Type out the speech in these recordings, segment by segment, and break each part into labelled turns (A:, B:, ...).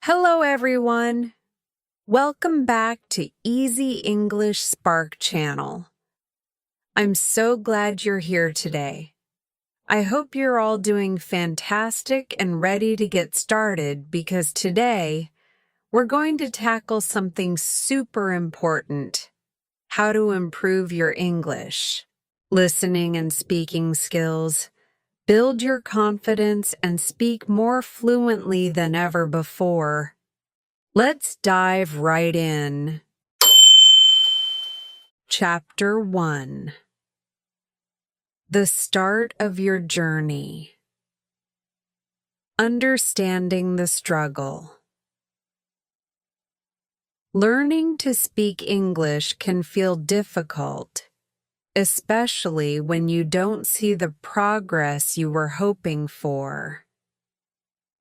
A: Hello, everyone. Welcome back to Easy English Spark channel. I'm so glad you're here today. I hope you're all doing fantastic and ready to get started because today we're going to tackle something super important: how to improve your English, listening and speaking skills, build your confidence, and speak more fluently than ever before. Let's dive right in. Chapter 1. The start of your journey. Understanding the struggle. Learning to speak English can feel difficult, especially when you don't see the progress you were hoping for.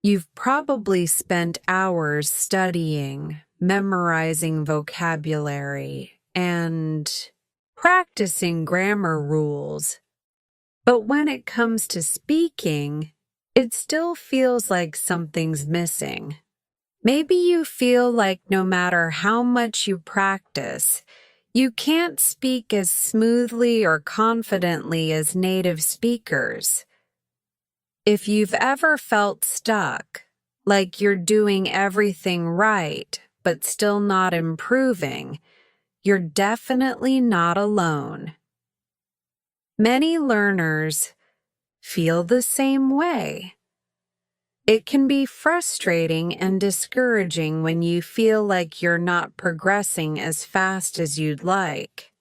A: You've probably spent hours studying, memorizing vocabulary, and practicing grammar rules. But when it comes to speaking, it still feels like something's missing. Maybe you feel like no matter how much you practice, you can't speak as smoothly or confidently as native speakers. If you've ever felt stuck, like you're doing everything right but still not improving, you're definitely not alone. Many learners feel the same way. It can be frustrating and discouraging when you feel like you're not progressing as fast as you'd like.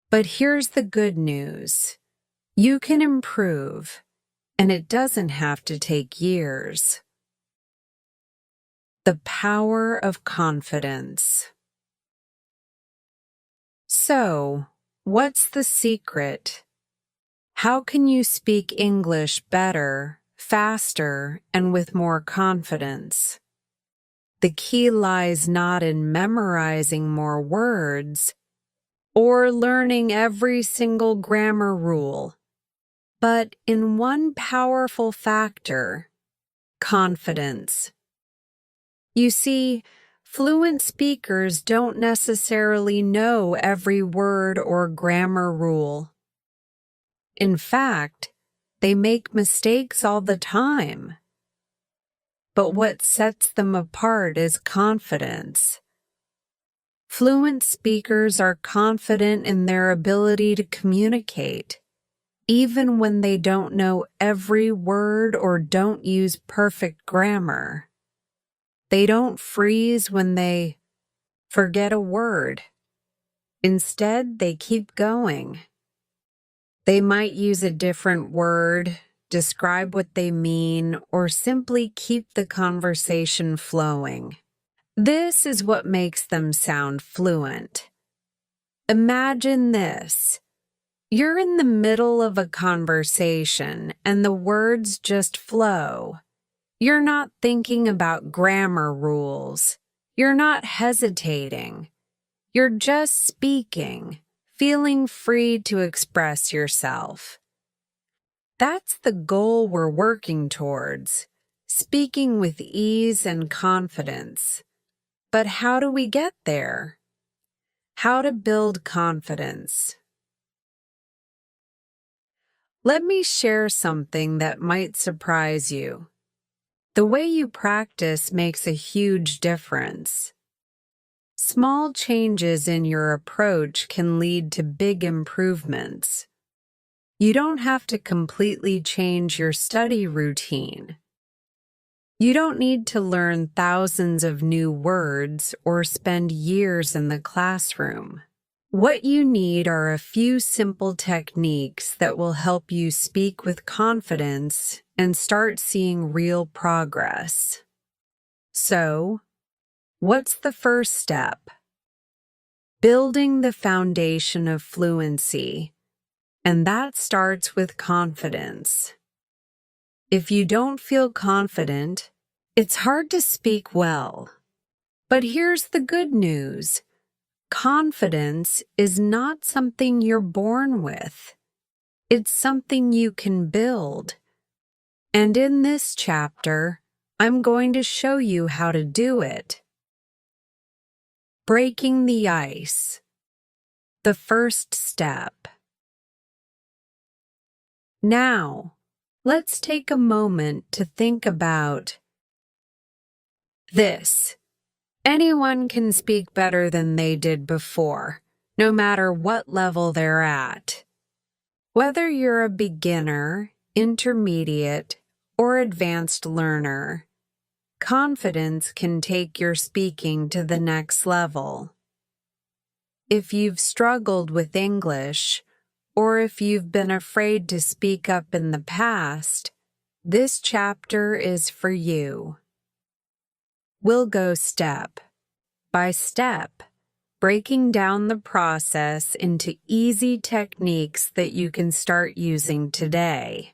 A: But here's the good news: you can improve. And it doesn't have to take years. The power of confidence. So, what's the secret? How can you speak English better, faster, and with more confidence? The key lies not in memorizing more words or learning every single grammar rule, but in one powerful factor: confidence. You see, fluent speakers don't necessarily know every word or grammar rule. In fact, they make mistakes all the time. But what sets them apart is confidence. Fluent speakers are confident in their ability to communicate, even when they don't know every word or don't use perfect grammar. They don't freeze when they forget a word. Instead, they keep going. They might use a different word, describe what they mean, or simply keep the conversation flowing. This is what makes them sound fluent. Imagine this. You're in the middle of a conversation and the words just flow. You're not thinking about grammar rules. You're not hesitating. You're just speaking, feeling free to express yourself. That's the goal we're working towards: speaking with ease and confidence. But how do we get there? How to build confidence? Let me share something that might surprise you. The way you practice makes a huge difference. Small changes in your approach can lead to big improvements. You don't have to completely change your study routine. You don't need to learn thousands of new words or spend years in the classroom. What you need are a few simple techniques that will help you speak with confidence and start seeing real progress. So, what's the first step? Building the foundation of fluency, and that starts with confidence. If you don't feel confident, it's hard to speak well. But here's the good news: confidence is not something you're born with. It's something you can build. And in this chapter, I'm going to show you how to do it. Breaking the ice. The first step. Now, let's take a moment to think about this. Anyone can speak better than they did before, no matter what level they're at. Whether you're a beginner, intermediate, or advanced learner, confidence can take your speaking to the next level. If you've struggled with English, or if you've been afraid to speak up in the past, this chapter is for you. We'll go step by step, breaking down the process into easy techniques that you can start using today.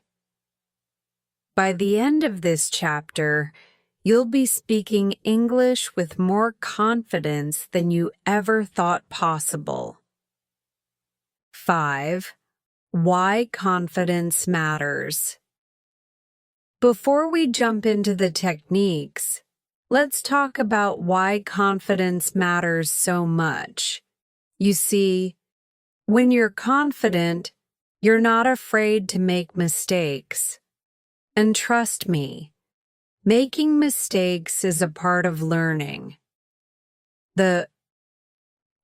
A: By the end of this chapter, you'll be speaking English with more confidence than you ever thought possible. 5. Why confidence matters. Before we jump into the techniques, let's talk about why confidence matters so much. You see, when you're confident, you're not afraid to make mistakes. And trust me, making mistakes is a part of learning. The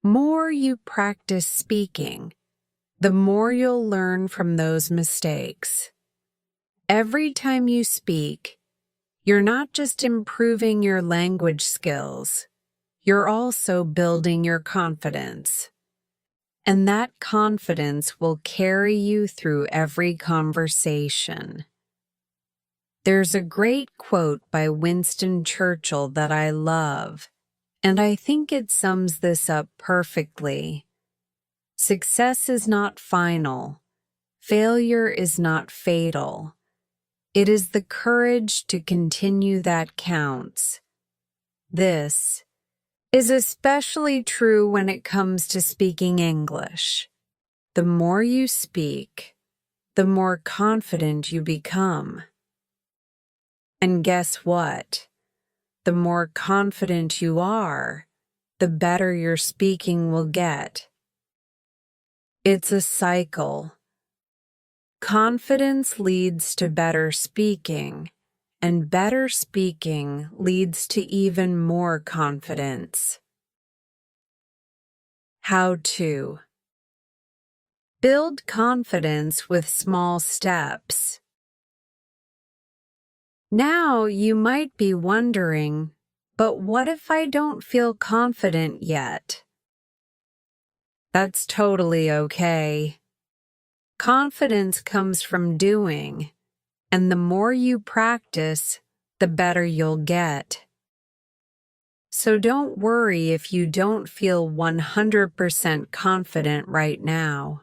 A: more you practice speaking, the more you'll learn from those mistakes. Every time you speak, you're not just improving your language skills, you're also building your confidence. And that confidence will carry you through every conversation. There's a great quote by Winston Churchill that I love, and I think it sums this up perfectly. Success is not final. Failure is not fatal. It is the courage to continue that counts. This is especially true when it comes to speaking English. The more you speak, the more confident you become. And guess what? The more confident you are, the better your speaking will get. It's a cycle. Confidence leads to better speaking, and better speaking leads to even more confidence. How to build confidence with small steps. Now you might be wondering, but what if I don't feel confident yet? That's totally okay. Confidence comes from doing, and the more you practice, the better you'll get. So don't worry if you don't feel 100% confident right now.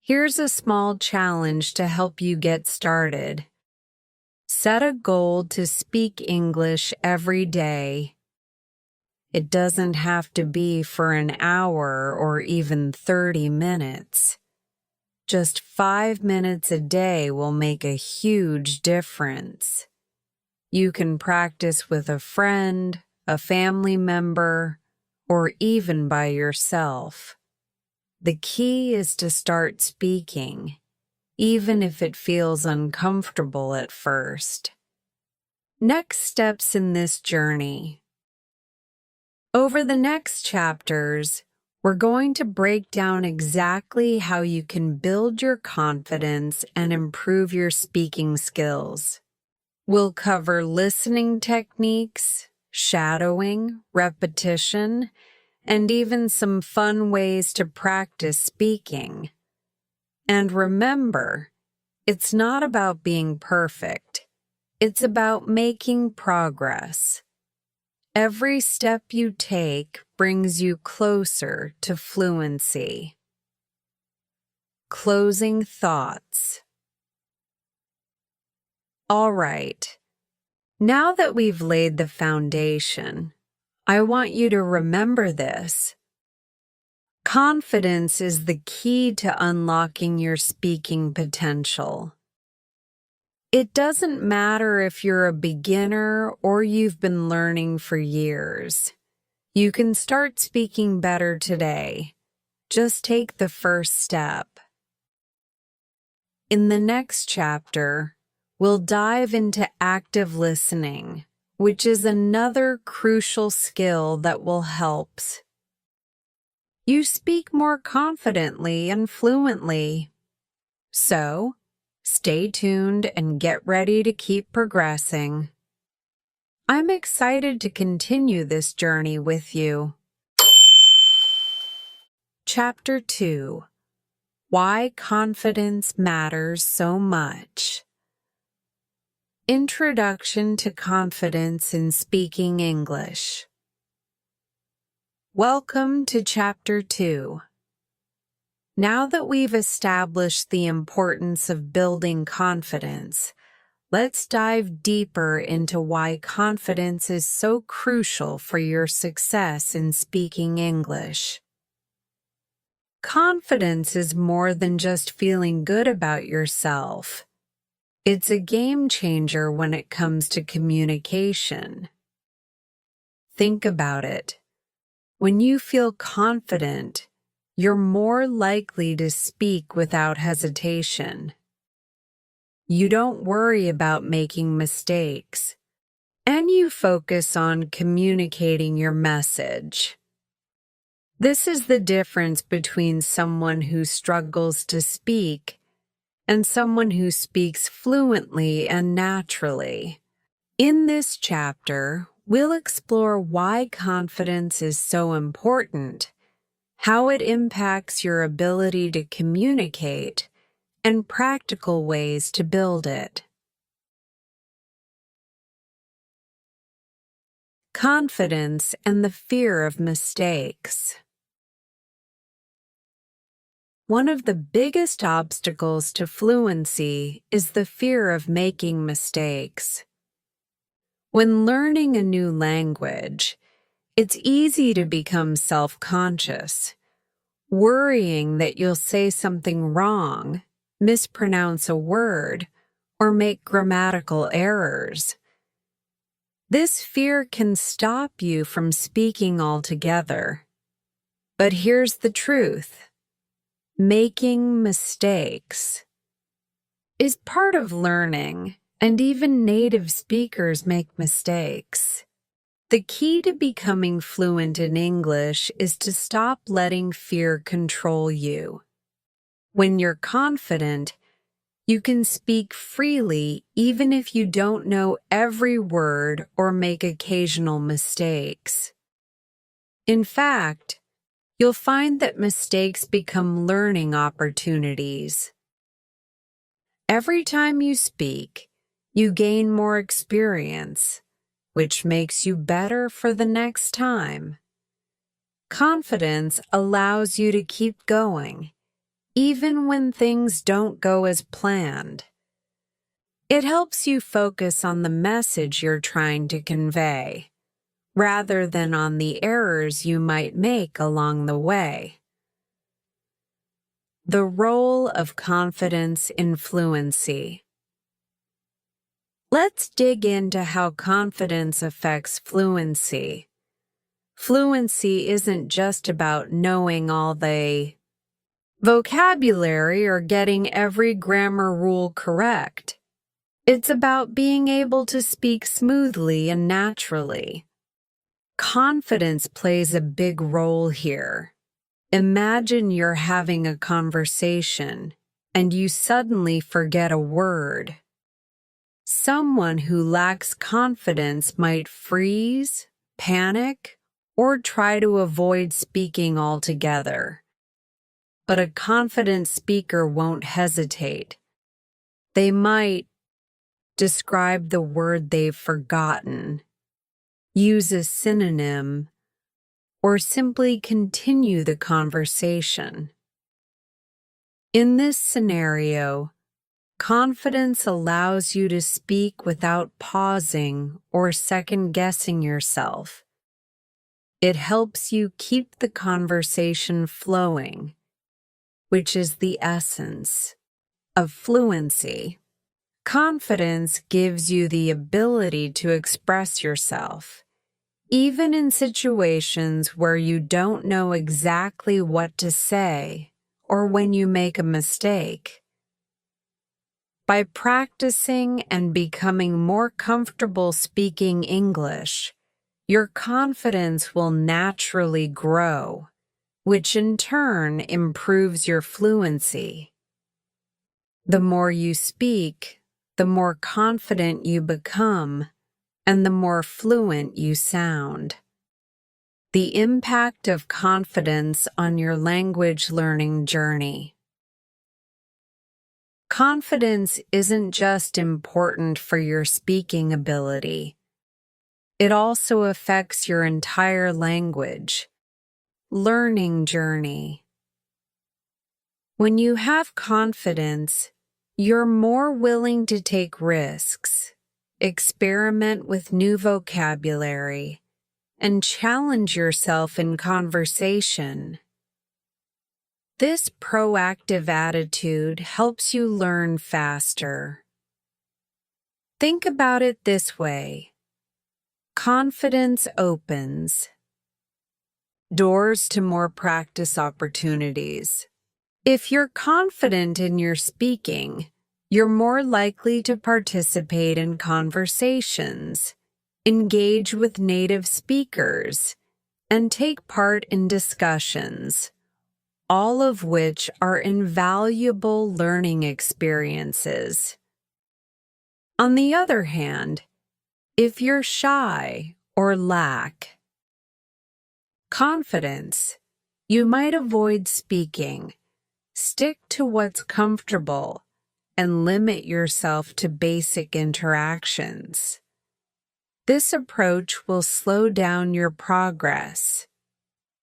A: Here's a small challenge to help you get started. Set a goal to speak English every day. It doesn't have to be for an hour or even 30 minutes. Just 5 minutes a day will make a huge difference. You can practice with a friend, a family member, or even by yourself. The key is to start speaking, even if it feels uncomfortable at first. Next steps in this journey. Over the next chapters, we're going to break down exactly how you can build your confidence and improve your speaking skills. We'll cover listening techniques, shadowing, repetition, and even some fun ways to practice speaking. And remember, it's not about being perfect. It's about making progress. Every step you take brings you closer to fluency. Closing thoughts. All right. Now that we've laid the foundation, I want you to remember this. Confidence is the key to unlocking your speaking potential. It doesn't matter if you're a beginner or you've been learning for years. You can start speaking better today. Just take the first step. In the next chapter, we'll dive into active listening, which is another crucial skill that will help you speak more confidently and fluently. So, stay tuned and get ready to keep progressing. I'm excited to continue this journey with you. Chapter 2: Why Confidence Matters So Much. Introduction to Confidence in Speaking English. Welcome to Chapter 2. Now that we've established the importance of building confidence, let's dive deeper into why confidence is so crucial for your success in speaking English. Confidence is more than just feeling good about yourself. It's a game changer when it comes to communication. Think about it. When you feel confident, you're more likely to speak without hesitation. You don't worry about making mistakes, and you focus on communicating your message. This is the difference between someone who struggles to speak and someone who speaks fluently and naturally. In this chapter, we'll explore why confidence is so important, how it impacts your ability to communicate, and practical ways to build it. Confidence and the fear of mistakes. One of the biggest obstacles to fluency is the fear of making mistakes. When learning a new language, it's easy to become self-conscious, worrying that you'll say something wrong, mispronounce a word, or make grammatical errors. This fear can stop you from speaking altogether. But here's the truth. Making mistakes is part of learning, and even native speakers make mistakes. The key to becoming fluent in English is to stop letting fear control you. When you're confident, you can speak freely even if you don't know every word or make occasional mistakes. In fact, you'll find that mistakes become learning opportunities. Every time you speak, you gain more experience, which makes you better for the next time. Confidence allows you to keep going, even when things don't go as planned. It helps you focus on the message you're trying to convey, rather than on the errors you might make along the way. The role of confidence in fluency. Let's dig into how confidence affects fluency. Fluency isn't just about knowing all the vocabulary or getting every grammar rule correct. It's about being able to speak smoothly and naturally. Confidence plays a big role here. Imagine you're having a conversation and you suddenly forget a word. Someone who lacks confidence might freeze, panic, or try to avoid speaking altogether. But a confident speaker won't hesitate. They might describe the word they've forgotten, use a synonym, or simply continue the conversation. In this scenario, confidence allows you to speak without pausing or second-guessing yourself. It helps you keep the conversation flowing, which is the essence of fluency. Confidence gives you the ability to express yourself, even in situations where you don't know exactly what to say or when you make a mistake. By practicing and becoming more comfortable speaking English, your confidence will naturally grow, which in turn improves your fluency. The more you speak, the more confident you become, and the more fluent you sound. The impact of confidence on your language learning journey. Confidence isn't just important for your speaking ability. It also affects your entire language learning journey. When you have confidence, you're more willing to take risks, experiment with new vocabulary, and challenge yourself in conversation. This proactive attitude helps you learn faster. Think about it this way. Confidence opens doors to more practice opportunities. If you're confident in your speaking, you're more likely to participate in conversations, engage with native speakers, and take part in discussions, all of which are invaluable learning experiences. On the other hand, if you're shy or lack confidence, you might avoid speaking, stick to what's comfortable, and limit yourself to basic interactions. This approach will slow down your progress.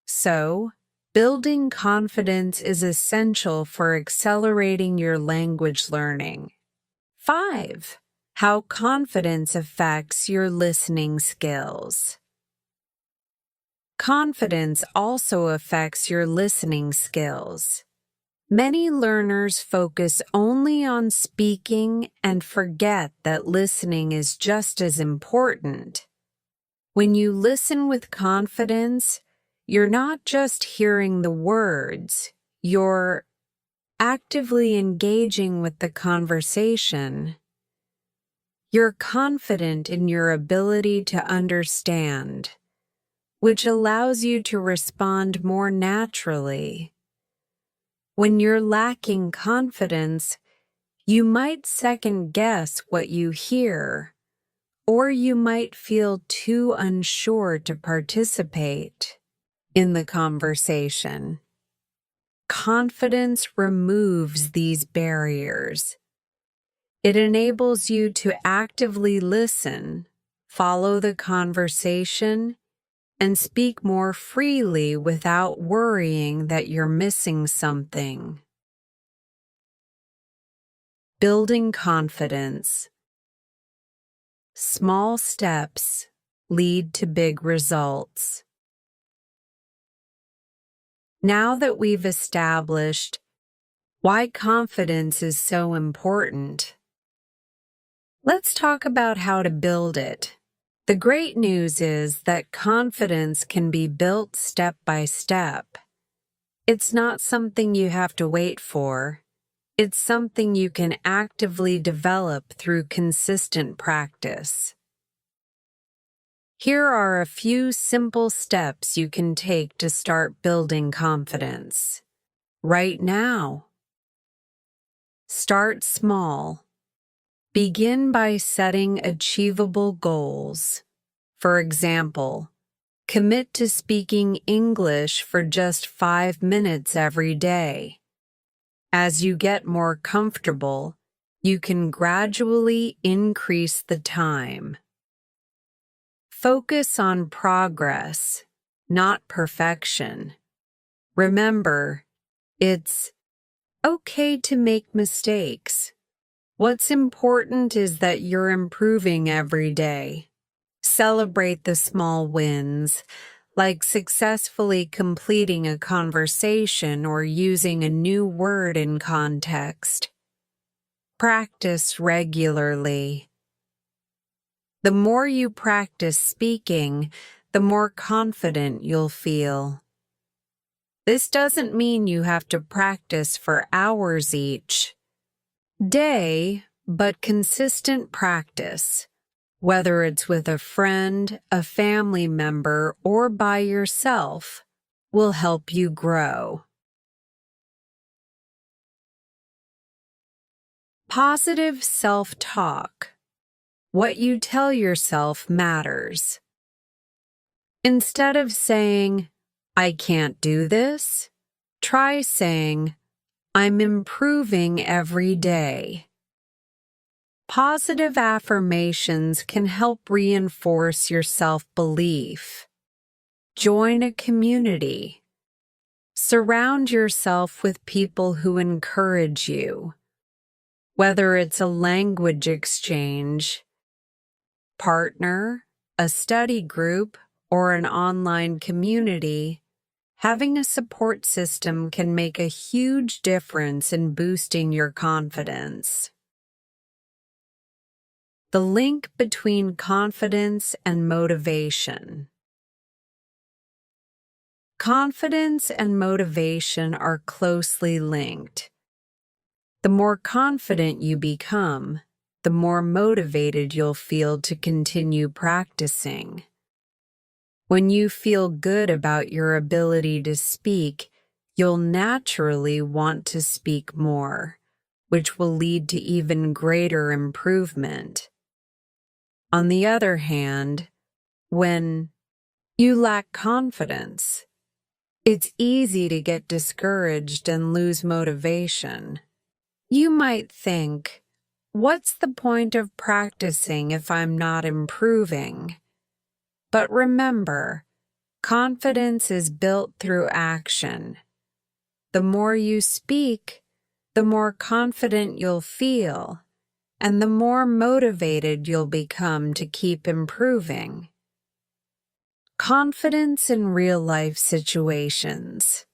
A: So, building confidence is essential for accelerating your language learning. 5. How confidence affects your listening skills. Confidence also affects your listening skills. Many learners focus only on speaking and forget that listening is just as important. When you listen with confidence, you're not just hearing the words, you're actively engaging with the conversation. You're confident in your ability to understand, which allows you to respond more naturally. When you're lacking confidence, you might second-guess what you hear, or you might feel too unsure to participate in the conversation. Confidence removes these barriers. It enables you to actively listen, follow the conversation, and speak more freely without worrying that you're missing something. Building confidence. Small steps lead to big results. Now that we've established why confidence is so important, let's talk about how to build it. The great news is that confidence can be built step by step. It's not something you have to wait for. It's something you can actively develop through consistent practice. Here are a few simple steps you can take to start building confidence. Right now. Start small. Begin by setting achievable goals. For example, commit to speaking English for just 5 minutes every day. As you get more comfortable, you can gradually increase the time. Focus on progress, not perfection. Remember, it's okay to make mistakes. What's important is that you're improving every day. Celebrate the small wins, like successfully completing a conversation or using a new word in context. Practice regularly. The more you practice speaking, the more confident you'll feel. This doesn't mean you have to practice for hours each day, but consistent practice, whether it's with a friend, a family member, or by yourself, will help you grow. Positive self-talk. What you tell yourself matters. Instead of saying, "I can't do this," try saying, "I'm improving every day." Positive affirmations can help reinforce your self-belief. Join a community. Surround yourself with people who encourage you. Whether it's a language exchange, partner, a study group, or an online community, having a support system can make a huge difference in boosting your confidence. The link between confidence and motivation. Confidence and motivation are closely linked. The more confident you become, the more motivated you'll feel to continue practicing. When you feel good about your ability to speak, you'll naturally want to speak more, which will lead to even greater improvement. On the other hand, when you lack confidence, it's easy to get discouraged and lose motivation. You might think, "What's the point of practicing if I'm not improving?" But remember, confidence is built through action. The more you speak, the more confident you'll feel, and the more motivated you'll become to keep improving. Confidence in real-life situations.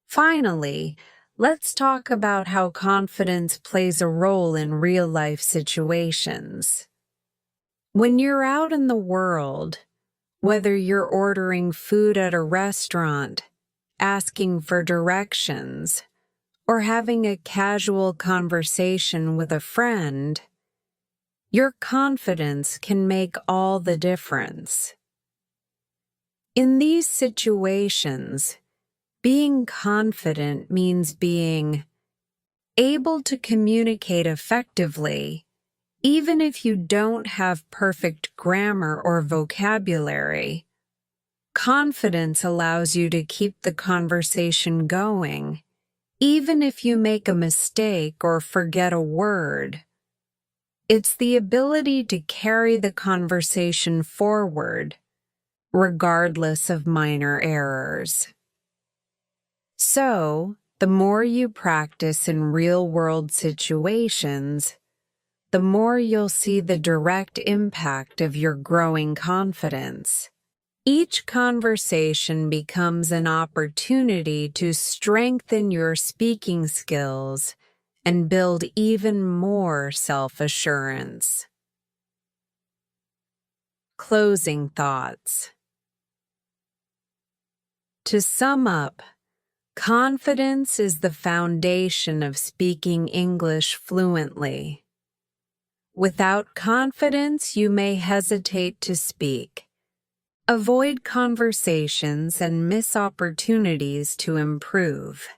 A: Finally, let's talk about how confidence plays a role in real-life situations. When you're out in the world, whether you're ordering food at a restaurant, asking for directions, or having a casual conversation with a friend, your confidence can make all the difference. In these situations, being confident means being able to communicate effectively, even if you don't have perfect grammar or vocabulary. Confidence allows you to keep the conversation going, even if you make a mistake or forget a word. It's the ability to carry the conversation forward, regardless of minor errors. So, the more you practice in real-world situations, the more you'll see the direct impact of your growing confidence. Each conversation becomes an opportunity to strengthen your speaking skills and build even more self-assurance. Closing thoughts. To sum up, confidence is the foundation of speaking English fluently. Without confidence, you may hesitate to speak, avoid conversations, and miss opportunities to improve.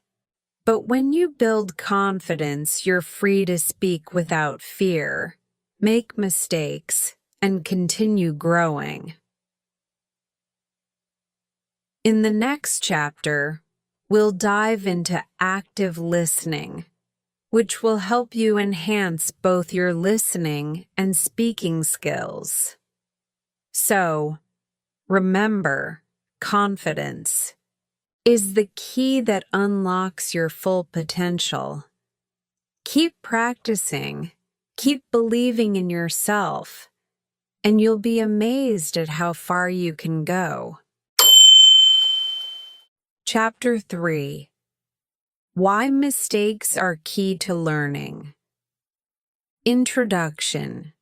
A: But when you build confidence, you're free to speak without fear, make mistakes, and continue growing. In the next chapter, we'll dive into active listening, which will help you enhance both your listening and speaking skills. So, remember, confidence is the key that unlocks your full potential. Keep practicing, keep believing in yourself, and you'll be amazed at how far you can go. Chapter 3. Why mistakes are key to learning. Introduction: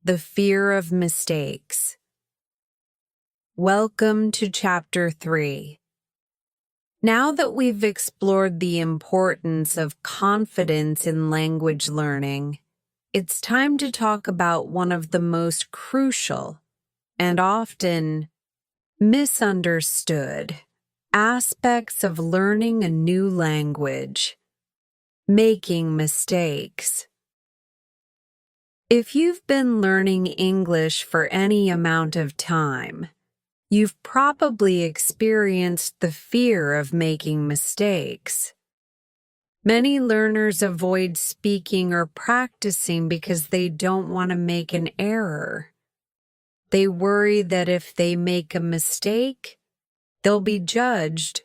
A: The Fear of Mistakes. Welcome to Chapter 3. Now that we've explored the importance of confidence in language learning, it's time to talk about one of the most crucial and often misunderstood aspects of learning a new language: making mistakes. If you've been learning English for any amount of time, you've probably experienced the fear of making mistakes. Many learners avoid speaking or practicing because they don't want to make an error. They worry that if they make a mistake, they'll be judged,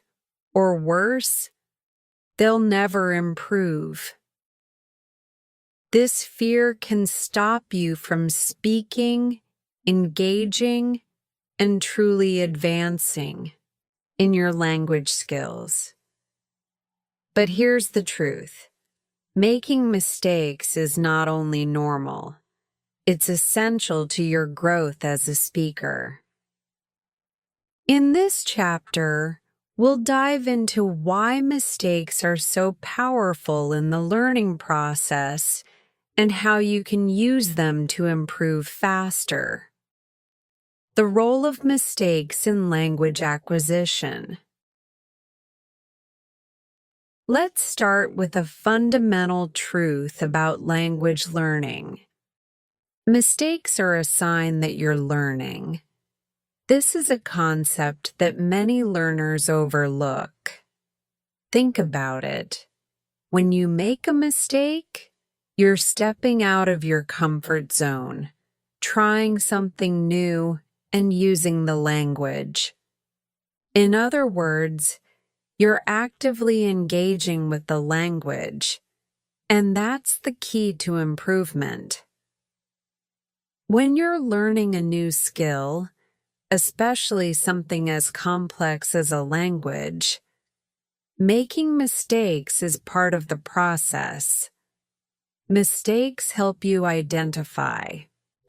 A: or worse, they'll never improve. This fear can stop you from speaking, engaging, and truly advancing in your language skills. But here's the truth: making mistakes is not only normal, it's essential to your growth as a speaker. In this chapter, we'll dive into why mistakes are so powerful in the learning process and how you can use them to improve faster. The role of mistakes in language acquisition. Let's start with a fundamental truth about language learning. Mistakes are a sign that you're learning. This is a concept that many learners overlook. Think about it. When you make a mistake, you're stepping out of your comfort zone, trying something new, and using the language. In other words, you're actively engaging with the language, and that's the key to improvement. When you're learning a new skill, especially something as complex as a language, making mistakes is part of the process. Mistakes help you identify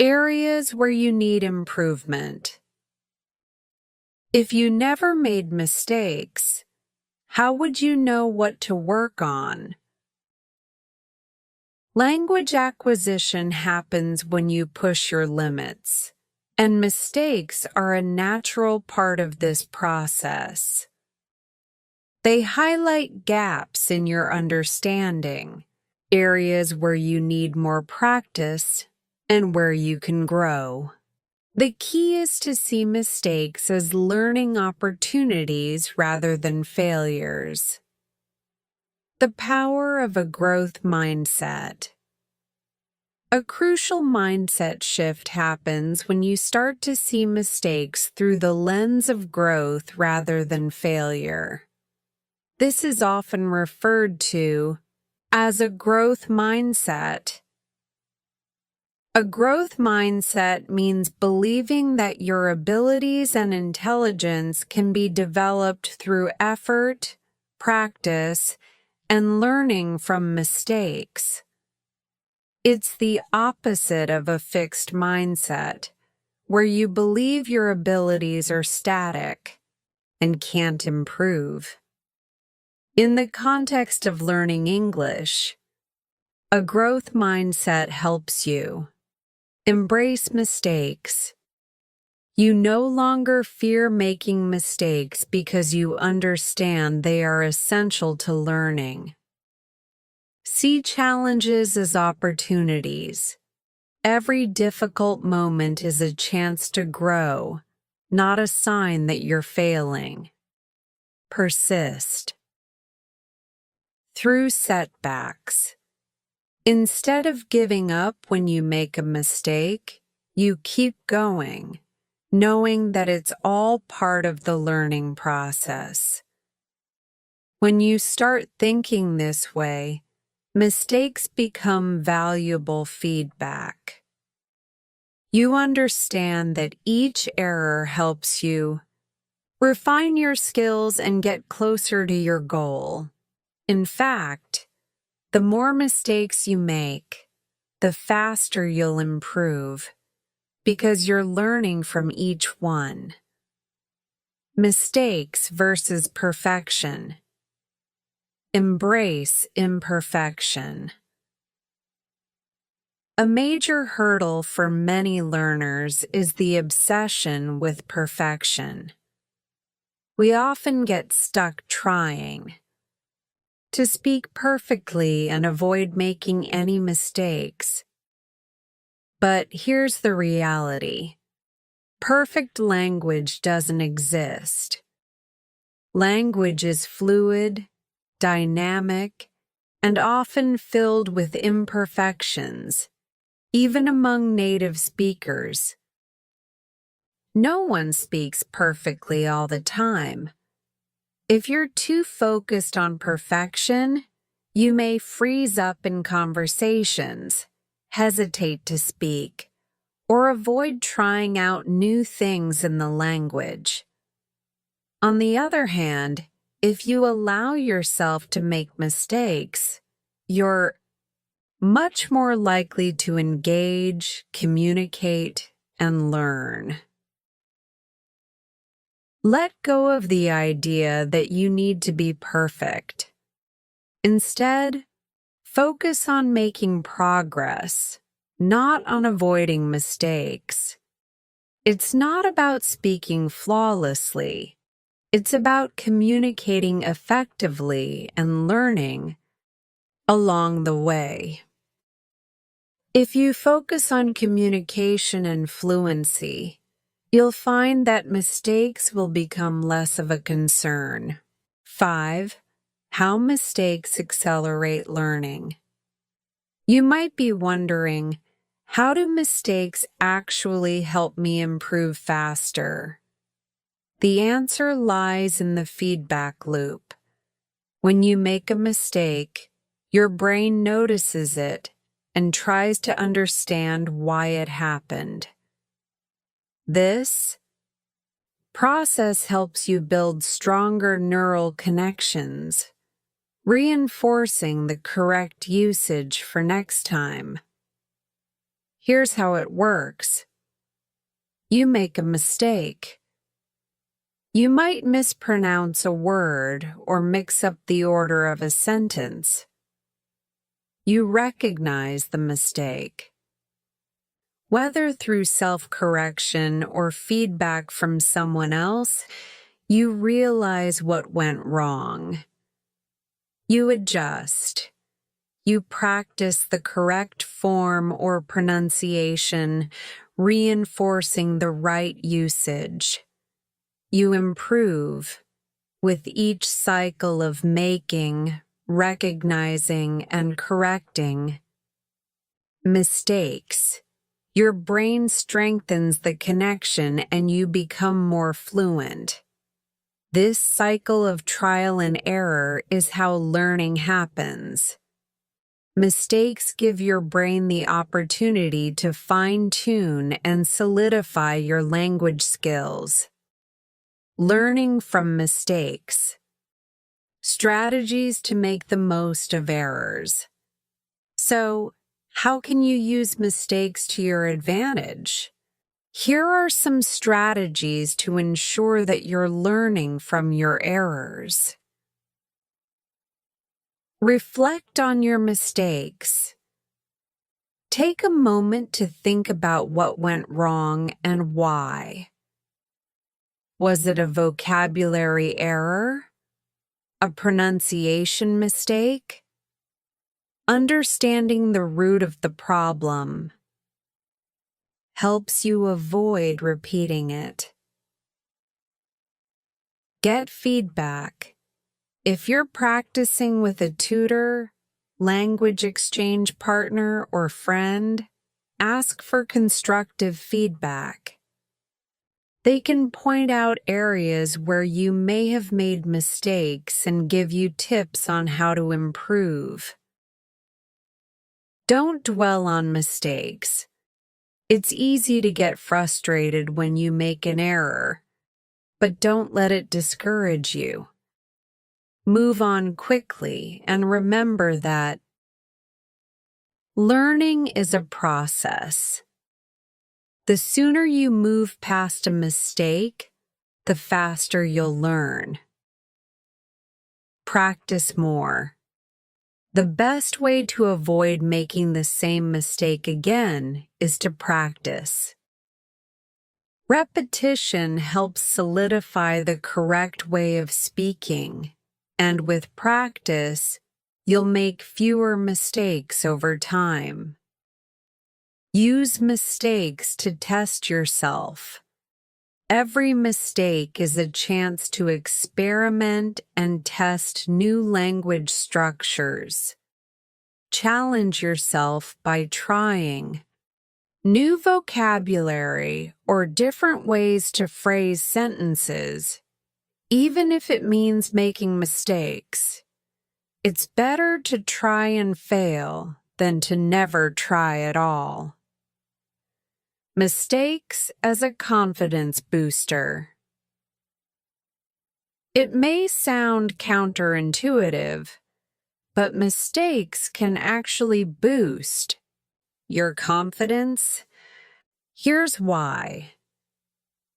A: areas where you need improvement. If you never made mistakes, how would you know what to work on? Language acquisition happens when you push your limits, and mistakes are a natural part of this process. They highlight gaps in your understanding, areas where you need more practice, and where you can grow. The key is to see mistakes as learning opportunities rather than failures. The power of a growth mindset. A crucial mindset shift happens when you start to see mistakes through the lens of growth rather than failure. This is often referred to as a growth mindset. A growth mindset means believing that your abilities and intelligence can be developed through effort, practice, and learning from mistakes. It's the opposite of a fixed mindset, where you believe your abilities are static and can't improve. In the context of learning English, a growth mindset helps you embrace mistakes. You no longer fear making mistakes because you understand they are essential to learning. See challenges as opportunities. Every difficult moment is a chance to grow, not a sign that you're failing. Persist. Through setbacks. Instead of giving up when you make a mistake, you keep going, knowing that it's all part of the learning process. When you start thinking this way, mistakes become valuable feedback. You understand that each error helps you refine your skills and get closer to your goal. In fact, the more mistakes you make, the faster you'll improve, because you're learning from each one. Mistakes versus perfection. Embrace imperfection. A major hurdle for many learners is the obsession with perfection. We often get stuck trying to speak perfectly and avoid making any mistakes. But here's the reality. Perfect language doesn't exist. Language is fluid, dynamic, and often filled with imperfections, even among native speakers. No one speaks perfectly all the time. If you're too focused on perfection, you may freeze up in conversations, hesitate to speak, or avoid trying out new things in the language. On the other hand, if you allow yourself to make mistakes, you're much more likely to engage, communicate, and learn. Let go of the idea that you need to be perfect. Instead, focus on making progress, not on avoiding mistakes. It's not about speaking flawlessly. It's about communicating effectively and learning along the way. If you focus on communication and fluency, you'll find that mistakes will become less of a concern. 5. How mistakes accelerate learning. You might be wondering, how do mistakes actually help me improve faster? The answer lies in the feedback loop. When you make a mistake, your brain notices it and tries to understand why it happened. This process helps you build stronger neural connections, reinforcing the correct usage for next time. Here's how it works. You make a mistake. You might mispronounce a word or mix up the order of a sentence. You recognize the mistake. Whether through self-correction or feedback from someone else, you realize what went wrong. You adjust. You practice the correct form or pronunciation, reinforcing the right usage. You improve with each cycle of making, recognizing, and correcting mistakes. Your brain strengthens the connection and you become more fluent. This cycle of trial and error is how learning happens. Mistakes give your brain the opportunity to fine-tune and solidify your language skills. Learning from mistakes. Strategies to make the most of errors. So, how can you use mistakes to your advantage? Here are some strategies to ensure that you're learning from your errors. Reflect on your mistakes. Take a moment to think about what went wrong and why. Was it a vocabulary error? A pronunciation mistake? Understanding the root of the problem helps you avoid repeating it. Get feedback. If you're practicing with a tutor, language exchange partner, or friend, ask for constructive feedback. They can point out areas where you may have made mistakes and give you tips on how to improve. Don't dwell on mistakes. It's easy to get frustrated when you make an error, but don't let it discourage you. Move on quickly and remember that Learning is a process. The sooner you move past a mistake, the faster you'll learn. Practice more. The best way to avoid making the same mistake again is to practice. Repetition helps solidify the correct way of speaking, and with practice, you'll make fewer mistakes over time. Use mistakes to test yourself. Every mistake is a chance to experiment and test new language structures. Challenge yourself by trying new vocabulary or different ways to phrase sentences, even if it means making mistakes. It's better to try and fail than to never try at all. Mistakes as a confidence booster. It may sound counterintuitive, but mistakes can actually boost your confidence. Here's why.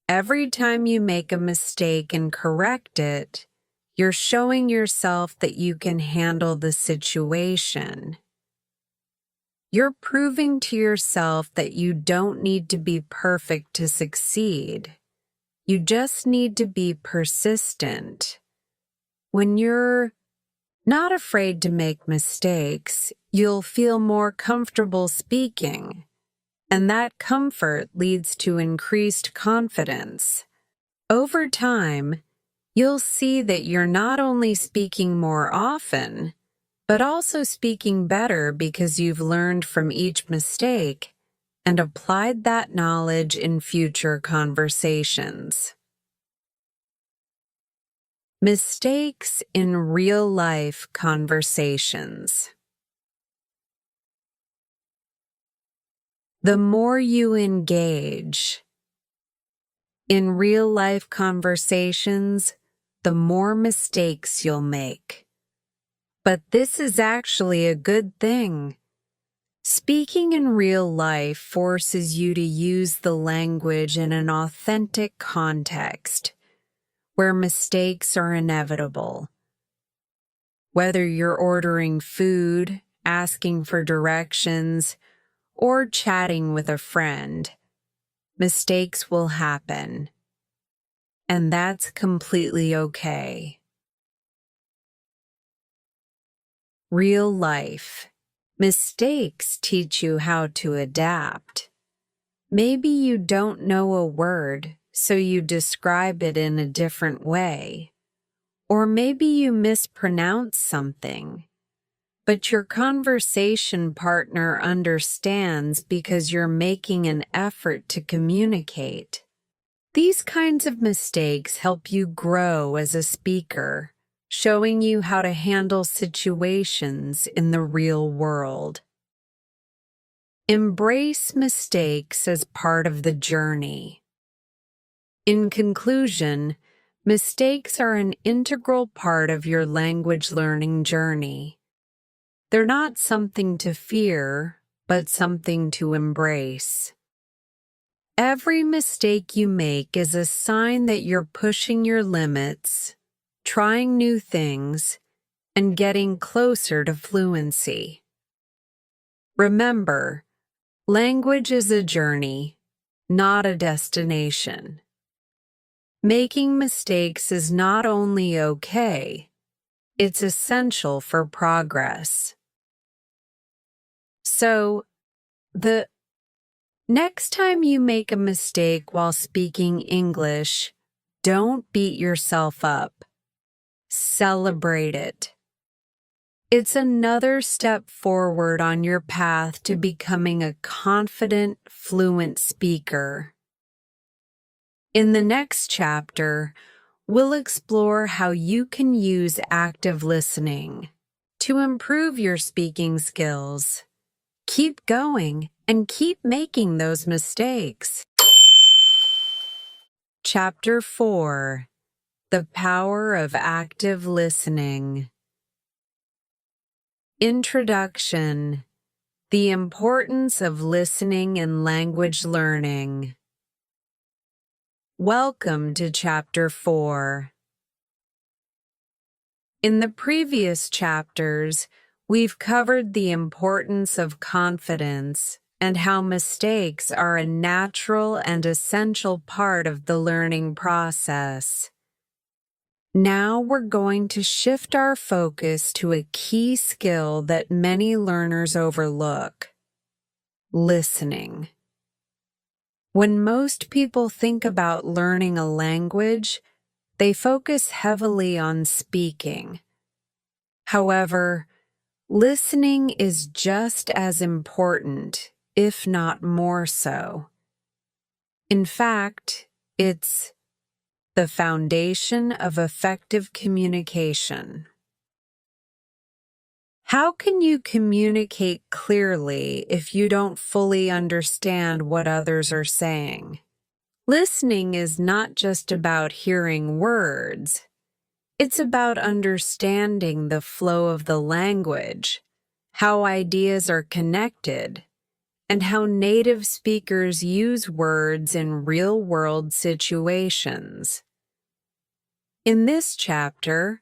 A: Every time you make a mistake and correct it, you're showing yourself that you can handle the situation. You're proving to yourself that you don't need to be perfect to succeed. You just need to be persistent. When you're not afraid to make mistakes, you'll feel more comfortable speaking, and that comfort leads to increased confidence. Over time, you'll see that you're not only speaking more often, but also speaking better because you've learned from each mistake and applied that knowledge in future conversations. Mistakes in real-life conversations. The more you engage in real-life conversations, the more mistakes you'll make. But this is actually a good thing. Speaking in real life forces you to use the language in an authentic context, where mistakes are inevitable. Whether you're ordering food, asking for directions, or chatting with a friend, mistakes will happen. And that's completely okay. Real life. Mistakes teach you how to adapt. Maybe you don't know a word, so you describe it in a different way. Or maybe you mispronounce something, but your conversation partner understands because you're making an effort to communicate. These kinds of mistakes help you grow as a speaker, showing you how to handle situations in the real world. Embrace mistakes as part of the journey. In conclusion, mistakes are an integral part of your language learning journey. They're not something to fear, but something to embrace. Every mistake you make is a sign that you're pushing your limits, trying new things, and getting closer to fluency. Remember, language is a journey, not a destination. Making mistakes is not only okay, it's essential for progress. So, the next time you make a mistake while speaking English, don't beat yourself up. Celebrate it. It's another step forward on your path to becoming a confident, fluent speaker. In the next chapter, we'll explore how you can use active listening to improve your speaking skills. Keep going and keep making those mistakes. Chapter 4: The Power of Active Listening. Introduction. The importance of listening in language learning. Welcome to Chapter 4. In the previous chapters, we've covered the importance of confidence and how mistakes are a natural and essential part of the learning process. Now we're going to shift our focus to a key skill that many learners overlook: listening. When most people think about learning a language, they focus heavily on speaking. However, listening is just as important, if not more so. In fact, it's the foundation of effective communication. How can you communicate clearly if you don't fully understand what others are saying? Listening is not just about hearing words. It's about understanding the flow of the language, how ideas are connected, and how native speakers use words in real-world situations. In this chapter,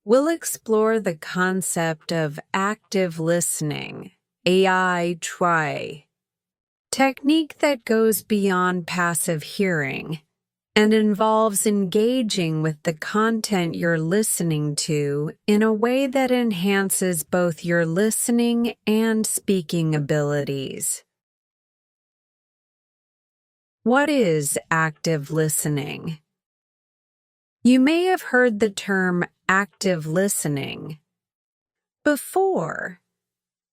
A: we'll explore the concept of active listening, AI try, technique that goes beyond passive hearing and involves engaging with the content you're listening to in a way that enhances both your listening and speaking abilities. What is active listening? You may have heard the term active listening before,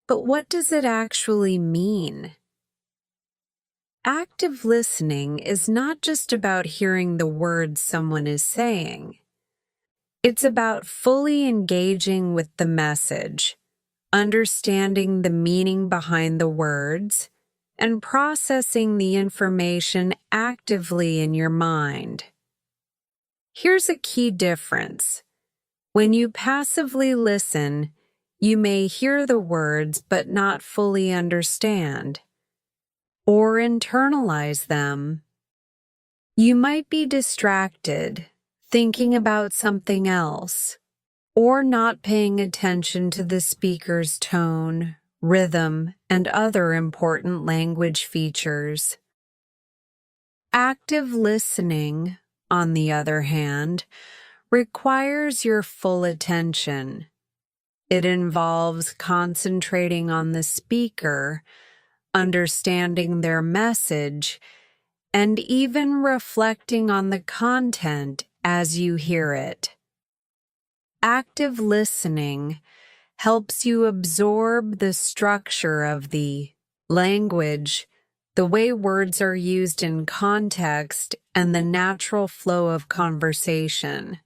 A: but what does it actually mean? Active listening is not just about hearing the words someone is saying. It's about fully engaging with the message, understanding the meaning behind the words, and processing the information actively in your mind. Here's a key difference. When you passively listen, you may hear the words but not fully understand or internalize them. You might be distracted, thinking about something else, or not paying attention to the speaker's tone, rhythm, and other important language features. Active listening, on the other hand, requires your full attention. It involves concentrating on the speaker, understanding their message, and even reflecting on the content as you hear it. Active listening helps you absorb the structure of the language, the way words are used in context, and the natural flow of conversation.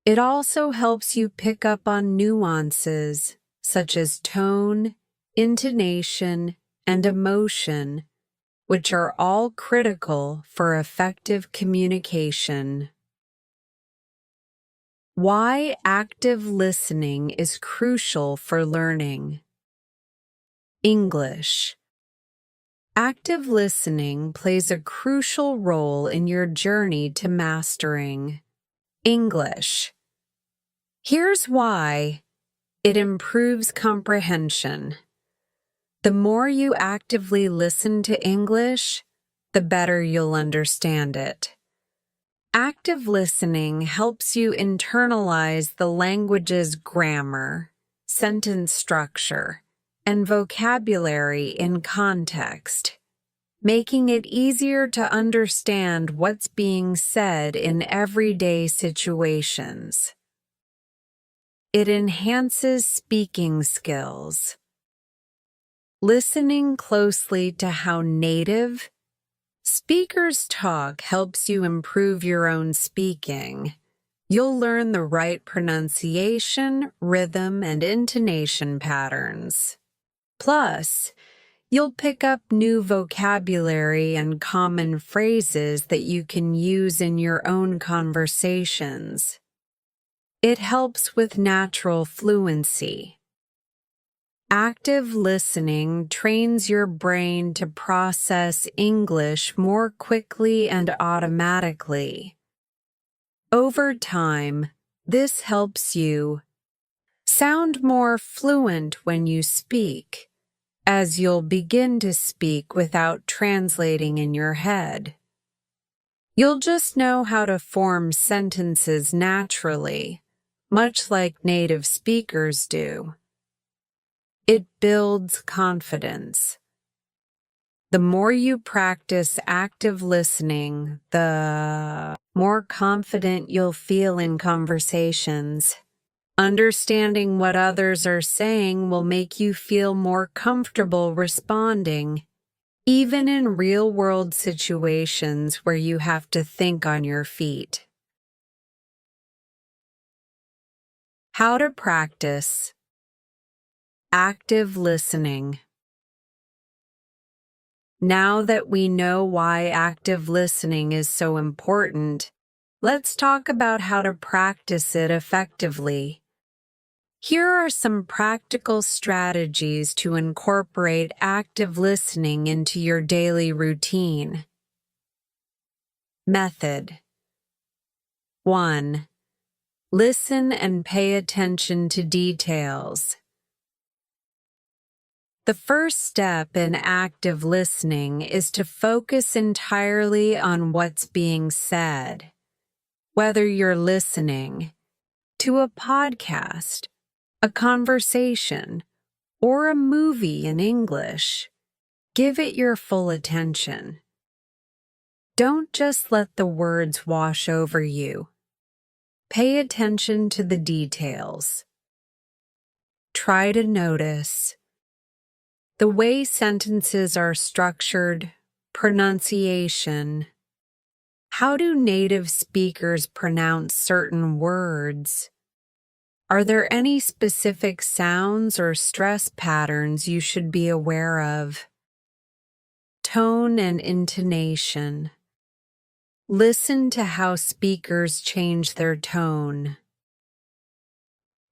A: It also helps you pick up on nuances such as tone, intonation, and emotion, which are all critical for effective communication. Why active listening is crucial for learning. English. Active listening plays a crucial role in your journey to mastering English. Here's why. It improves comprehension. The more you actively listen to English, the better you'll understand it. Active listening helps you internalize the language's grammar, sentence structure, and vocabulary in context, making it easier to understand what's being said in everyday situations. It enhances speaking skills. Listening closely to how native speakers talk helps you improve your own speaking. You'll learn the right pronunciation, rhythm, and intonation patterns. Plus, you'll pick up new vocabulary and common phrases that you can use in your own conversations. It helps with natural fluency. Active listening trains your brain to process English more quickly and automatically. Over time, this helps you sound more fluent when you speak, as you'll begin to speak without translating in your head. You'll just know how to form sentences naturally, much like native speakers do. It builds confidence. The more you practice active listening, the more confident you'll feel in conversations. Understanding what others are saying will make you feel more comfortable responding, even in real-world situations where you have to think on your feet. How to practice active listening. Now that we know why active listening is so important, let's talk about how to practice it effectively. Here are some practical strategies to incorporate active listening into your daily routine. Method 1. Listen and pay attention to details. The first step in active listening is to focus entirely on what's being said. Whether you're listening to a podcast, a conversation, or a movie in English, give it your full attention. Don't just let the words wash over you. Pay attention to the details. Try to notice the way sentences are structured, pronunciation. How do native speakers pronounce certain words? Are there any specific sounds or stress patterns you should be aware of? Tone and intonation. Listen to how speakers change their tone.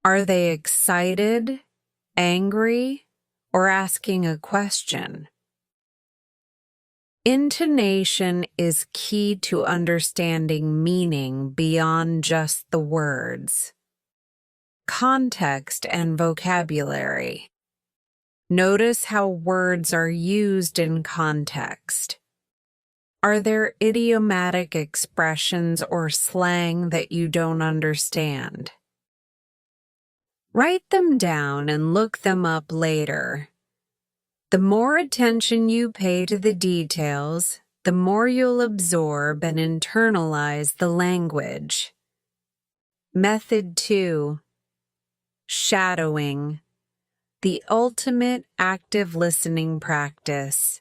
A: Are they excited, angry, or asking a question? Intonation is key to understanding meaning beyond just the words. Context and vocabulary. Notice how words are used in context. Are there idiomatic expressions or slang that you don't understand? Write them down and look them up later. The more attention you pay to the details, the more you'll absorb and internalize the language. Method 2. Shadowing. The ultimate active listening practice.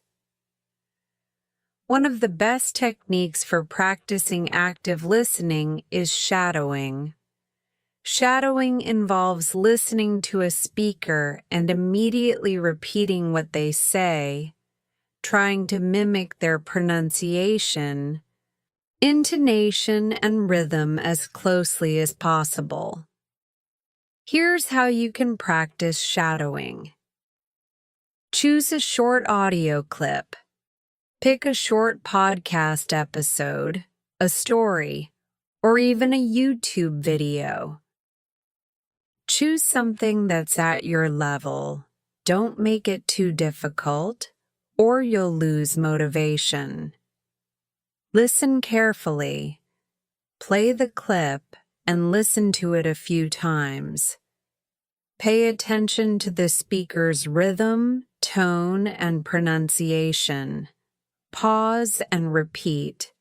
A: One of the best techniques for practicing active listening is shadowing. Shadowing involves listening to a speaker and immediately repeating what they say, trying to mimic their pronunciation, intonation, and rhythm as closely as possible. Here's how you can practice shadowing. Choose a short audio clip. Pick a short podcast episode, a story, or even a YouTube video. Choose something that's at your level. Don't make it too difficult, or you'll lose motivation. Listen carefully. Play the clip and listen to it a few times. Pay attention to the speaker's rhythm, tone, and pronunciation. Pause and repeat.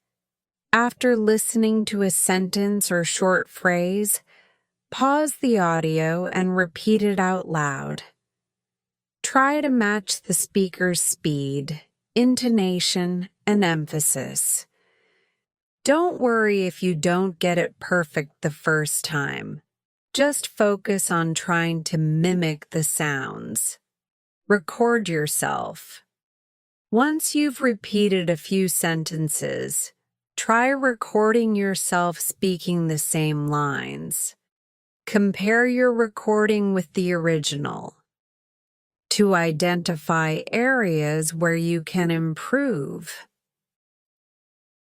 A: After listening to a sentence or short phrase, pause the audio and repeat it out loud. Try to match the speaker's speed, intonation, and emphasis. Don't worry if you don't get it perfect the first time. Just focus on trying to mimic the sounds. Record yourself. Once you've repeated a few sentences, try recording yourself speaking the same lines. Compare your recording with the original. to identify areas where you can improve.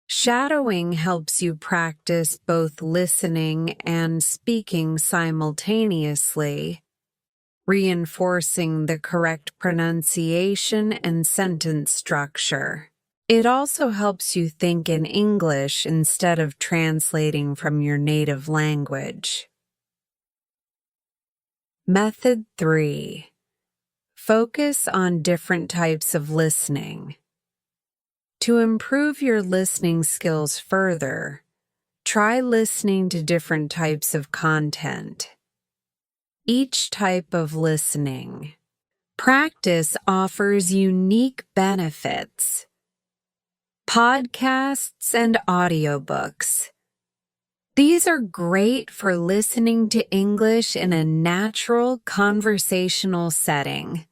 A: Shadowing helps you practice both listening and speaking simultaneously, reinforcing the correct pronunciation and sentence structure. It also helps you think in English instead of translating from your native language. Method 3. Focus on different types of listening. To improve your listening skills further, try listening to different types of content. Each type of listening practice offers unique benefits. Podcasts and audiobooks. These are great for listening to English in a natural conversational setting.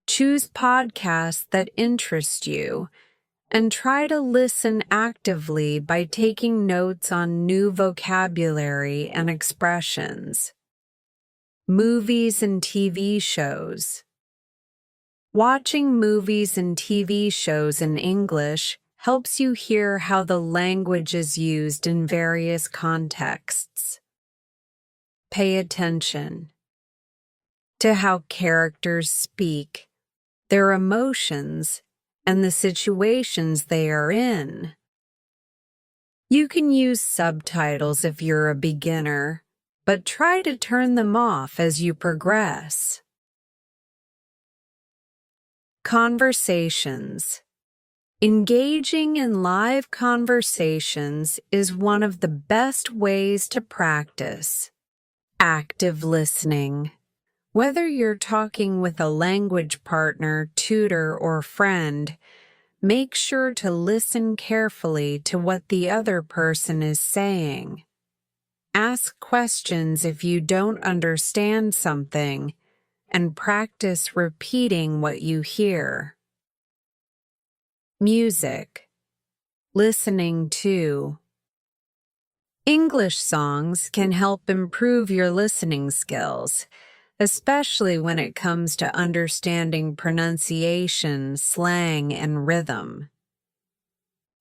A: Choose podcasts that interest you and try to listen actively by taking notes on new vocabulary and expressions. Movies and TV shows. Watching movies and TV shows in English helps you hear how the language is used in various contexts. Pay attention to how characters speak, their emotions, and the situations they are in. You can use subtitles if you're a beginner, but try to turn them off as you progress. Conversations. Engaging in live conversations is one of the best ways to practice active listening. Whether you're talking with a language partner, tutor, or friend, make sure to listen carefully to what the other person is saying. Ask questions if you don't understand something, and practice repeating what you hear. Music. Listening to. English songs can help improve your listening skills, especially when it comes to understanding pronunciation, slang, and rhythm.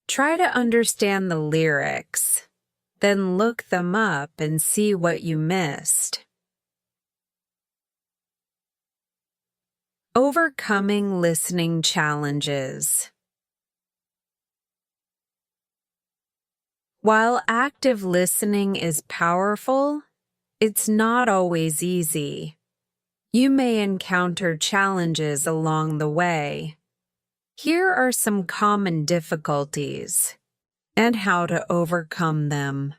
A: Try to understand the lyrics, then look them up and see what you missed. Overcoming listening challenges. While active listening is powerful, it's not always easy. You may encounter challenges along the way. Here are some common difficulties and how to overcome them.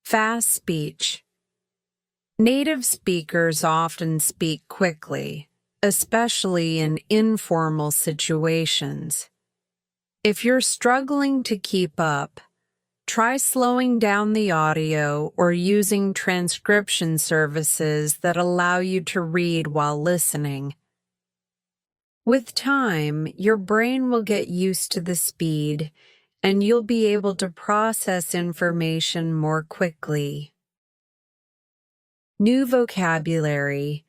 A: Fast speech. Native speakers often speak quickly, especially in informal situations. If you're struggling to keep up, try slowing down the audio or using transcription services that allow you to read while listening. With time, your brain will get used to the speed, and you'll be able to process information more quickly. New vocabulary.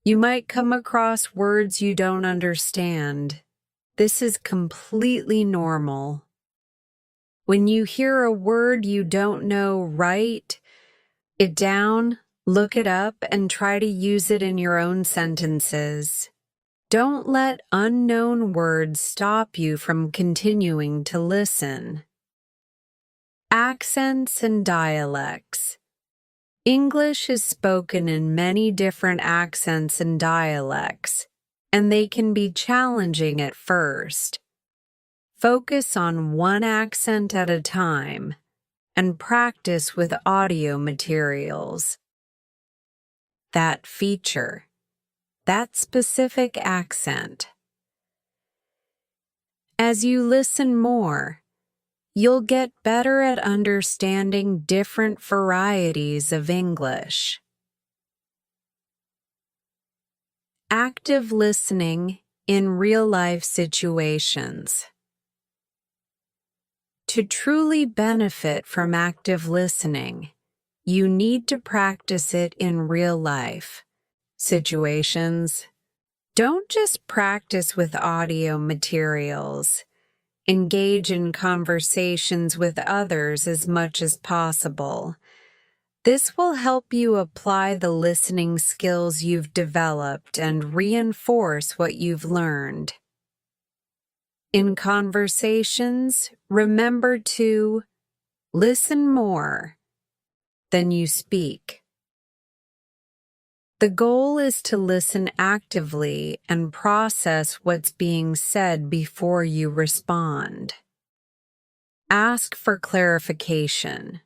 A: You might come across words you don't understand. This is completely normal. When you hear a word you don't know, write it down, look it up, and try to use it in your own sentences. Don't let unknown words stop you from continuing to listen. Accents and dialects. English is spoken in many different accents and dialects, and they can be challenging at first. Focus on one accent at a time and practice with audio materials. That feature, that specific accent. As you listen more, you'll get better at understanding different varieties of English. Active listening in real-life situations. To truly benefit from active listening, you need to practice it in real life situations. Don't just practice with audio materials. Engage in conversations with others as much as possible. This will help you apply the listening skills you've developed and reinforce what you've learned. In conversations, remember to listen more than you speak. The goal is to listen actively and process what's being said before you respond. Ask for clarification.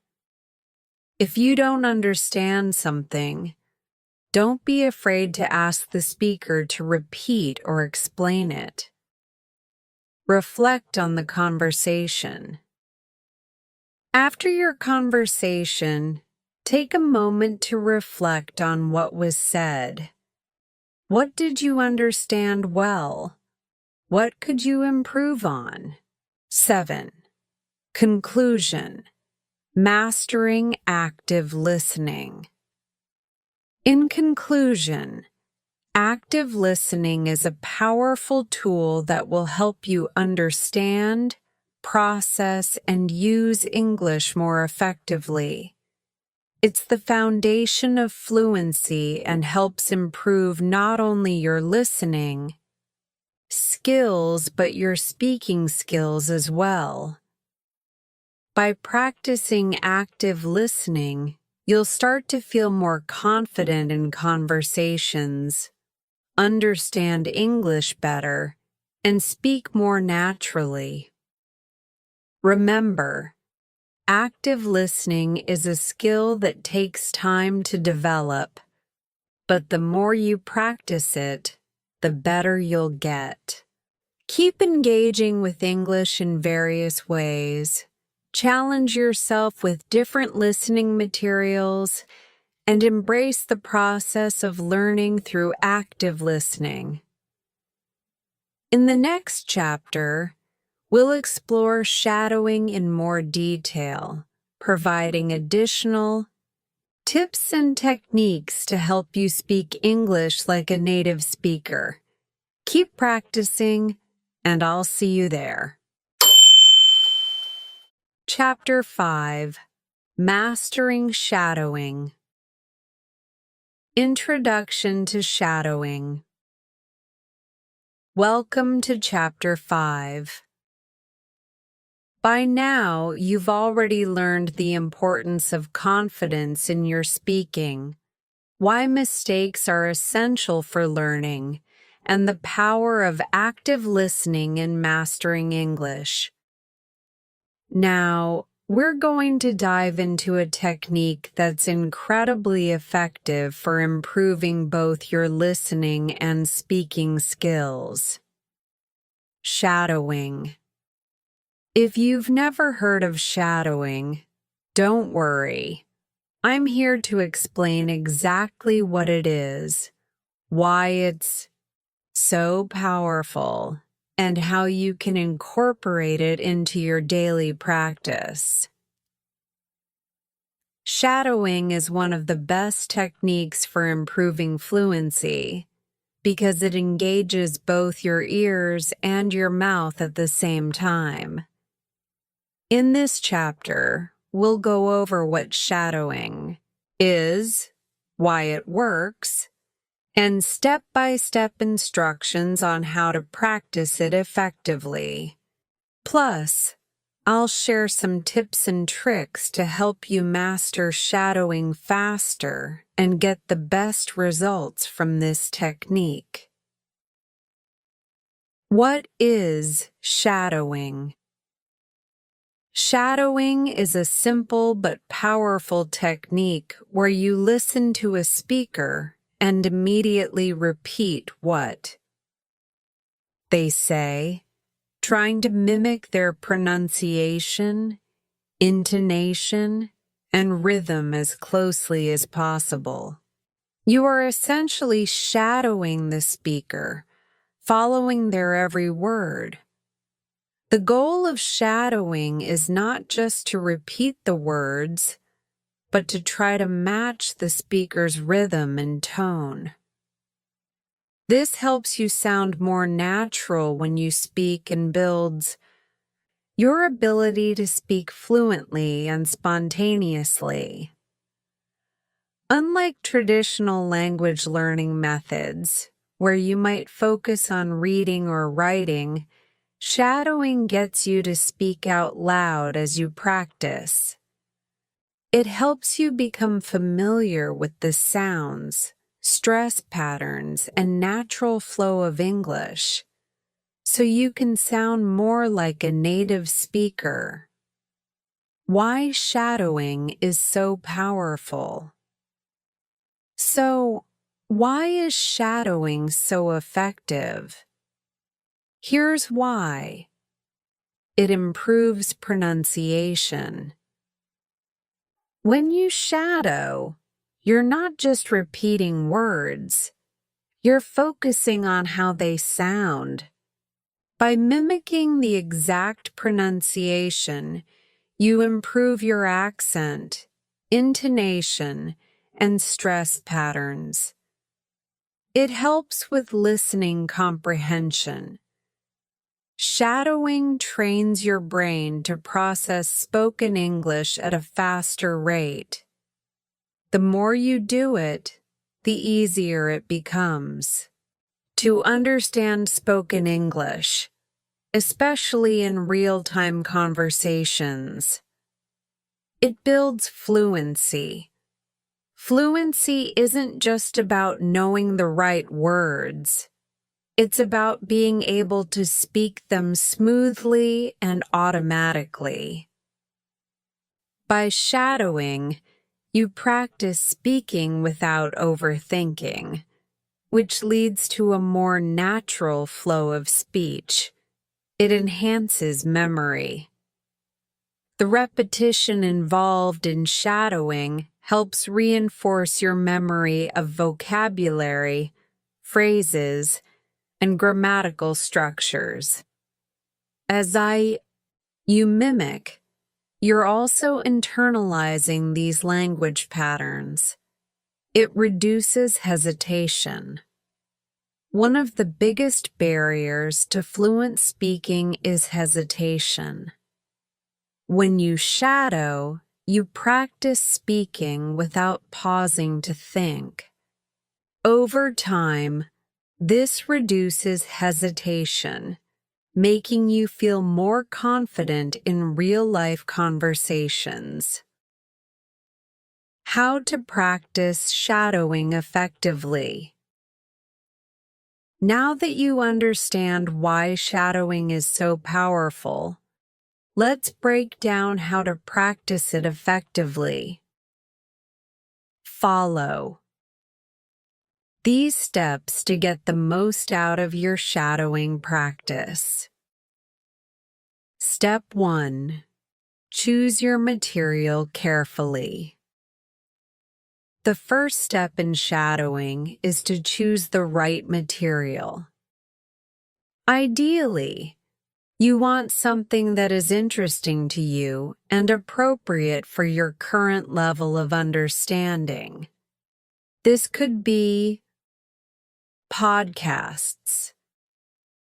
A: If you don't understand something, don't be afraid to ask the speaker to repeat or explain it. Reflect on the conversation. After your conversation, take a moment to reflect on what was said. What did you understand well? What could you improve on? 7. Conclusion. Mastering active listening. In conclusion, active listening is a powerful tool that will help you understand, process, and use English more effectively. It's the foundation of fluency and helps improve not only your listening skills, but your speaking skills as well. By practicing active listening, you'll start to feel more confident in conversations, understand English better, and speak more naturally. Remember, active listening is a skill that takes time to develop, but the more you practice it, the better you'll get. Keep engaging with English in various ways. Challenge yourself with different listening materials and embrace the process of learning through active listening. In the next chapter, we'll explore shadowing in more detail, providing additional tips and techniques to help you speak English like a native speaker. Keep practicing, and I'll see you there. Chapter 5. Mastering Shadowing. Introduction to Shadowing. Welcome to Chapter 5. By now, you've already learned the importance of confidence in your speaking, why mistakes are essential for learning, and the power of active listening in mastering English. Now, we're going to dive into a technique that's incredibly effective for improving both your listening and speaking skills. Shadowing. If you've never heard of shadowing, don't worry. I'm here to explain exactly what it is, why it's so powerful, and how you can incorporate it into your daily practice. Shadowing is one of the best techniques for improving fluency because it engages both your ears and your mouth at the same time. In this chapter, we'll go over what shadowing is, why it works, and step-by-step instructions on how to practice it effectively. Plus, I'll share some tips and tricks to help you master shadowing faster and get the best results from this technique. What is shadowing? Shadowing is a simple but powerful technique where you listen to a speaker and immediately repeat what they say, trying to mimic their pronunciation, intonation, and rhythm as closely as possible. You are essentially shadowing the speaker, following their every word. The goal of shadowing is not just to repeat the words, but to try to match the speaker's rhythm and tone. This helps you sound more natural when you speak and builds your ability to speak fluently and spontaneously. Unlike traditional language learning methods, where you might focus on reading or writing, shadowing gets you to speak out loud as you practice. It helps you become familiar with the sounds, stress patterns, and natural flow of English, so you can sound more like a native speaker. Why shadowing is so powerful. So, why is shadowing so effective? Here's why. It improves pronunciation. When you shadow, you're not just repeating words, you're focusing on how they sound. By mimicking the exact pronunciation, you improve your accent, intonation, and stress patterns. It helps with listening comprehension. Shadowing trains your brain to process spoken English at a faster rate. The more you do it, the easier it becomes. To understand spoken English, especially in real-time conversations, it builds fluency. Fluency isn't just about knowing the right words. It's about being able to speak them smoothly and automatically. By shadowing, you practice speaking without overthinking, which leads to a more natural flow of speech. It enhances memory. The repetition involved in shadowing helps reinforce your memory of vocabulary, phrases, and grammatical structures. As you mimic, you're also internalizing these language patterns. It reduces hesitation. One of the biggest barriers to fluent speaking is hesitation. When you shadow, you practice speaking without pausing to think. Over time, this reduces hesitation, making you feel more confident in real-life conversations. How to practice shadowing effectively. Now that you understand why shadowing is so powerful, let's break down how to practice it effectively. Follow these steps to get the most out of your shadowing practice. Step 1. Choose your material carefully. The first step in shadowing is to choose the right material. Ideally, you want something that is interesting to you and appropriate for your current level of understanding. This could be podcasts.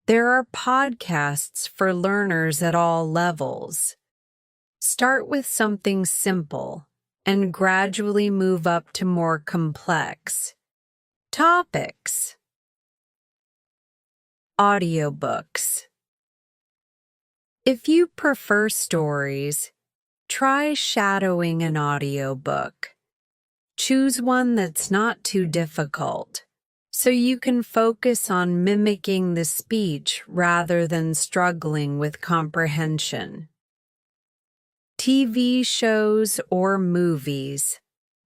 A: There are podcasts for learners at all levels. Start with something simple and gradually move up to more complex topics. Audiobooks. If you prefer stories, try shadowing an audiobook. Choose one that's not too difficult, so you can focus on mimicking the speech rather than struggling with comprehension. TV shows or movies.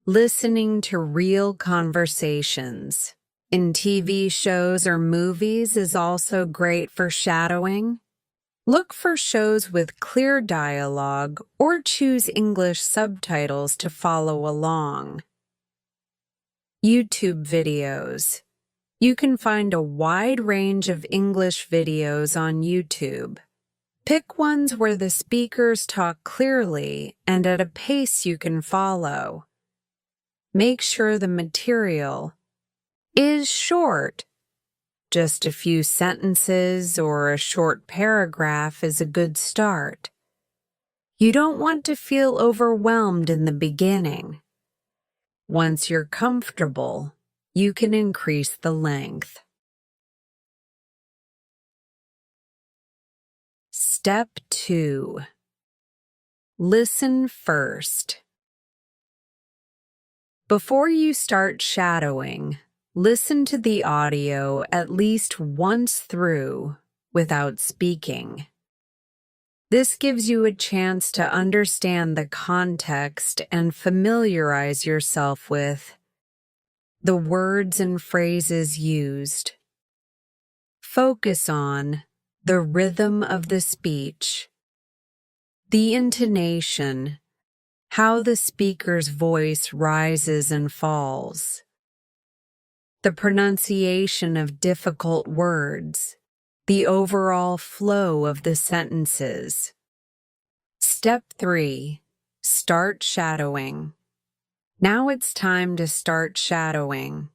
A: Listening to real conversations in TV shows or movies is also great for shadowing. Look for shows with clear dialogue or choose English subtitles to follow along. YouTube videos. You can find a wide range of English videos on YouTube. Pick ones where the speakers talk clearly and at a pace you can follow. Make sure the material is short. Just a few sentences or a short paragraph is a good start. You don't want to feel overwhelmed in the beginning. Once you're comfortable, you can increase the length. Step 2. Listen first. Before you start shadowing, listen to the audio at least once through without speaking. This gives you a chance to understand the context and familiarize yourself with the words and phrases used. Focus on the rhythm of the speech, the intonation, how the speaker's voice rises and falls, the pronunciation of difficult words, the overall flow of the sentences. Step 3. Start shadowing. Now it's time to start shadowing.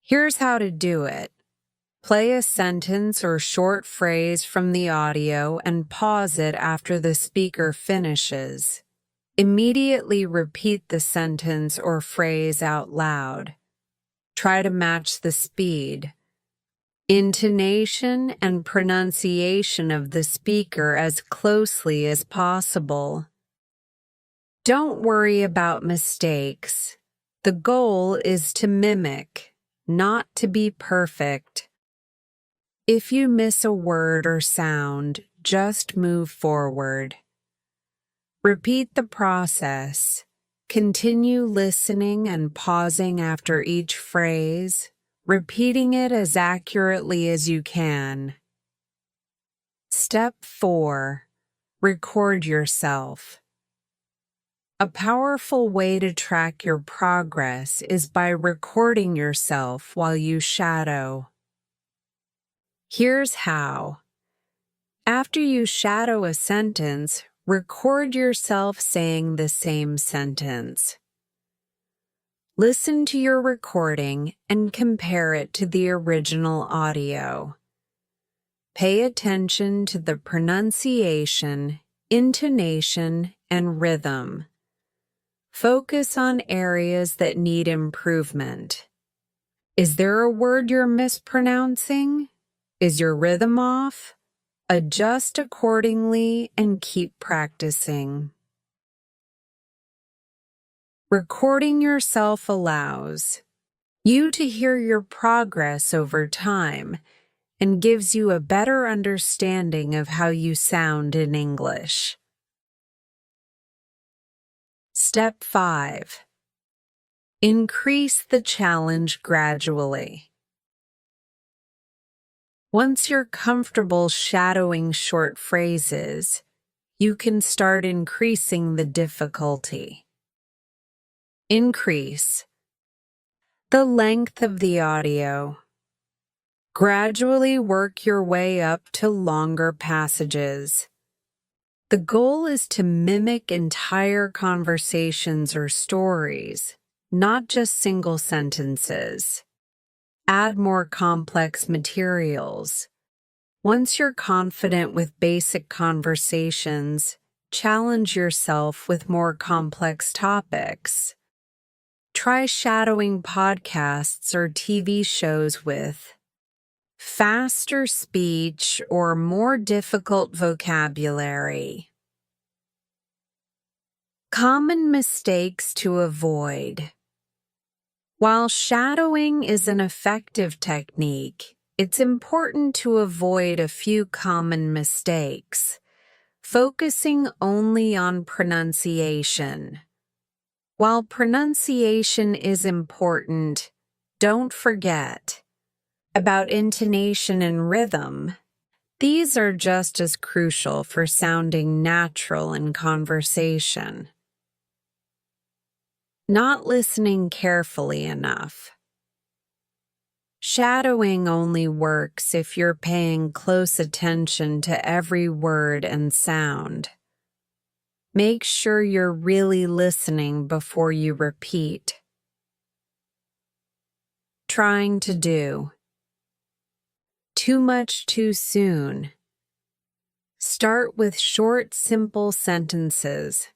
A: Here's how to do it. Play a sentence or short phrase from the audio and pause it after the speaker finishes. Immediately repeat the sentence or phrase out loud. Try to match the speed, intonation, and pronunciation of the speaker as closely as possible. Don't worry about mistakes. The goal is to mimic, not to be perfect. If you miss a word or sound, just move forward. Repeat the process. Continue listening and pausing after each phrase, repeating it as accurately as you can. Step 4. Record yourself. A powerful way to track your progress is by recording yourself while you shadow. Here's how. After you shadow a sentence, record yourself saying the same sentence. Listen to your recording and compare it to the original audio. Pay attention to the pronunciation, intonation, and rhythm. Focus on areas that need improvement. Is there a word you're mispronouncing? Is your rhythm off? Adjust accordingly and keep practicing. Recording yourself allows you to hear your progress over time and gives you a better understanding of how you sound in English. Step 5. Increase the challenge gradually. Once you're comfortable shadowing short phrases, you can start increasing the difficulty. Increase the length of the audio. Gradually work your way up to longer passages. The goal is to mimic entire conversations or stories, not just single sentences. Add more complex materials. Once you're confident with basic conversations, challenge yourself with more complex topics. Try shadowing podcasts or TV shows with faster speech or more difficult vocabulary. Common mistakes to avoid. While shadowing is an effective technique, it's important to avoid a few common mistakes, focusing only on pronunciation. While pronunciation is important, don't forget about intonation and rhythm. These are just as crucial for sounding natural in conversation. Not listening carefully enough. Shadowing only works if you're paying close attention to every word and sound. Make sure you're really listening before you repeat. trying to do. Too much too soon. Start with short, simple sentences.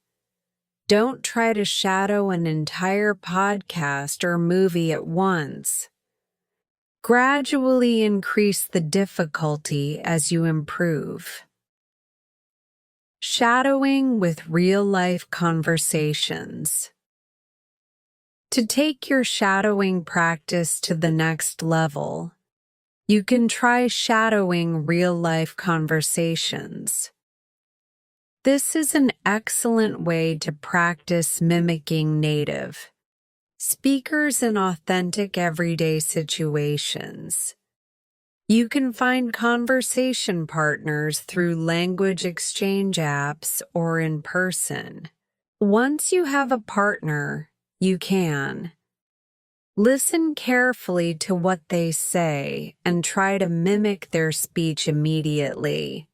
A: Don't try to shadow an entire podcast or movie at once. Gradually increase the difficulty as you improve. Shadowing with real-life conversations. To take your shadowing practice to the next level, you can try shadowing real-life conversations. This is an excellent way to practice mimicking native speakers in authentic everyday situations. You can find conversation partners through language exchange apps or in person. Once you have a partner, you can listen carefully to what they say and try to mimic their speech immediately.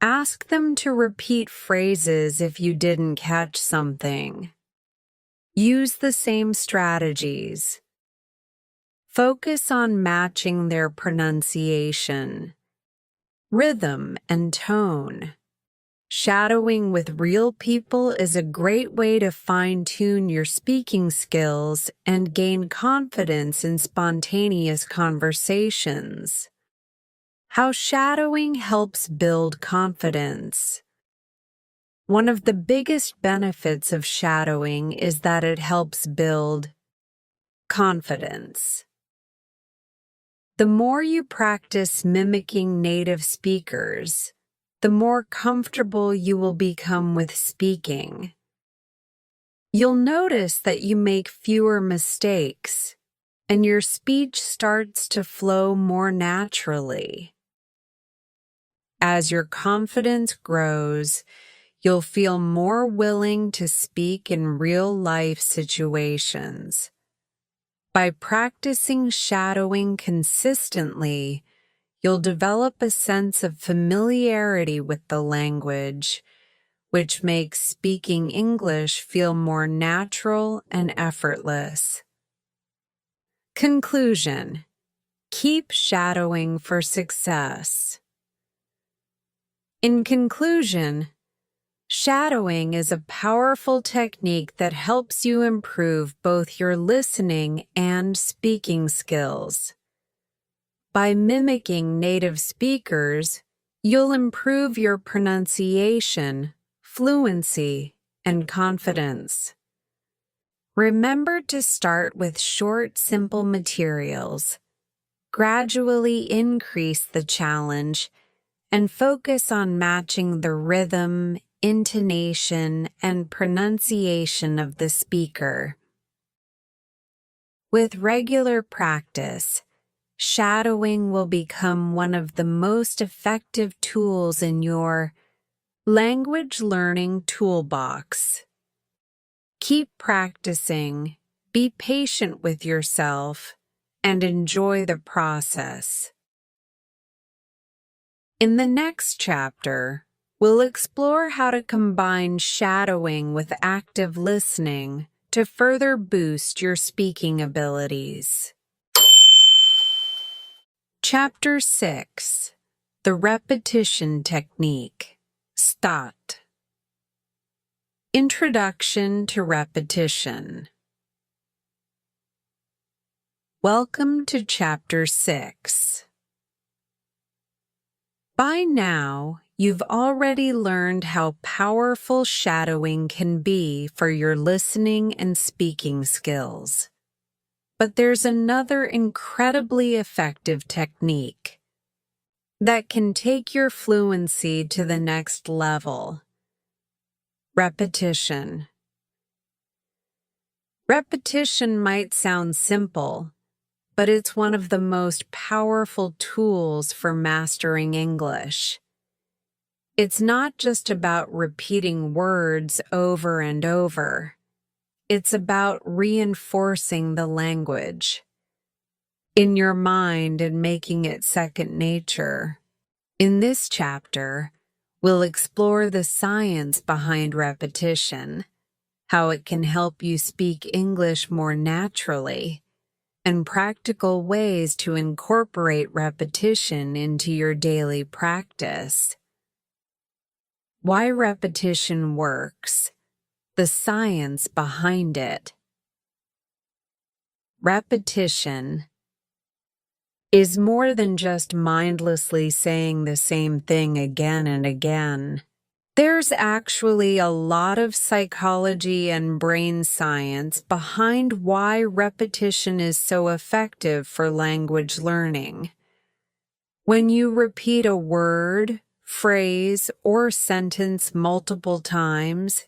A: Ask them to repeat phrases if you didn't catch something. Use the same strategies. Focus on matching their pronunciation, rhythm, and tone. Shadowing with real people is a great way to fine-tune your speaking skills and gain confidence in spontaneous conversations. How shadowing helps build confidence. One of the biggest benefits of shadowing is that it helps build confidence. The more you practice mimicking native speakers, the more comfortable you will become with speaking. You'll notice that you make fewer mistakes, and your speech starts to flow more naturally. As your confidence grows, you'll feel more willing to speak in real-life situations. By practicing shadowing consistently, you'll develop a sense of familiarity with the language, which makes speaking English feel more natural and effortless. Conclusion: keep shadowing for success. In conclusion, shadowing is a powerful technique that helps you improve both your listening and speaking skills. By mimicking native speakers, you'll improve your pronunciation, fluency, and confidence. Remember to start with short, simple materials. Gradually increase the challenge and focus on matching the rhythm, intonation, and pronunciation of the speaker. With regular practice, shadowing will become one of the most effective tools in your language learning toolbox. Keep practicing, be patient with yourself, and enjoy the process. In the next chapter, we'll explore how to combine shadowing with active listening to further boost your speaking abilities. Chapter 6: The Repetition Technique. Start. Introduction to Repetition. Welcome to Chapter 6. By now, you've already learned how powerful shadowing can be for your listening and speaking skills. But there's another incredibly effective technique that can take your fluency to the next level: repetition. Repetition might sound simple, but it's one of the most powerful tools for mastering English. It's not just about repeating words over and over. It's about reinforcing the language in your mind and making it second nature. In this chapter, we'll explore the science behind repetition, how it can help you speak English more naturally, and practical ways to incorporate repetition into your daily practice. Why repetition works. The science behind it. Repetition is more than just mindlessly saying the same thing again and again. There's actually a lot of psychology and brain science behind why repetition is so effective for language learning. When you repeat a word, phrase, or sentence multiple times,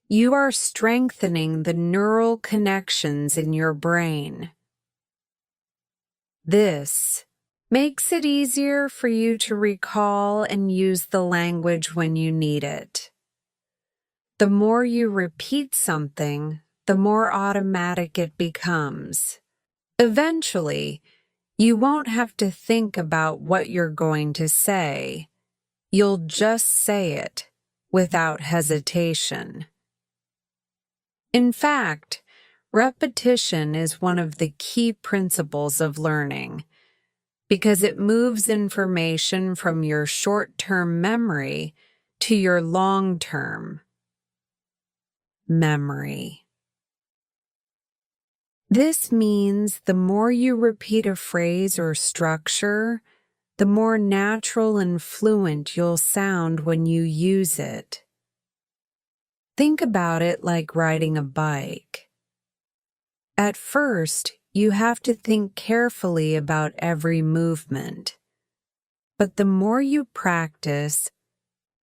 A: you are strengthening the neural connections in your brain. This makes it easier for you to recall and use the language when you need it. The more you repeat something, the more automatic it becomes. Eventually, you won't have to think about what you're going to say. You'll just say it without hesitation. In fact, repetition is one of the key principles of learning because it moves information from your short-term memory to your long-term memory. This means the more you repeat a phrase or structure, the more natural and fluent you'll sound when you use it. Think about it like riding a bike. At first, you have to think carefully about every movement. But the more you practice,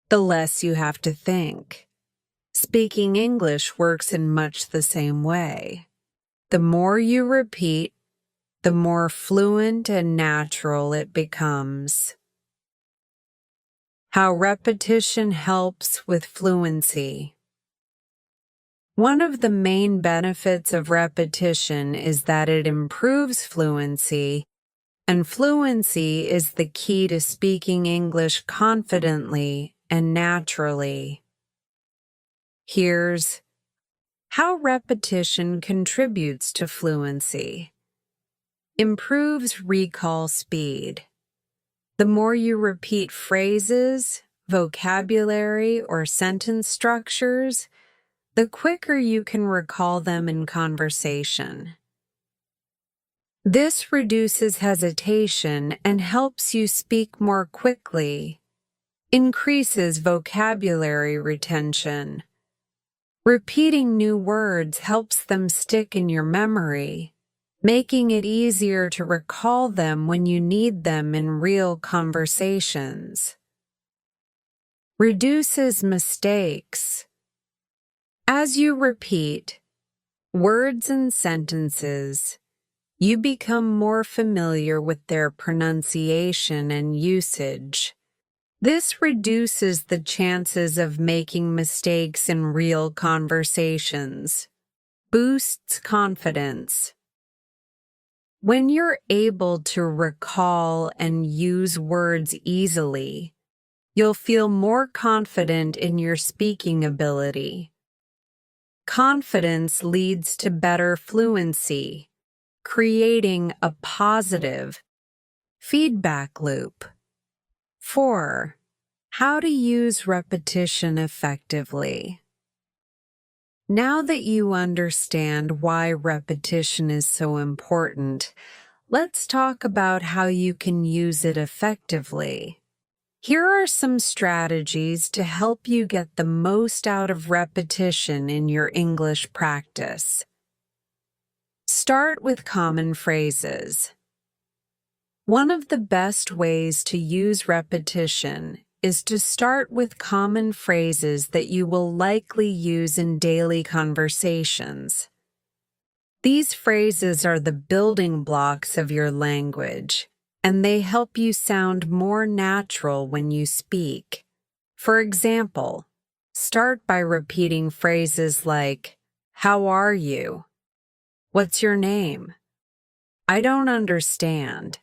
A: the less you have to think. Speaking English works in much the same way. The more you repeat, the more fluent and natural it becomes. How repetition helps with fluency. One of the main benefits of repetition is that it improves fluency, and fluency is the key to speaking English confidently and naturally. Here's how repetition contributes to fluency. Improves recall speed. The more you repeat phrases, vocabulary, or sentence structures, the quicker you can recall them in conversation. This reduces hesitation and helps you speak more quickly, increases vocabulary retention. Repeating new words helps them stick in your memory, making it easier to recall them when you need them in real conversations. Reduces mistakes. As you repeat words and sentences, you become more familiar with their pronunciation and usage. This reduces the chances of making mistakes in real conversations, boosts confidence. When you're able to recall and use words easily, you'll feel more confident in your speaking ability. Confidence leads to better fluency, creating a positive feedback loop. 4. How to use repetition effectively. Now that you understand why repetition is so important, let's talk about how you can use it effectively. Here are some strategies to help you get the most out of repetition in your English practice. Start with common phrases. One of the best ways to use repetition is to start with common phrases that you will likely use in daily conversations. These phrases are the building blocks of your language, and they help you sound more natural when you speak. For example, start by repeating phrases like, "How are you?" "What's your name?" "I don't understand."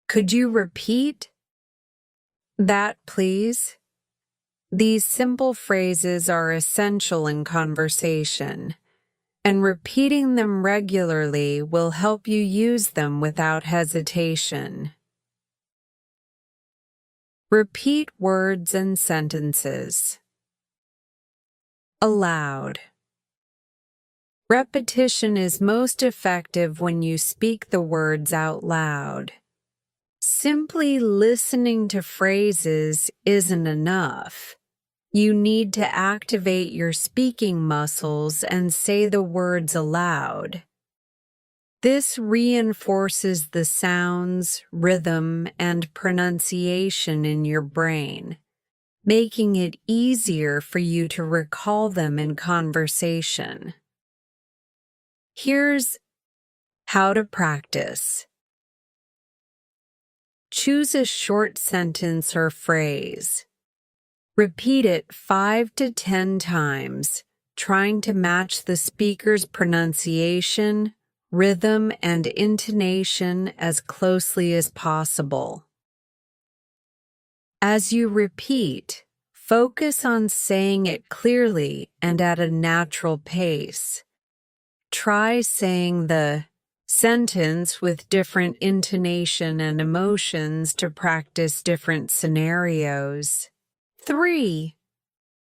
A: "Could you repeat that, please?" These simple phrases are essential in conversation, and repeating them regularly will help you use them without hesitation. Repeat words and sentences. Aloud. Repetition is most effective when you speak the words out loud. Simply listening to phrases isn't enough. You need to activate your speaking muscles and say the words aloud. This reinforces the sounds, rhythm, and pronunciation in your brain, making it easier for you to recall them in conversation. Here's how to practice. Choose a short sentence or phrase. Repeat it 5 to 10 times, trying to match the speaker's pronunciation, rhythm, and intonation as closely as possible. As you repeat, focus on saying it clearly and at a natural pace. Try saying the sentence with different intonation and emotions to practice different scenarios. 3.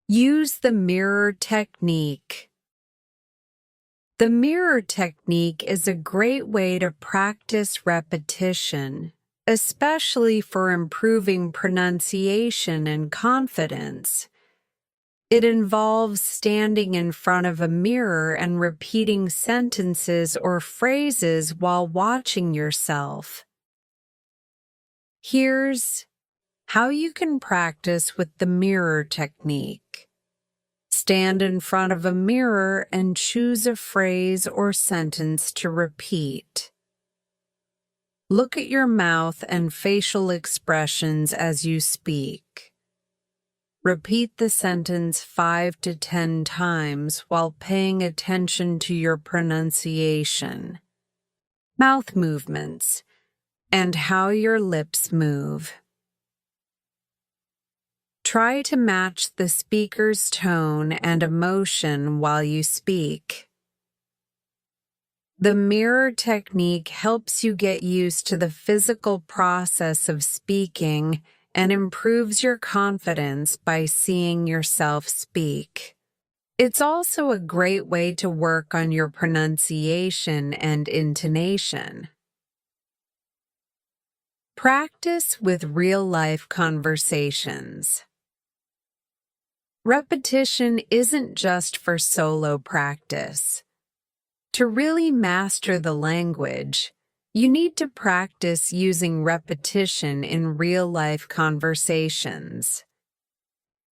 A: Use the mirror technique. The mirror technique is a great way to practice repetition, especially for improving pronunciation and confidence. It involves standing in front of a mirror and repeating sentences or phrases while watching yourself. Here's how you can practice with the mirror technique. Stand in front of a mirror and choose a phrase or sentence to repeat. Look at your mouth and facial expressions as you speak. Repeat the sentence 5 to 10 times while paying attention to your pronunciation, mouth movements, and how your lips move. Try to match the speaker's tone and emotion while you speak. The mirror technique helps you get used to the physical process of speaking and improves your confidence by seeing yourself speak. It's also a great way to work on your pronunciation and intonation. Practice with real-life conversations. Repetition isn't just for solo practice. To really master the language, you need to practice using repetition in real-life conversations.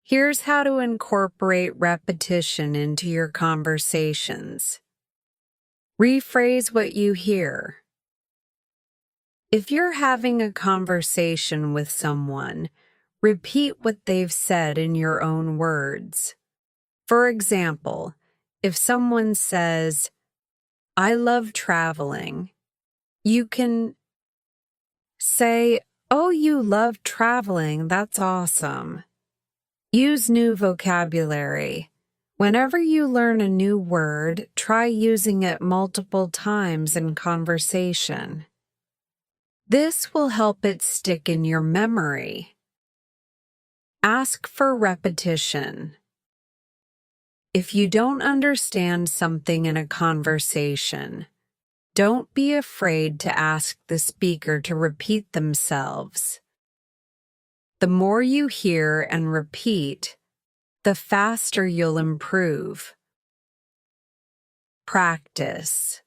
A: Here's how to incorporate repetition into your conversations. Rephrase what you hear. If you're having a conversation with someone, repeat what they've said in your own words. For example, if someone says, "I love traveling," you can say, "Oh, you love traveling, that's awesome." Use new vocabulary. Whenever you learn a new word, try using it multiple times in conversation. This will help it stick in your memory. Ask for repetition. If you don't understand something in a conversation, don't be afraid to ask the speaker to repeat themselves. The more you hear and repeat, the faster you'll improve. Practice.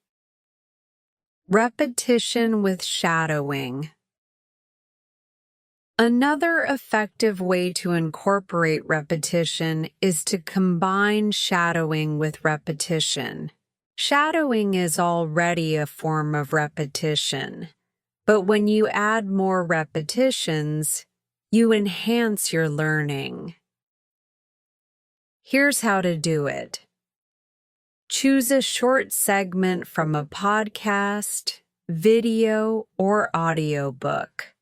A: Repetition with shadowing. Another effective way to incorporate repetition is to combine shadowing with repetition. Shadowing is already a form of repetition, but when you add more repetitions, you enhance your learning. Here's how to do it. Choose a short segment from a podcast, video, or audiobook.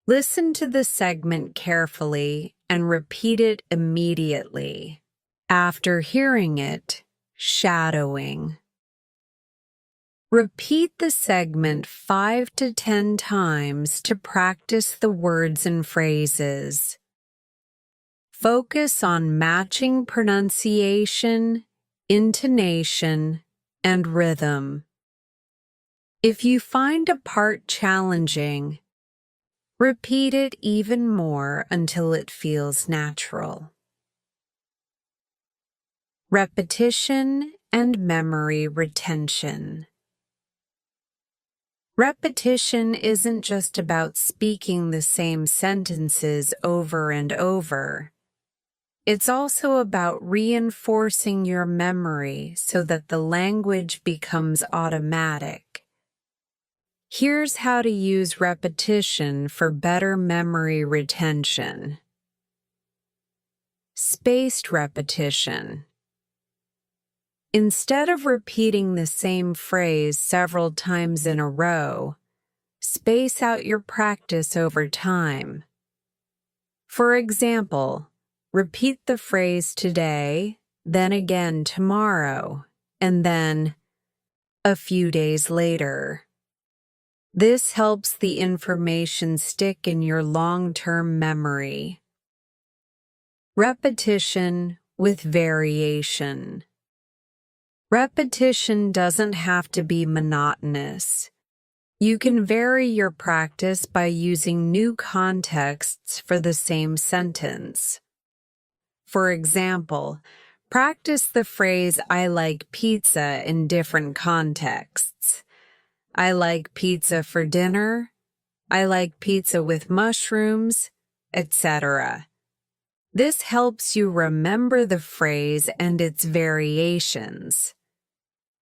A: Listen to the segment carefully and repeat it immediately. After hearing it, shadowing. Repeat the segment 5 to 10 times to practice the words and phrases. Focus on matching pronunciation, intonation, and rhythm. If you find a part challenging, repeat it even more until it feels natural. Repetition and memory retention. Repetition isn't just about speaking the same sentences over and over. It's also about reinforcing your memory so that the language becomes automatic. Here's how to use repetition for better memory retention. Spaced repetition. Instead of repeating the same phrase several times in a row, space out your practice over time. For example, repeat the phrase today, then again tomorrow, and then a few days later. This helps the information stick in your long-term memory. Repetition with variation. Repetition doesn't have to be monotonous. You can vary your practice by using new contexts for the same sentence. For example, practice the phrase "I like pizza" in different contexts. I like pizza for dinner, I like pizza with mushrooms, etc. This helps you remember the phrase and its variations.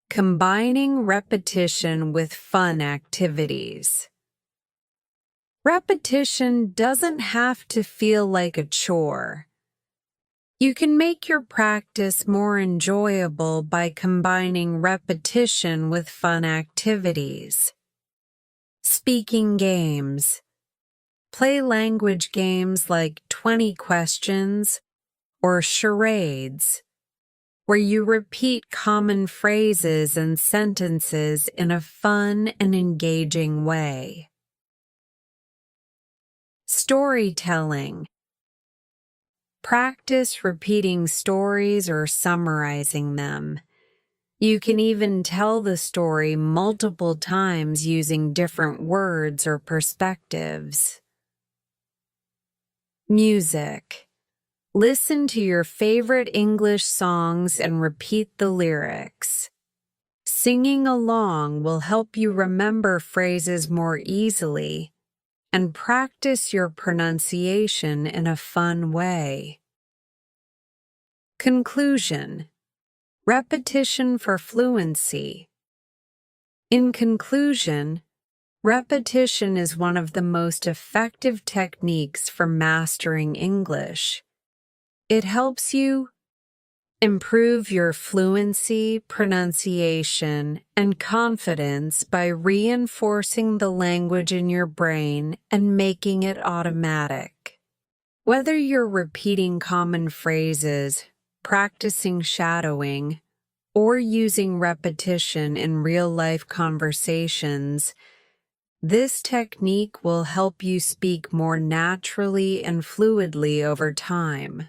A: Combining repetition with fun activities. Repetition doesn't have to feel like a chore. You can make your practice more enjoyable by combining repetition with fun activities. Speaking games. Play language games like 20 questions or charades, where you repeat common phrases and sentences in a fun and engaging way. Storytelling. Practice repeating stories or summarizing them. You can even tell the story multiple times using different words or perspectives. Music. Listen to your favorite English songs and repeat the lyrics. Singing along will help you remember phrases more easily and practice your pronunciation in a fun way. Conclusion. Repetition for fluency. In conclusion, repetition is one of the most effective techniques for mastering English. It helps you improve your fluency, pronunciation, and confidence by reinforcing the language in your brain and making it automatic. Whether you're repeating common phrases, practicing shadowing, or using repetition in real-life conversations, this technique will help you speak more naturally and fluidly over time.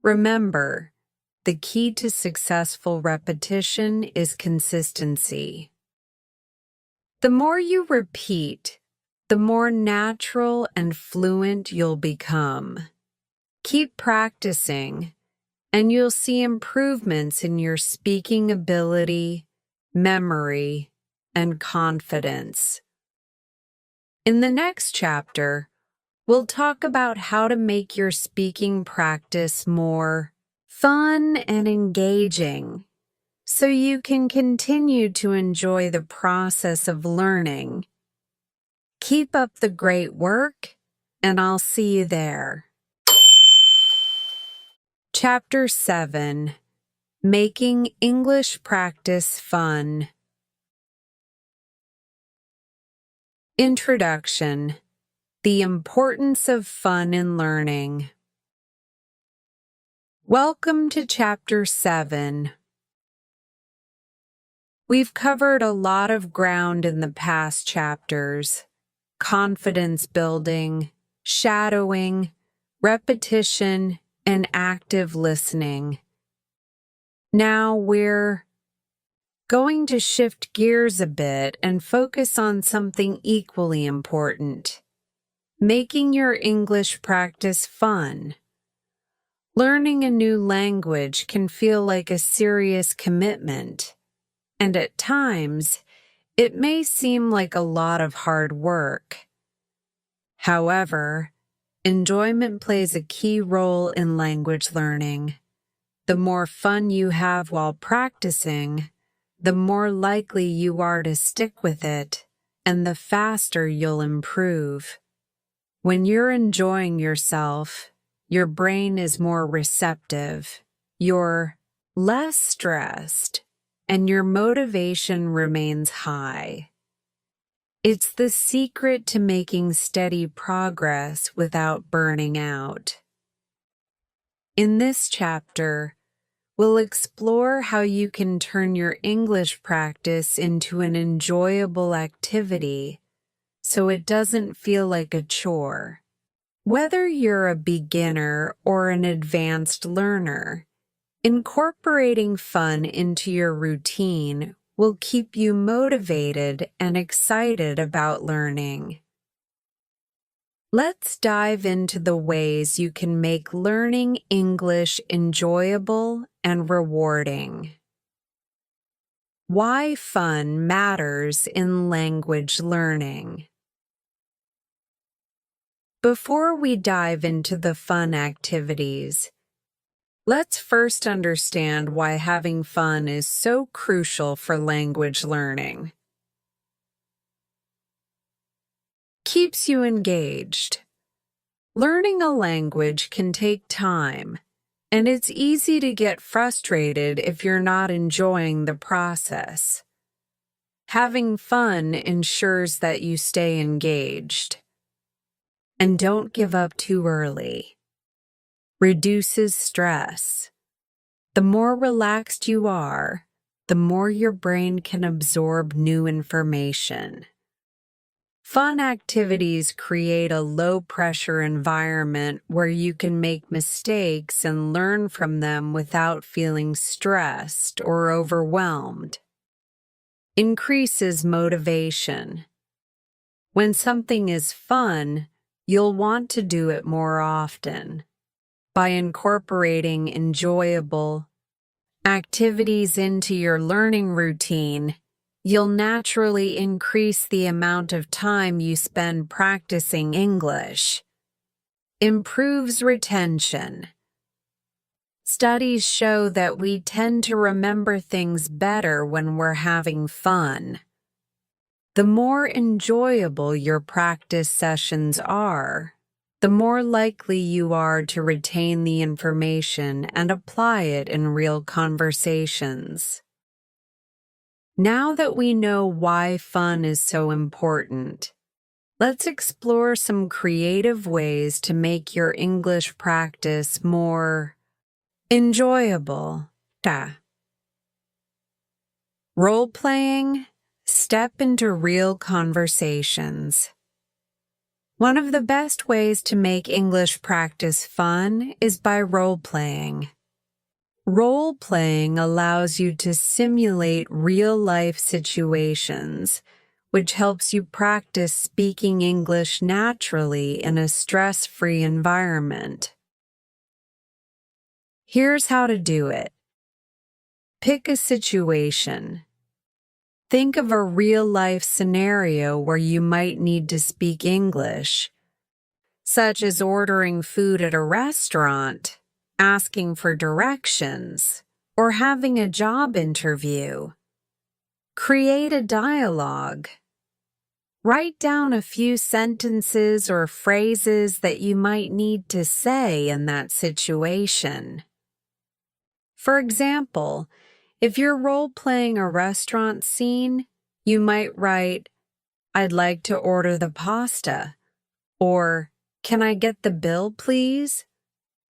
A: Remember, the key to successful repetition is consistency. The more you repeat, the more natural and fluent you'll become. Keep practicing, and you'll see improvements in your speaking ability, memory, and confidence. In the next chapter, we'll talk about how to make your speaking practice more fun and engaging, so you can continue to enjoy the process of learning. Keep up the great work, and I'll see you there. Chapter 7. Making English Practice Fun. Introduction. The importance of fun in learning. Welcome to Chapter 7. We've covered a lot of ground in the past chapters: confidence building, shadowing, repetition, and active listening. Now we're going to shift gears a bit and focus on something equally important: making your English practice fun. Learning a new language can feel like a serious commitment, and at times, it may seem like a lot of hard work. However, enjoyment plays a key role in language learning. The more fun you have while practicing, the more likely you are to stick with it, and the faster you'll improve. When you're enjoying yourself, your brain is more receptive, you're less stressed, and your motivation remains high. It's the secret to making steady progress without burning out. In this chapter, we'll explore how you can turn your English practice into an enjoyable activity so it doesn't feel like a chore. Whether you're a beginner or an advanced learner, incorporating fun into your routine will keep you motivated and excited about learning. Let's dive into the ways you can make learning English enjoyable and rewarding. Why fun matters in language learning. Before we dive into the fun activities, let's first understand why having fun is so crucial for language learning. Keeps you engaged. Learning a language can take time, and it's easy to get frustrated if you're not enjoying the process. Having fun ensures that you stay engaged. And don't give up too early. Reduces stress. The more relaxed you are, the more your brain can absorb new information. Fun activities create a low-pressure environment where you can make mistakes and learn from them without feeling stressed or overwhelmed. Increases motivation. When something is fun, you'll want to do it more often. By incorporating enjoyable activities into your learning routine, you'll naturally increase the amount of time you spend practicing English. Improves retention. Studies show that we tend to remember things better when we're having fun. The more enjoyable your practice sessions are, the more likely you are to retain the information and apply it in real conversations. Now that we know why fun is so important, let's explore some creative ways to make your English practice more enjoyable. Role-playing. Step into real conversations. One of the best ways to make English practice fun is by role-playing. Role-playing allows you to simulate real-life situations, which helps you practice speaking English naturally in a stress-free environment. Here's how to do it. Pick a situation. Think of a real-life scenario where you might need to speak English, such as ordering food at a restaurant, asking for directions, or having a job interview. Create a dialogue. Write down a few sentences or phrases that you might need to say in that situation. For example, if you're role-playing a restaurant scene, you might write, "I'd like to order the pasta," or, "Can I get the bill, please?"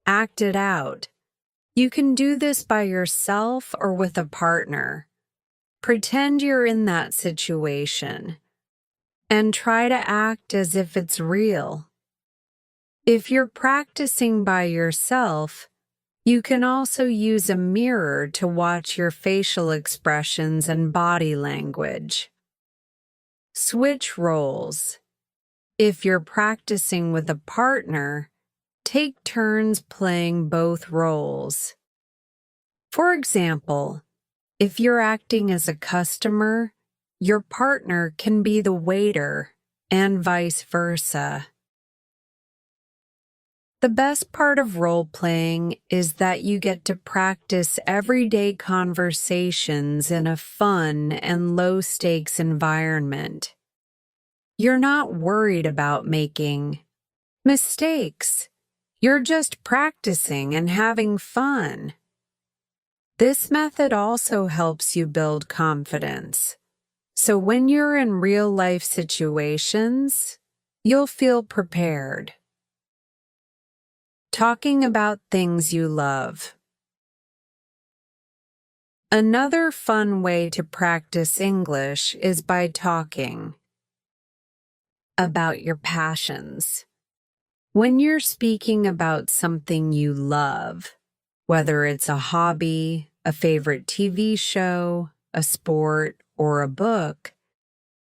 A: Act it out. You can do this by yourself or with a partner. Pretend you're in that situation and try to act as if it's real. If you're practicing by yourself, you can also use a mirror to watch your facial expressions and body language. Switch roles. If you're practicing with a partner, take turns playing both roles. For example, if you're acting as a customer, your partner can be the waiter, and vice versa. The best part of role-playing is that you get to practice everyday conversations in a fun and low-stakes environment. You're not worried about making mistakes. You're just practicing and having fun. This method also helps you build confidence. So when you're in real-life situations, you'll feel prepared. Talking about things you love. Another fun way to practice English is by talking about your passions. When you're speaking about something you love, whether it's a hobby, a favorite TV show, a sport, or a book,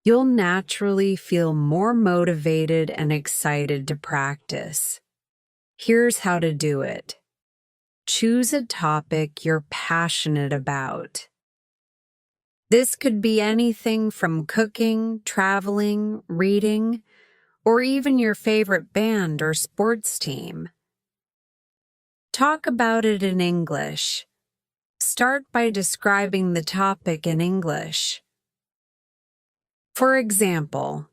A: you'll naturally feel more motivated and excited to practice. Here's how to do it. Choose a topic you're passionate about. This could be anything from cooking, traveling, reading, or even your favorite band or sports team. Talk about it in English. Start by describing the topic in English. For example,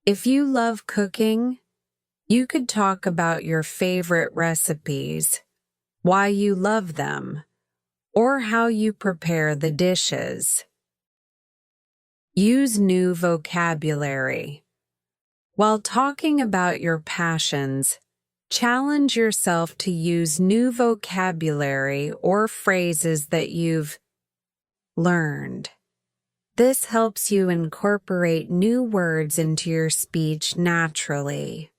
A: if you love cooking, you could talk about your favorite recipes, why you love them, or how you prepare the dishes. Use new vocabulary. While talking about your passions, challenge yourself to use new vocabulary or phrases that you've learned. This helps you incorporate new words into your speech naturally.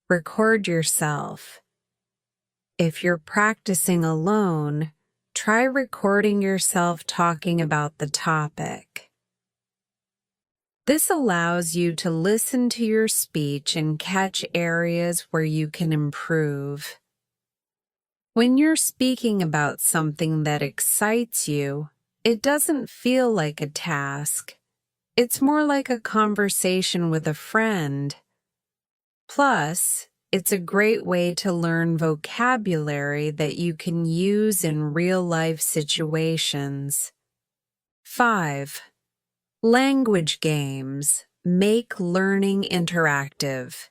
A: Record yourself. If you're practicing alone, try recording yourself talking about the topic. This allows you to listen to your speech and catch areas where you can improve. When you're speaking about something that excites you, it doesn't feel like a task. It's more like a conversation with a friend. Plus, it's a great way to learn vocabulary that you can use in real-life situations. 5. Language games make learning interactive.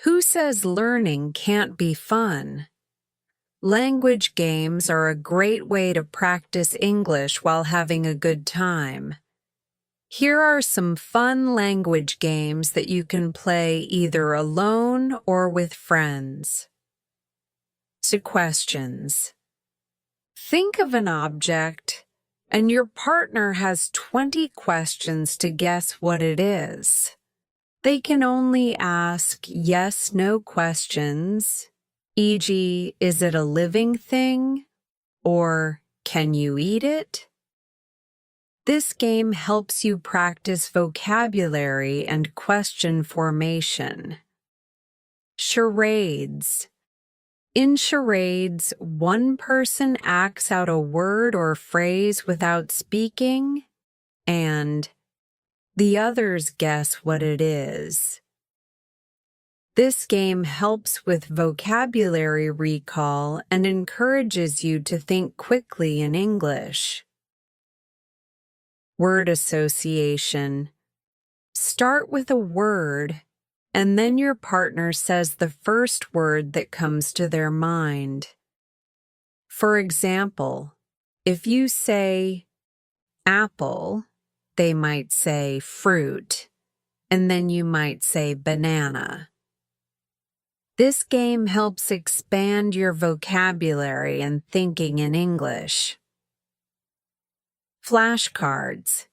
A: Who says learning can't be fun? Language games are a great way to practice English while having a good time. Here are some fun language games that you can play either alone or with friends. So questions. Think of an object, and your partner has 20 questions to guess what it is. They can only ask yes/no questions, e.g., is it a living thing? Or can you eat it? This game helps you practice vocabulary and question formation. Charades. In charades, one person acts out a word or phrase without speaking, and the others guess what it is. This game helps with vocabulary recall and encourages you to think quickly in English. Word association. Start with a word, and then your partner says the first word that comes to their mind. For example, if you say apple, they might say fruit, and then you might say banana. This game helps expand your vocabulary and thinking in English. Flashcards.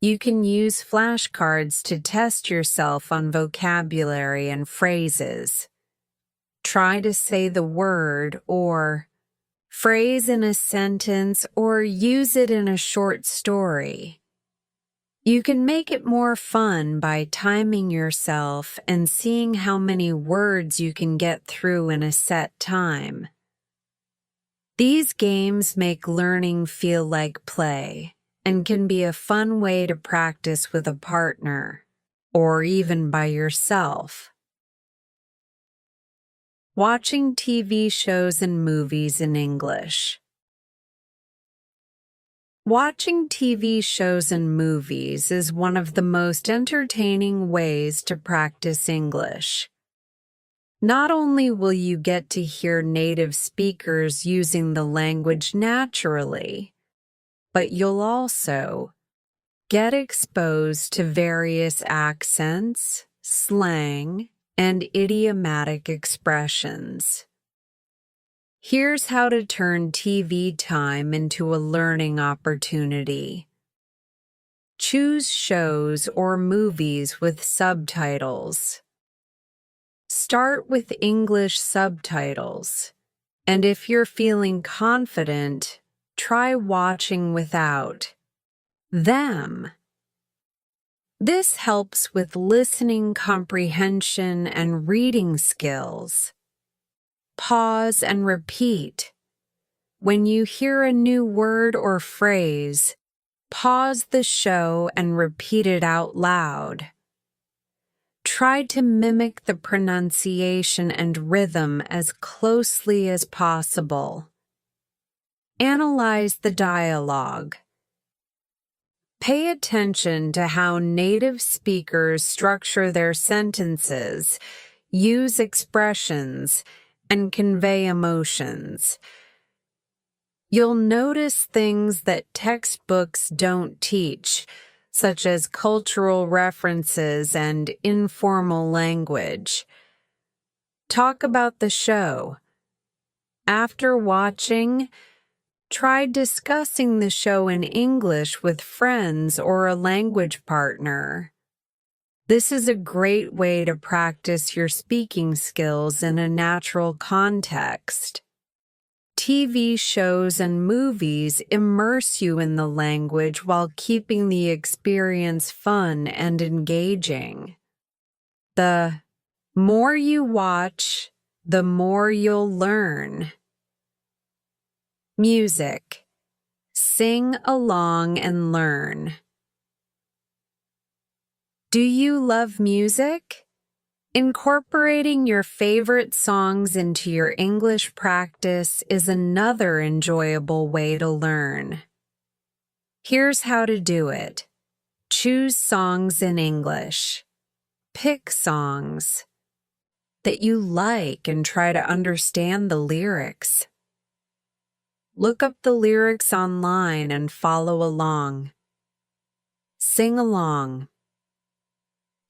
A: You can use flashcards to test yourself on vocabulary and phrases. Try to say the word or phrase in a sentence or use it in a short story. You can make it more fun by timing yourself and seeing how many words you can get through in a set time. These games make learning feel like play and can be a fun way to practice with a partner or even by yourself. Watching TV shows and movies in English. Watching TV shows and movies is one of the most entertaining ways to practice English. Not only will you get to hear native speakers using the language naturally, but you'll also get exposed to various accents, slang, and idiomatic expressions. Here's how to turn TV time into a learning opportunity. Choose shows or movies with subtitles. Start with English subtitles, and if you're feeling confident, try watching without them. This helps with listening comprehension and reading skills. Pause and repeat. When you hear a new word or phrase, pause the show and repeat it out loud. Try to mimic the pronunciation and rhythm as closely as possible. Analyze the dialogue. Pay attention to how native speakers structure their sentences, use expressions, and convey emotions. You'll notice things that textbooks don't teach, such as cultural references and informal language. Talk about the show. After watching, try discussing the show in English with friends or a language partner. This is a great way to practice your speaking skills in a natural context. TV shows and movies immerse you in the language while keeping the experience fun and engaging. The more you watch, the more you'll learn. Music. Sing along and learn. Do you love music? Incorporating your favorite songs into your English practice is another enjoyable way to learn. Here's how to do it. Choose songs in English. Pick songs that you like and try to understand the lyrics. Look up the lyrics online and follow along. Sing along.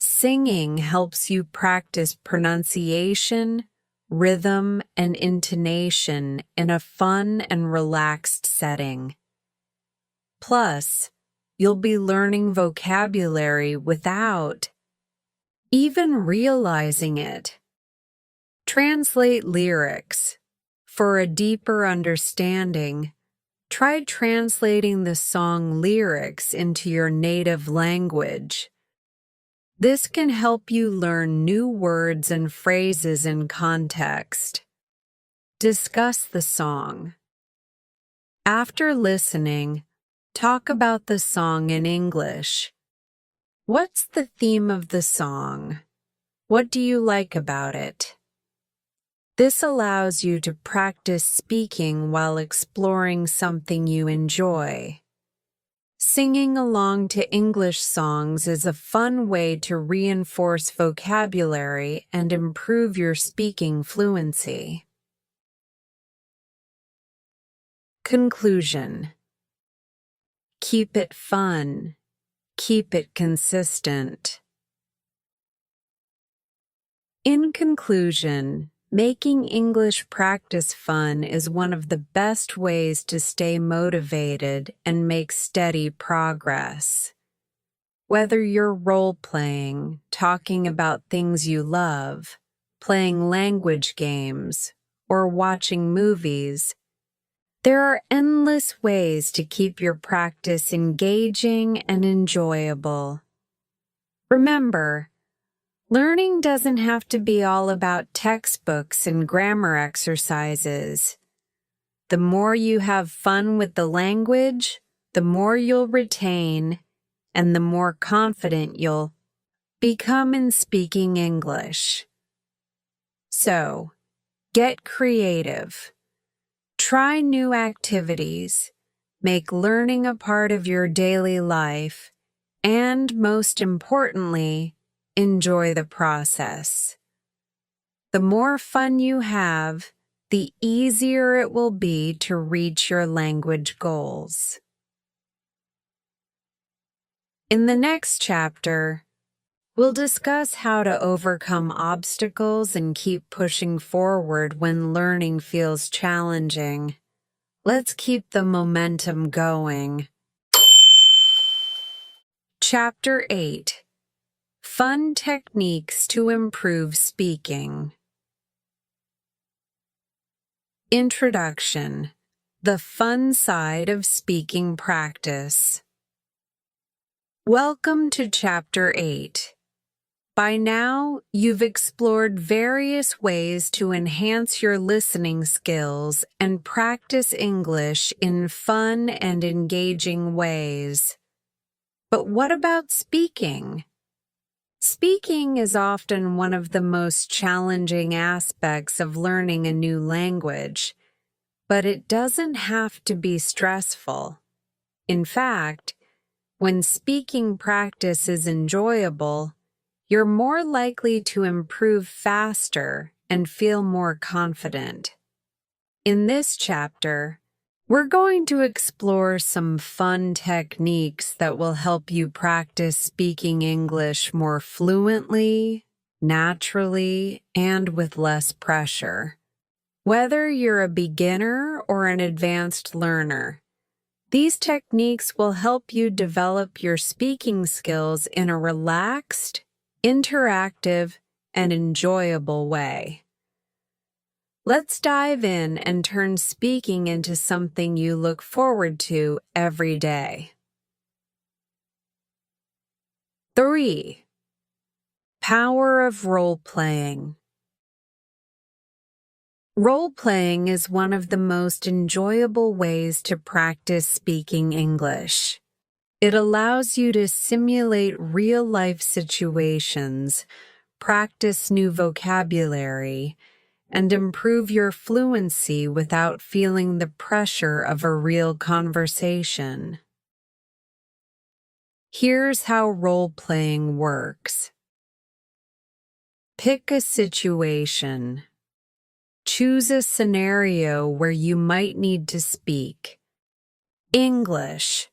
A: Singing helps you practice pronunciation, rhythm, and intonation in a fun and relaxed setting. Plus, you'll be learning vocabulary without even realizing it. Translate lyrics. For a deeper understanding, try translating the song lyrics into your native language. This can help you learn new words and phrases in context. Discuss the song. After listening, talk about the song in English. What's the theme of the song? What do you like about it? This allows you to practice speaking while exploring something you enjoy. Singing along to English songs is a fun way to reinforce vocabulary and improve your speaking fluency. Conclusion. Keep it fun. Keep it consistent. In conclusion, Making English practice fun is one of the best ways to stay motivated and make steady progress. Whether you're role-playing, talking about things you love, playing language games, or watching movies, there are endless ways to keep your practice engaging and enjoyable. Remember, learning doesn't have to be all about textbooks and grammar exercises. The more you have fun with the language, the more you'll retain, and the more confident you'll become in speaking English. So, get creative. Try new activities, make learning a part of your daily life, and most importantly, enjoy the process. The more fun you have, the easier it will be to reach your language goals. In the next chapter, we'll discuss how to overcome obstacles and keep pushing forward when learning feels challenging. Let's keep the momentum going. Chapter 8. Fun Techniques to Improve Speaking. Introduction. The fun side of speaking practice. Welcome to Chapter 8. By now, you've explored various ways to enhance your listening skills and practice English in fun and engaging ways. But what about speaking? Speaking is often one of the most challenging aspects of learning a new language, but it doesn't have to be stressful. In fact, when speaking practice is enjoyable, you're more likely to improve faster and feel more confident. In this chapter, we're going to explore some fun techniques that will help you practice speaking English more fluently, naturally, and with less pressure. Whether you're a beginner or an advanced learner, these techniques will help you develop your speaking skills in a relaxed, interactive, and enjoyable way. Let's dive in and turn speaking into something you look forward to every day. 3. Power of role-playing. Role-playing is one of the most enjoyable ways to practice speaking English. It allows you to simulate real-life situations, practice new vocabulary, and improve your fluency without feeling the pressure of a real conversation. Here's how role-playing works. Pick a situation. Choose a scenario where you might need to speak English.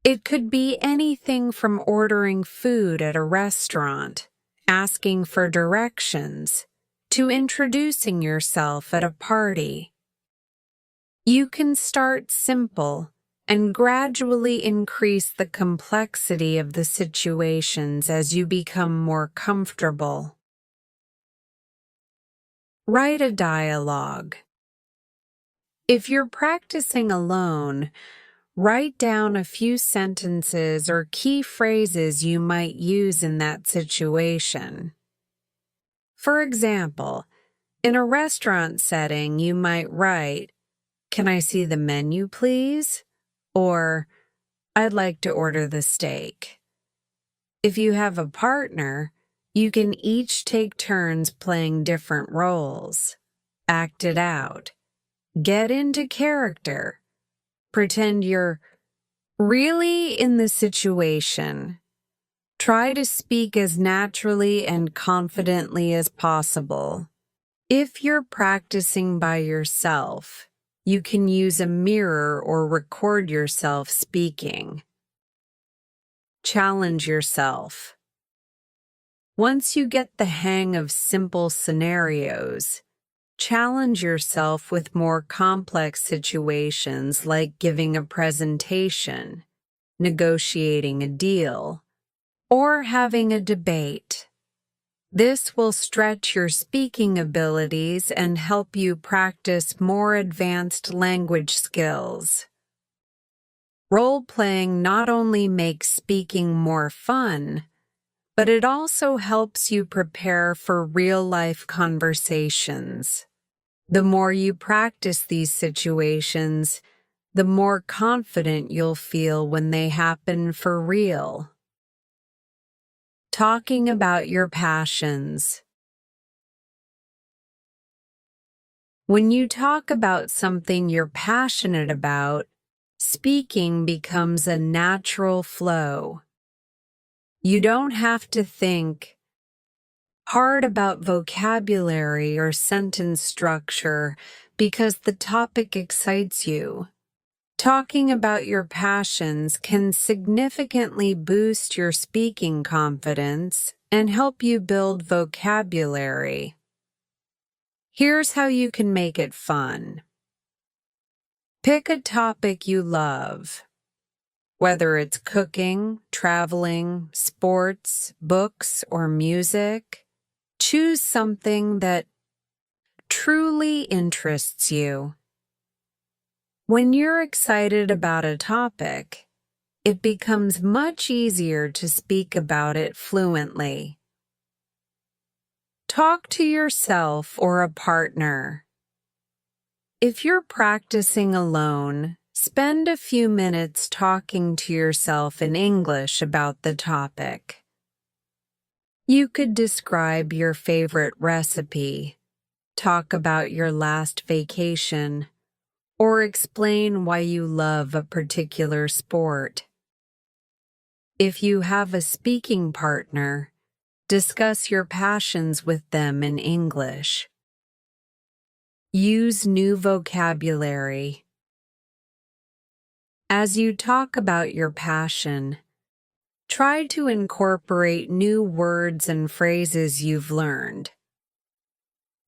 A: It could be anything from ordering food at a restaurant, asking for directions, to introducing yourself at a party. You can start simple and gradually increase the complexity of the situations as you become more comfortable. Write a dialogue. If you're practicing alone, write down a few sentences or key phrases you might use in that situation. For example, in a restaurant setting, you might write, "Can I see the menu, please?" Or, "I'd like to order the steak." If you have a partner, you can each take turns playing different roles. Act it out. Get into character. Pretend you're really in the situation. Try to speak as naturally and confidently as possible. If you're practicing by yourself, you can use a mirror or record yourself speaking. Challenge yourself. Once you get the hang of simple scenarios, challenge yourself with more complex situations like giving a presentation, negotiating a deal, or having a debate. This will stretch your speaking abilities and help you practice more advanced language skills. Role-playing not only makes speaking more fun, but it also helps you prepare for real-life conversations. The more you practice these situations, the more confident you'll feel when they happen for real. Talking about your passions. When you talk about something you're passionate about, speaking becomes a natural flow. You don't have to think hard about vocabulary or sentence structure because the topic excites you. Talking about your passions can significantly boost your speaking confidence and help you build vocabulary. Here's how you can make it fun. Pick a topic you love. Whether it's cooking, traveling, sports, books, or music, choose something that truly interests you. When you're excited about a topic, it becomes much easier to speak about it fluently. Talk to yourself or a partner. If you're practicing alone, spend a few minutes talking to yourself in English about the topic. You could describe your favorite recipe, talk about your last vacation, or explain why you love a particular sport. If you have a speaking partner, discuss your passions with them in English. Use new vocabulary. As you talk about your passion, try to incorporate new words and phrases you've learned.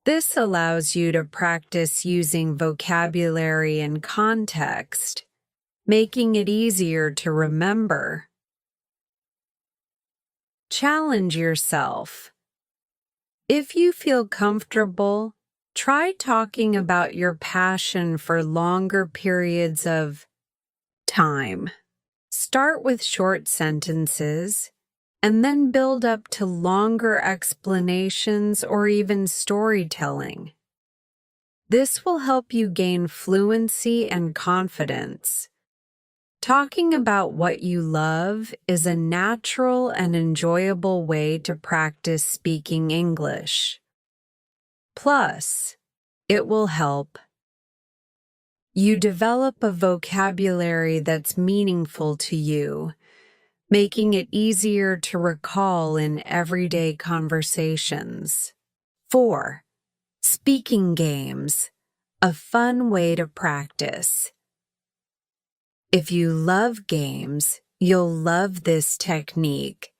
A: This allows you to practice using vocabulary in context, making it easier to remember. Challenge yourself. If you feel comfortable, try talking about your passion for longer periods of time. Start with short sentences, and then build up to longer explanations or even storytelling. This will help you gain fluency and confidence. Talking about what you love is a natural and enjoyable way to practice speaking English. Plus, it will help you develop a vocabulary that's meaningful to you, making it easier to recall in everyday conversations. 4. Speaking games, a fun way to practice. If you love games, you'll love this technique.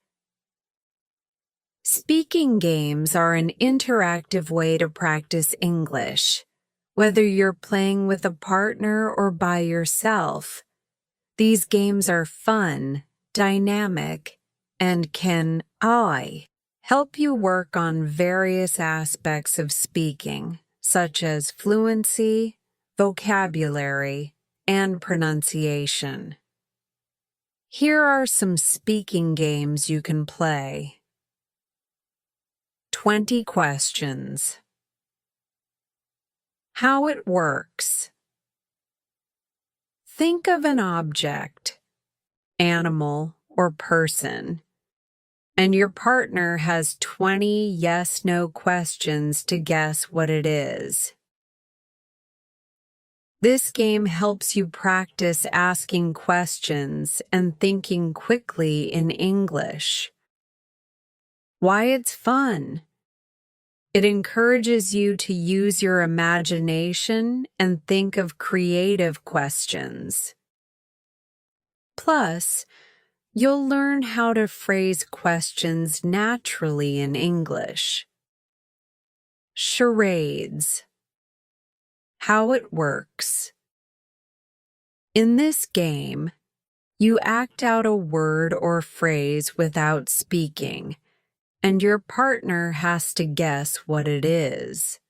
A: Speaking games are an interactive way to practice English. Whether you're playing with a partner or by yourself, these games are fun, dynamic, and can help you work on various aspects of speaking, such as fluency, vocabulary, and pronunciation. Here are some speaking games you can play. 20 questions. How it works. Think of an object, animal, or person, and your partner has 20 yes-no questions to guess what it is. This game helps you practice asking questions and thinking quickly in English. Why it's fun. It encourages you to use your imagination and think of creative questions. Plus, You'll learn how to phrase questions naturally in English. Charades. How it works. In this game, you act out a word or phrase without speaking, and your partner has to guess what it is.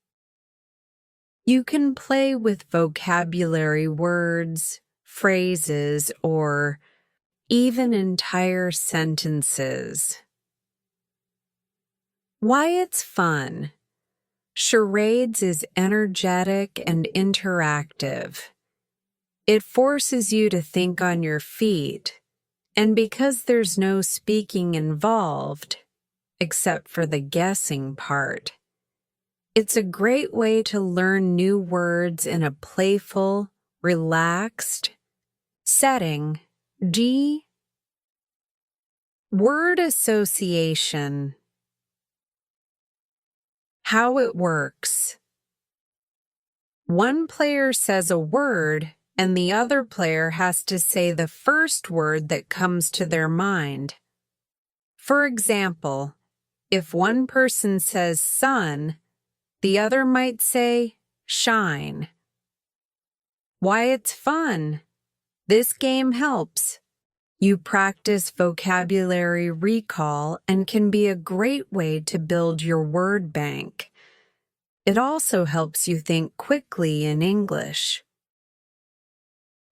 A: You can play with vocabulary words, phrases, or even entire sentences. Why it's fun. Charades is energetic and interactive. It forces you to think on your feet, and because there's no speaking involved, except for the guessing part, it's a great way to learn new words in a playful, relaxed setting. Word association. How it works. One player says a word, and the other player has to say the first word that comes to their mind. For example, if one person says sun, the other might say shine. Why it's fun. This game helps. You practice vocabulary recall and can be a great way to build your word bank. It also helps you think quickly in English.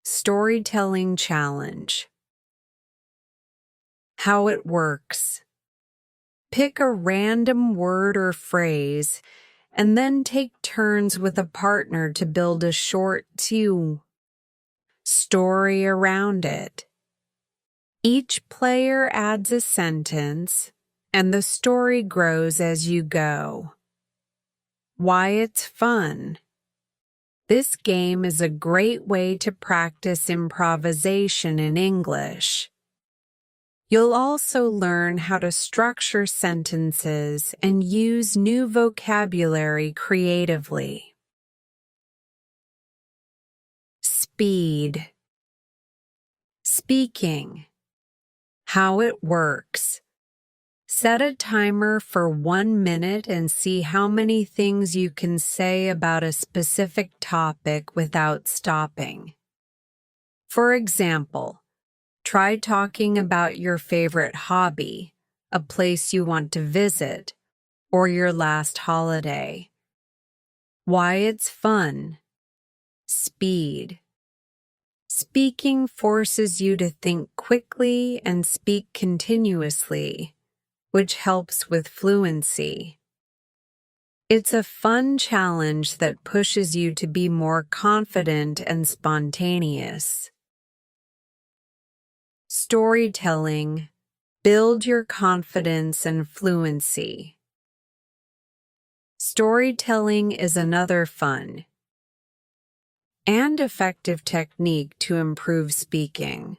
A: Storytelling challenge. How it works. Pick a random word or phrase and then take turns with a partner to build a short story around it. Each player adds a sentence, and the story grows as you go. Why it's fun. This game is a great way to practice improvisation in English. You'll also learn how to structure sentences and use new vocabulary creatively. Speed. Speaking. How it works. Set a timer for 1 minute and see how many things you can say about a specific topic without stopping. For example, try talking about your favorite hobby, a place you want to visit, or your last holiday. Why it's fun. Speed. Speaking forces you to think quickly and speak continuously, which helps with fluency. It's a fun challenge that pushes you to be more confident and spontaneous. Storytelling. Build your confidence and fluency. Storytelling is another fun and effective technique to improve speaking.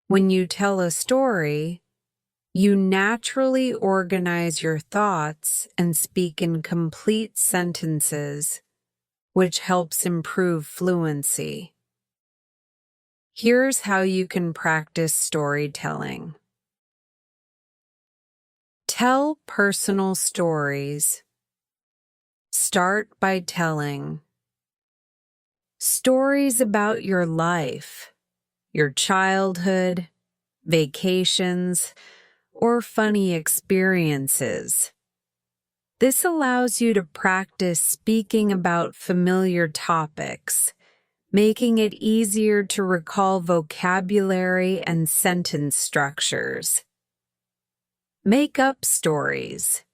A: When you tell a story, you naturally organize your thoughts and speak in complete sentences, which helps improve fluency. Here's how you can practice storytelling. Tell personal stories. Start by telling stories about your life, your childhood, vacations, or funny experiences. This allows you to practice speaking about familiar topics, making it easier to recall vocabulary and sentence structures. Make up stories.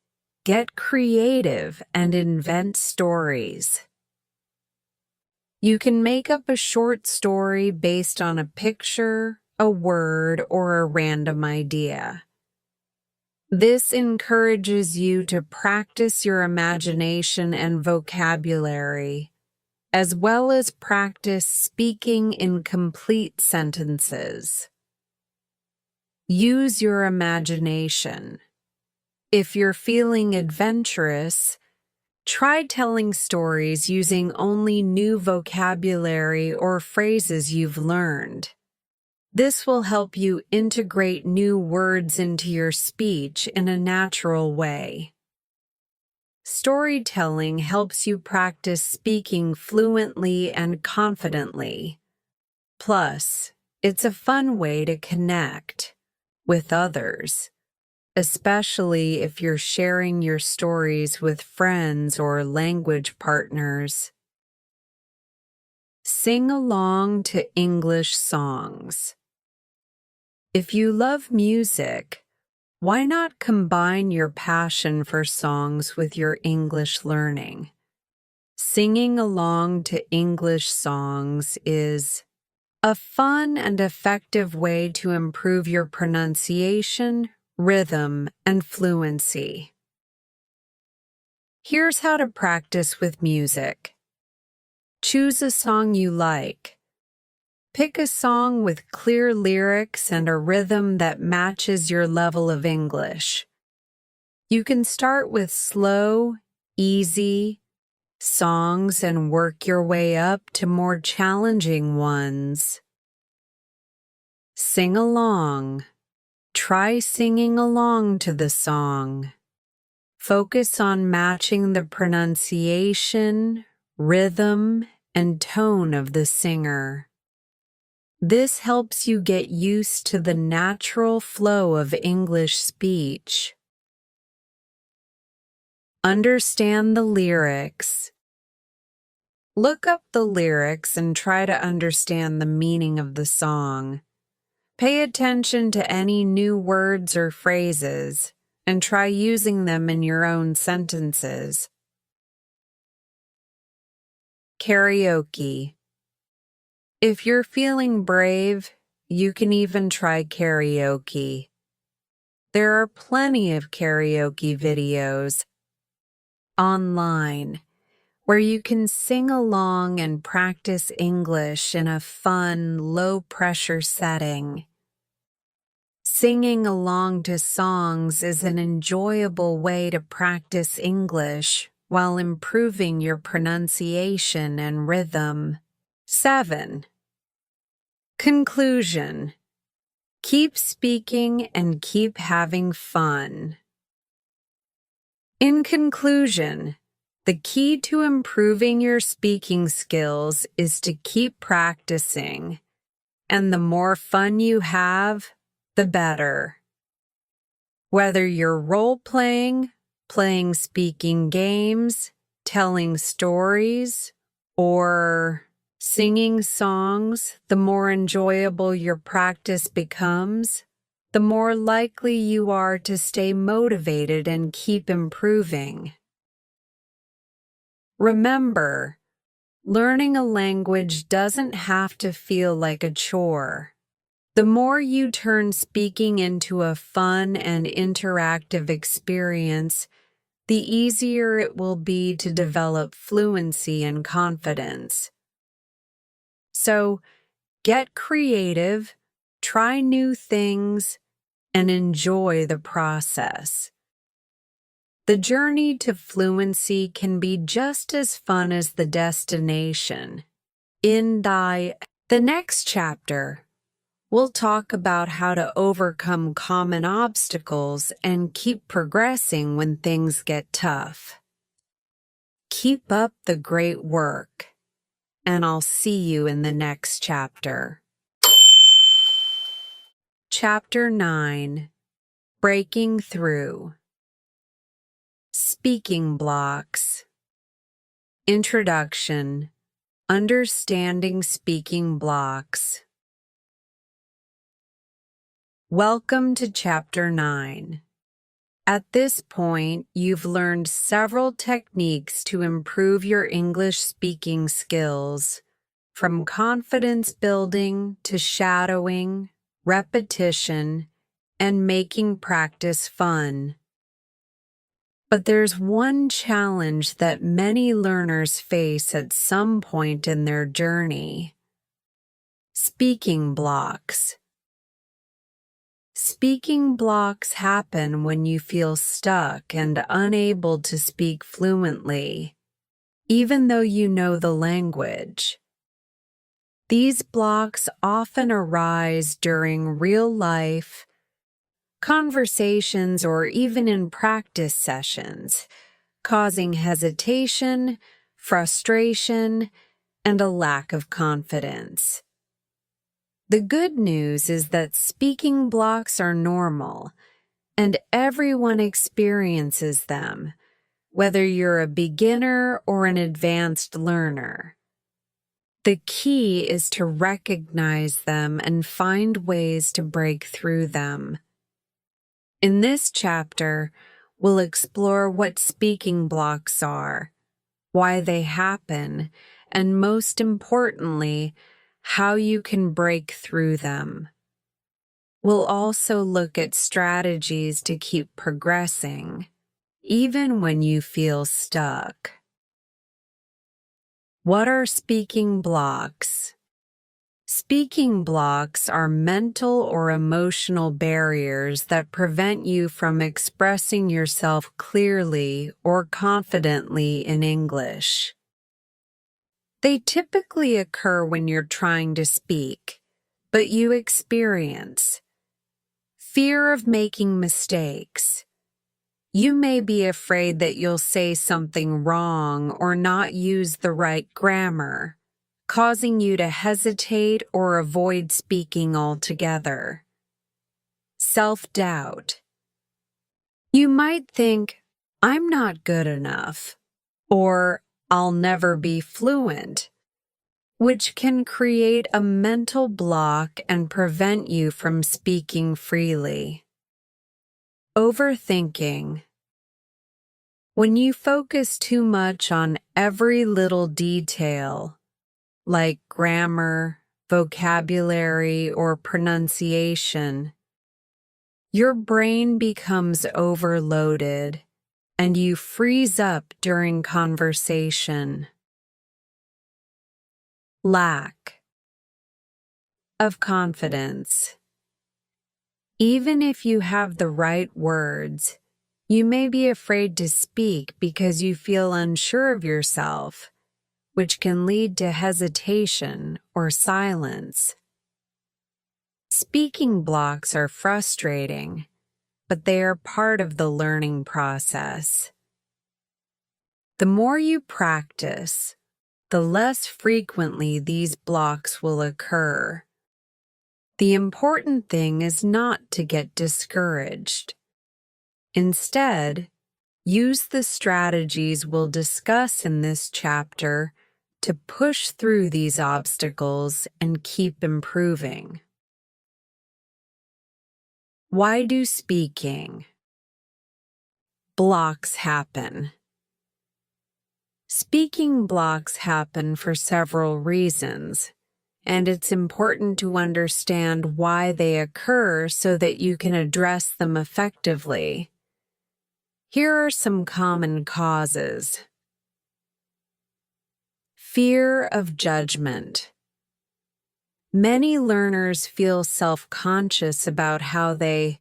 A: Get creative and invent stories. You can make up a short story based on a picture, a word, or a random idea. This encourages you to practice your imagination and vocabulary, as well as practice speaking in complete sentences. Use your imagination. If you're feeling adventurous, try telling stories using only new vocabulary or phrases you've learned. This will help you integrate new words into your speech in a natural way. Storytelling helps you practice speaking fluently and confidently. Plus, it's a fun way to connect with others, especially if you're sharing your stories with friends or language partners. Sing along to English songs. If you love music, why not combine your passion for songs with your English learning? Singing along to English songs is a fun and effective way to improve your pronunciation, rhythm, and fluency. Here's how to practice with music. Choose a song you like. Pick a song with clear lyrics and a rhythm that matches your level of English. You can start with slow, easy songs and work your way up to more challenging ones. Sing along. Try singing along to the song. Focus on matching the pronunciation, rhythm, and tone of the singer. This helps you get used to the natural flow of English speech. Understand the lyrics. Look up the lyrics and try to understand the meaning of the song. Pay attention to any new words or phrases and try using them in your own sentences. Karaoke. If you're feeling brave, you can even try karaoke. There are plenty of karaoke videos online where you can sing along and practice English in a fun, low-pressure setting. Singing along to songs is an enjoyable way to practice English while improving your pronunciation and rhythm. 7. Conclusion. Keep speaking and keep having fun. In conclusion, the key to improving your speaking skills is to keep practicing, and the more fun you have, the better. Whether you're role-playing, playing speaking games, telling stories, or singing songs, the more enjoyable your practice becomes, the more likely you are to stay motivated and keep improving. Remember, learning a language doesn't have to feel like a chore. The more you turn speaking into a fun and interactive experience, the easier it will be to develop fluency and confidence. So, get creative, try new things, and enjoy the process. The journey to fluency can be just as fun as the destination. In the next chapter, we'll talk about how to overcome common obstacles and keep progressing when things get tough. Keep up the great work, and I'll see you in the next chapter. Chapter 9. Breaking Through. Speaking blocks. Introduction. Understanding speaking blocks. Welcome to Chapter 9. At this point, you've learned several techniques to improve your English speaking skills, from confidence building to shadowing, repetition, and making practice fun. But there's one challenge that many learners face at some point in their journey: speaking blocks. Speaking blocks happen when you feel stuck and unable to speak fluently, even though you know the language. These blocks often arise during real life conversations or even in practice sessions, causing hesitation, frustration, and a lack of confidence. The good news is that speaking blocks are normal, and everyone experiences them, whether you're a beginner or an advanced learner. The key is to recognize them and find ways to break through them. In this chapter, we'll explore what speaking blocks are, why they happen, and most importantly, how you can break through them. We'll also look at strategies to keep progressing, even when you feel stuck. What are speaking blocks? Speaking blocks are mental or emotional barriers that prevent you from expressing yourself clearly or confidently in English. They typically occur when you're trying to speak, but you experience fear of making mistakes. You may be afraid that you'll say something wrong or not use the right grammar, causing you to hesitate or avoid speaking altogether. Self-doubt. You might think, "I'm not good enough," or "I'll never be fluent," which can create a mental block and prevent you from speaking freely. Overthinking. When you focus too much on every little detail, like grammar, vocabulary, or pronunciation, your brain becomes overloaded and you freeze up during conversation. Lack of confidence. Even if you have the right words, you may be afraid to speak because you feel unsure of yourself, which can lead to hesitation or silence. Speaking blocks are frustrating, but they are part of the learning process. The more you practice, the less frequently these blocks will occur. The important thing is not to get discouraged. Instead, use the strategies we'll discuss in this chapter to push through these obstacles and keep improving. Why do speaking blocks happen? Speaking blocks happen for several reasons, and it's important to understand why they occur so that you can address them effectively. Here are some common causes. Fear of judgment. Many learners feel self-conscious about how they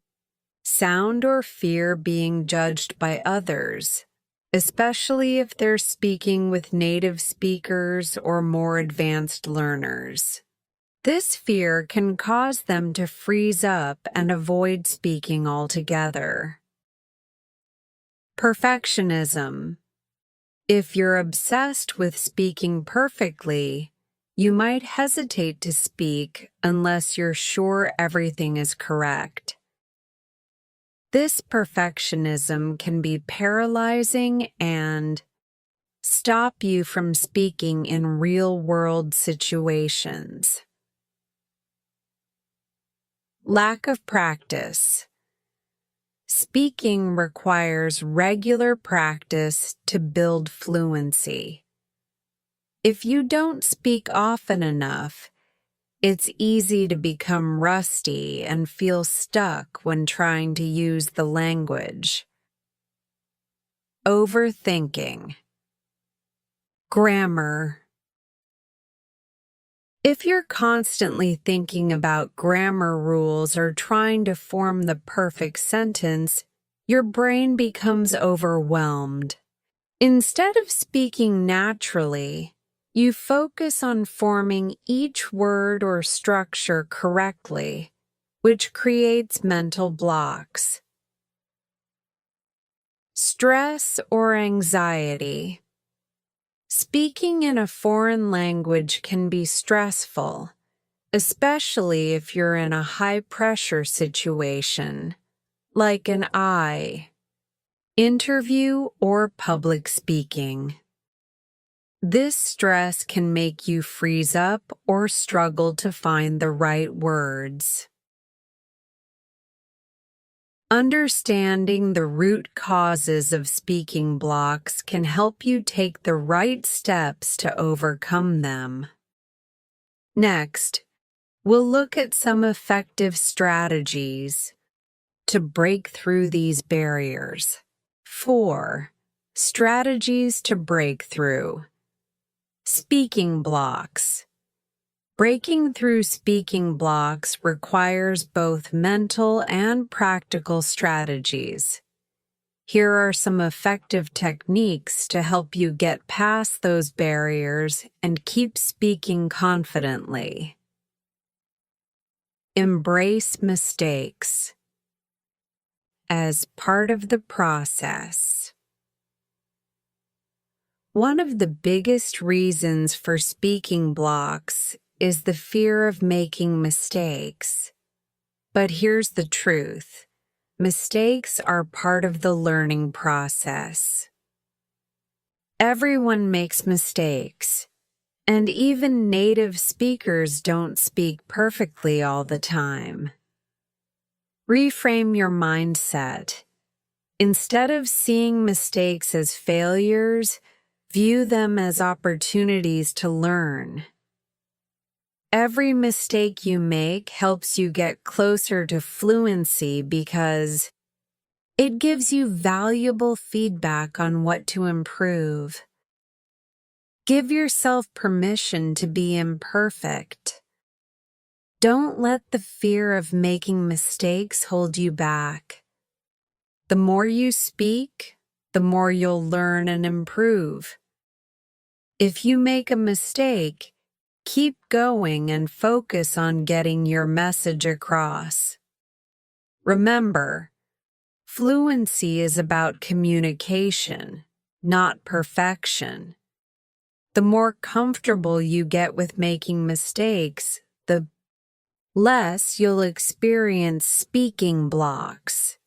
A: sound or fear being judged by others, especially if they're speaking with native speakers or more advanced learners. This fear can cause them to freeze up and avoid speaking altogether. Perfectionism. If you're obsessed with speaking perfectly, you might hesitate to speak unless you're sure everything is correct. This perfectionism can be paralyzing and stop you from speaking in real-world situations. Lack of practice. Speaking requires regular practice to build fluency. If you don't speak often enough, it's easy to become rusty and feel stuck when trying to use the language. Overthinking. Grammar. If you're constantly thinking about grammar rules or trying to form the perfect sentence, your brain becomes overwhelmed. Instead of speaking naturally, You focus on forming each word or structure correctly, which creates mental blocks. Stress or anxiety. Speaking in a foreign language can be stressful, especially if you're in a high-pressure situation, like an interview or public speaking. This stress can make you freeze up or struggle to find the right words. Understanding the root causes of speaking blocks can help you take the right steps to overcome them. Next, we'll look at some effective strategies to break through these barriers. 4. Strategies to break through. Speaking blocks. Breaking through speaking blocks requires both mental and practical strategies. Here are some effective techniques to help you get past those barriers and keep speaking confidently. Embrace mistakes as part of the process. One of the biggest reasons for speaking blocks is the fear of making mistakes. But here's the truth. Mistakes are part of the learning process. Everyone makes mistakes, and even native speakers don't speak perfectly all the time. Reframe your mindset. Instead of seeing mistakes as failures, view them as opportunities to learn. Every mistake you make helps you get closer to fluency because it gives you valuable feedback on what to improve. Give yourself permission to be imperfect. Don't let the fear of making mistakes hold you back. The more you speak, the more you'll learn and improve. If you make a mistake, keep going and focus on getting your message across. Remember, fluency is about communication, not perfection. The more comfortable you get with making mistakes, the less you'll experience speaking blocks.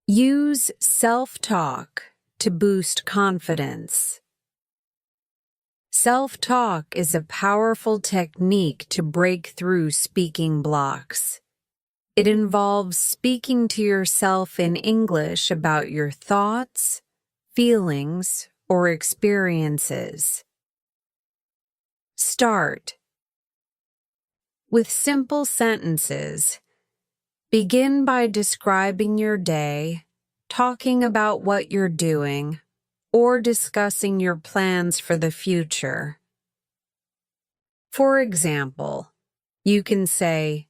A: Use self-talk to boost confidence. Self-talk is a powerful technique to break through speaking blocks. It involves speaking to yourself in English about your thoughts, feelings, or experiences. Start with simple sentences. Begin by describing your day, talking about what you're doing, or discussing your plans for the future. For example, you can say,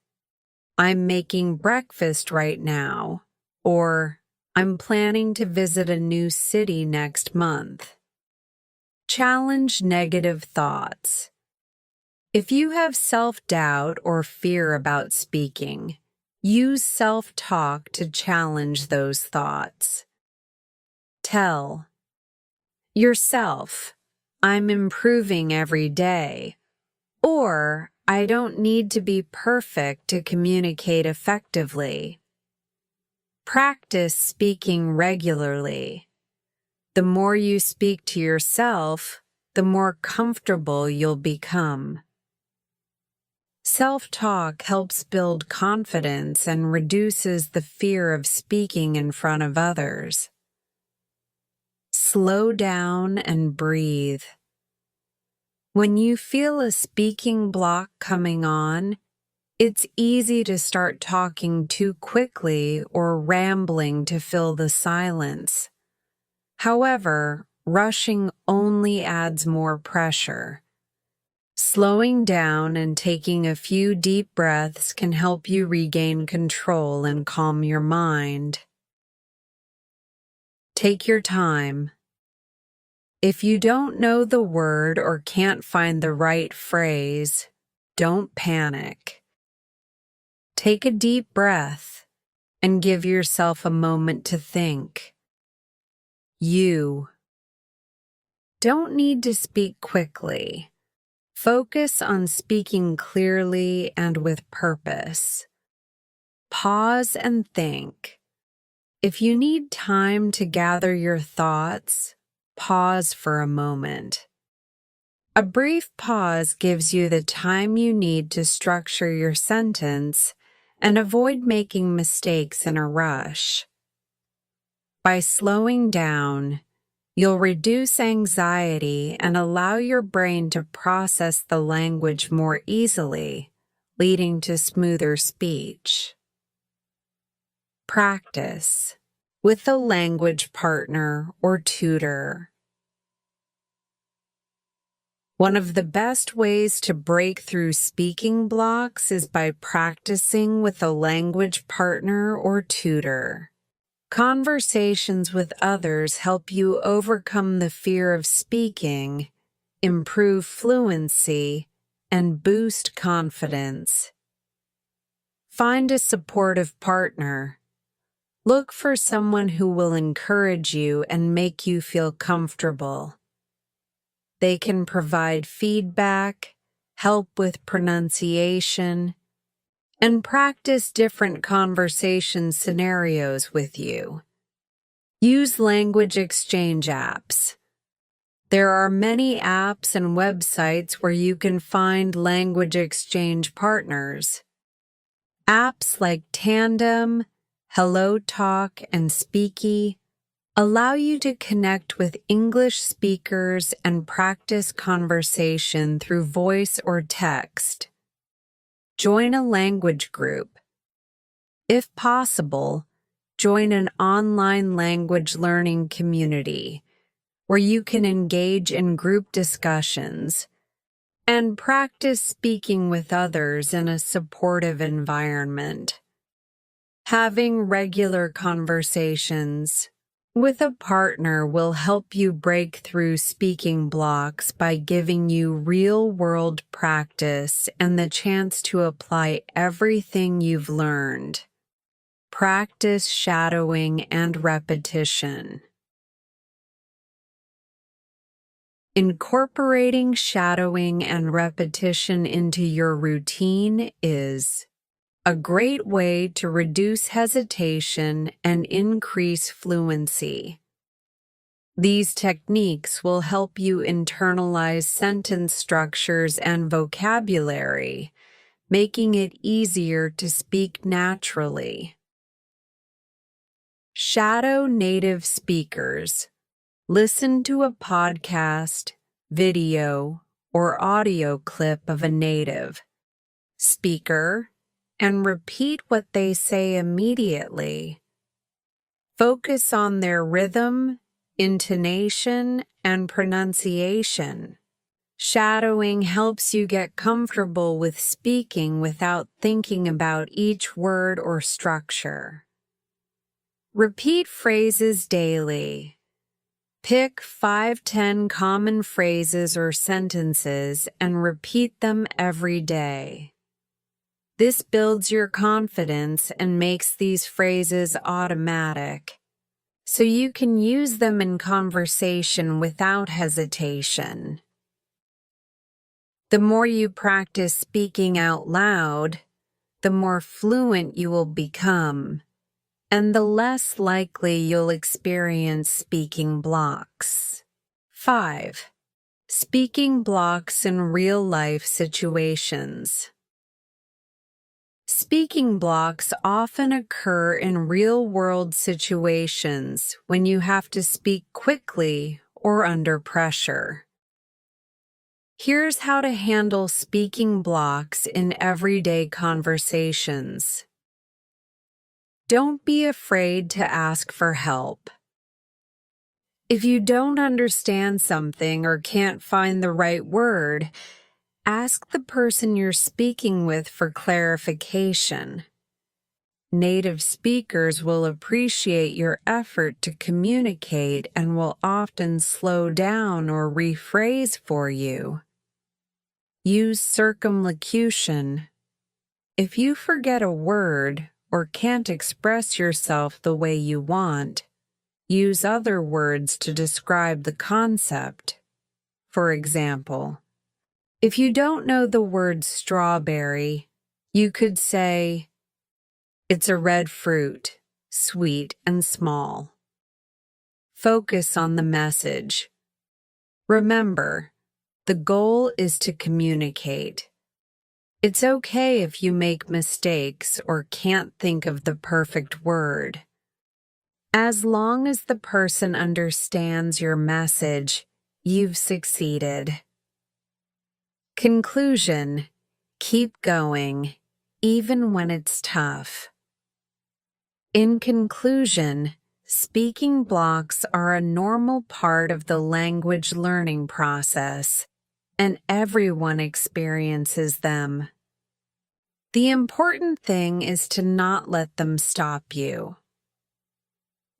A: "I'm making breakfast right now," or "I'm planning to visit a new city next month." Challenge negative thoughts. If you have self-doubt or fear about speaking, use self-talk to challenge those thoughts. Tell yourself, "I'm improving every day," or "I don't need to be perfect to communicate effectively." Practice speaking regularly. The more you speak to yourself, the more comfortable you'll become. Self-talk helps build confidence and reduces the fear of speaking in front of others. Slow down and breathe. When you feel a speaking block coming on, it's easy to start talking too quickly or rambling to fill the silence. However, rushing only adds more pressure. Slowing down and taking a few deep breaths can help you regain control and calm your mind. Take your time. If you don't know the word or can't find the right phrase, don't panic. Take a deep breath and give yourself a moment to think. You don't need to speak quickly. Focus on speaking clearly and with purpose. Pause and think. If you need time to gather your thoughts, pause for a moment. A brief pause gives you the time you need to structure your sentence and avoid making mistakes in a rush. By slowing down, you'll reduce anxiety and allow your brain to process the language more easily, leading to smoother speech. Practice with a language partner or tutor. One of the best ways to break through speaking blocks is by practicing with a language partner or tutor. Conversations with others help you overcome the fear of speaking, improve fluency, and boost confidence. Find a supportive partner. Look for someone who will encourage you and make you feel comfortable. They can provide feedback, help with pronunciation, and practice different conversation scenarios with you. Use language exchange apps. There are many apps and websites where you can find language exchange partners. Apps like Tandem, HelloTalk, and Speaky allow you to connect with English speakers and practice conversation through voice or text. Join a language group. If possible, join an online language learning community where you can engage in group discussions and practice speaking with others in a supportive environment. Having regular conversations with a partner will help you break through speaking blocks by giving you real-world practice and the chance to apply everything you've learned. Practice shadowing and repetition. Incorporating shadowing and repetition into your routine is a great way to reduce hesitation and increase fluency. These techniques will help you internalize sentence structures and vocabulary, making it easier to speak naturally. Shadow native speakers. Listen to a podcast, video, or audio clip of a native speaker and repeat what they say immediately. Focus on their rhythm, intonation, and pronunciation. Shadowing helps you get comfortable with speaking without thinking about each word or structure. Repeat phrases daily. Pick 5-10 common phrases or sentences and repeat them every day. This builds your confidence and makes these phrases automatic, so you can use them in conversation without hesitation. The more you practice speaking out loud, the more fluent you will become, and the less likely you'll experience speaking blocks. 5. Speaking blocks in real-life situations. Speaking blocks often occur in real-world situations when you have to speak quickly or under pressure. Here's how to handle speaking blocks in everyday conversations. Don't be afraid to ask for help. If you don't understand something or can't find the right word, ask the person you're speaking with for clarification. Native speakers will appreciate your effort to communicate and will often slow down or rephrase for you. Use circumlocution. If you forget a word or can't express yourself the way you want, use other words to describe the concept. For example, if you don't know the word strawberry, you could say, "It's a red fruit, sweet and small." Focus on the message. Remember, the goal is to communicate. It's okay if you make mistakes or can't think of the perfect word. As long as the person understands your message, you've succeeded. Conclusion: keep going, even when it's tough. In conclusion, speaking blocks are a normal part of the language learning process, and everyone experiences them. The important thing is to not let them stop you.